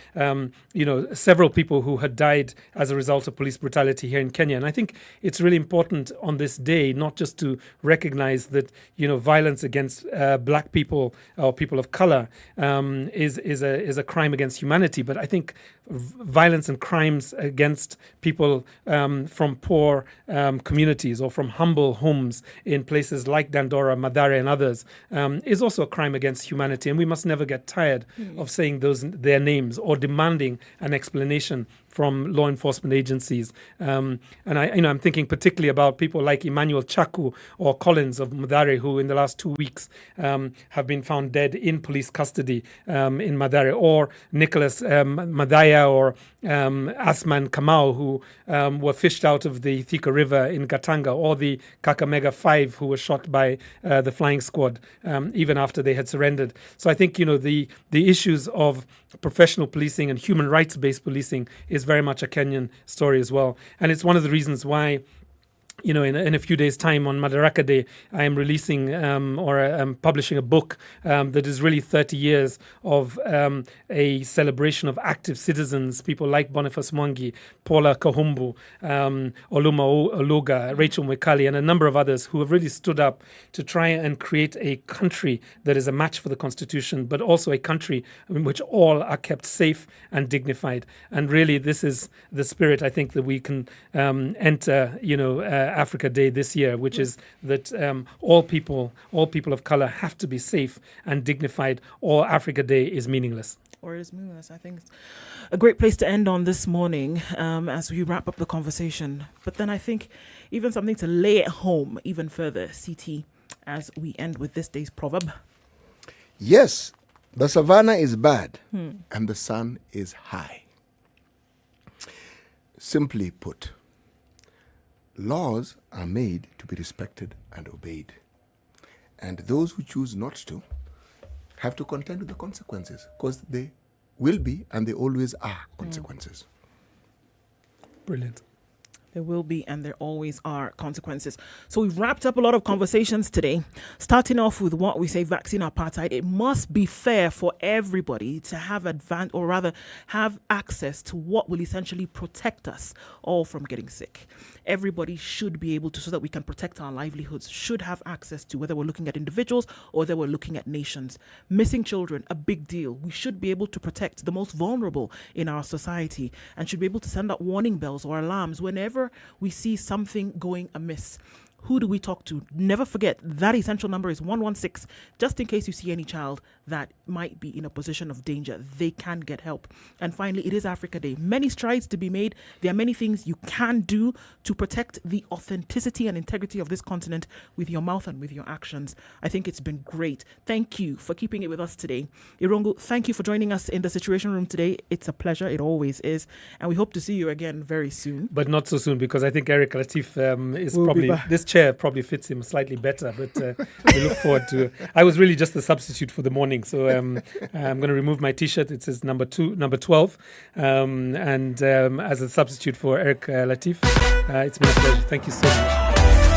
S4: several people who had died as a result of police brutality here in Kenya. And I think it's really important on this day not just to recognize that, violence against black people or people of color is a crime against humanity, but I think violence and crimes against people from poor communities or from humble homes in places like Dandora, Madaraka, and others is also a crime against humanity, and we must never get tired of saying their names or demanding an explanation from law enforcement agencies. And I'm thinking particularly about people like Emmanuel Chaku or Collins of Madaraka, who in the last 2 weeks have been found dead in police custody in Madaraka, or Nicholas Madaya or Asman Kamau, who were fished out of the Thika River in Gatanga, or the Kakamega 5, who were shot by the flying squad even after they had surrendered. So I think, the issues of professional policing and human rights-based policing is very much a Kenyan story as well. And it's one of the reasons why, in a few days' time on Madaraka Day, I am releasing I'm publishing a book that is really 30 years of a celebration of active citizens, people like Boniface Mwangi, Paula Kahumbu, Oluma Oluga, Rachel Mwekali, and a number of others who have really stood up to try and create a country that is a match for the Constitution, but also a country in which all are kept safe and dignified. And really, this is the spirit, I think, that we can enter, Africa Day this year, which is that all people of color have to be safe and dignified, or Africa Day is meaningless.
S1: Or it is meaningless. I think it's a great place to end on this morning as we wrap up the conversation. But then I think even something to lay it home even further, CT, as we end with this day's proverb.
S3: Yes, the savannah is bad and the sun is high. Simply put, laws are made to be respected and obeyed. And those who choose not to have to contend with the consequences, because they will be and they always are consequences.
S4: Brilliant.
S1: There will be and there always are consequences. So we've wrapped up a lot of conversations today, starting off with what we say, vaccine apartheid. It must be fair for everybody to have have access to what will essentially protect us all from getting sick. Everybody should be able to, so that we can protect our livelihoods, should have access to, whether we're looking at individuals or whether we're looking at nations. Missing children, a big deal. We should be able to protect the most vulnerable in our society and should be able to send out warning bells or alarms whenever we see something going amiss. Who do we talk to? Never forget that essential number is 116, just in case you see any child that might be in a position of danger. They can get help. And finally, it is Africa Day. Many strides to be made. There are many things you can do to protect the authenticity and integrity of this continent with your mouth and with your actions. I think it's been great. Thank you for keeping it with us today. Irungu, thank you for joining us in the Situation Room today. It's a pleasure. It always is. And we hope to see you again very soon.
S4: But not so soon, because I think Eric Latif is
S1: We'll
S4: probably, this chair probably fits him slightly better, but we look forward to it. I was really just the substitute for the morning, so I'm going to remove my t-shirt. It says number 12, and as a substitute for Eric Latif. It's been a pleasure. Thank you so much.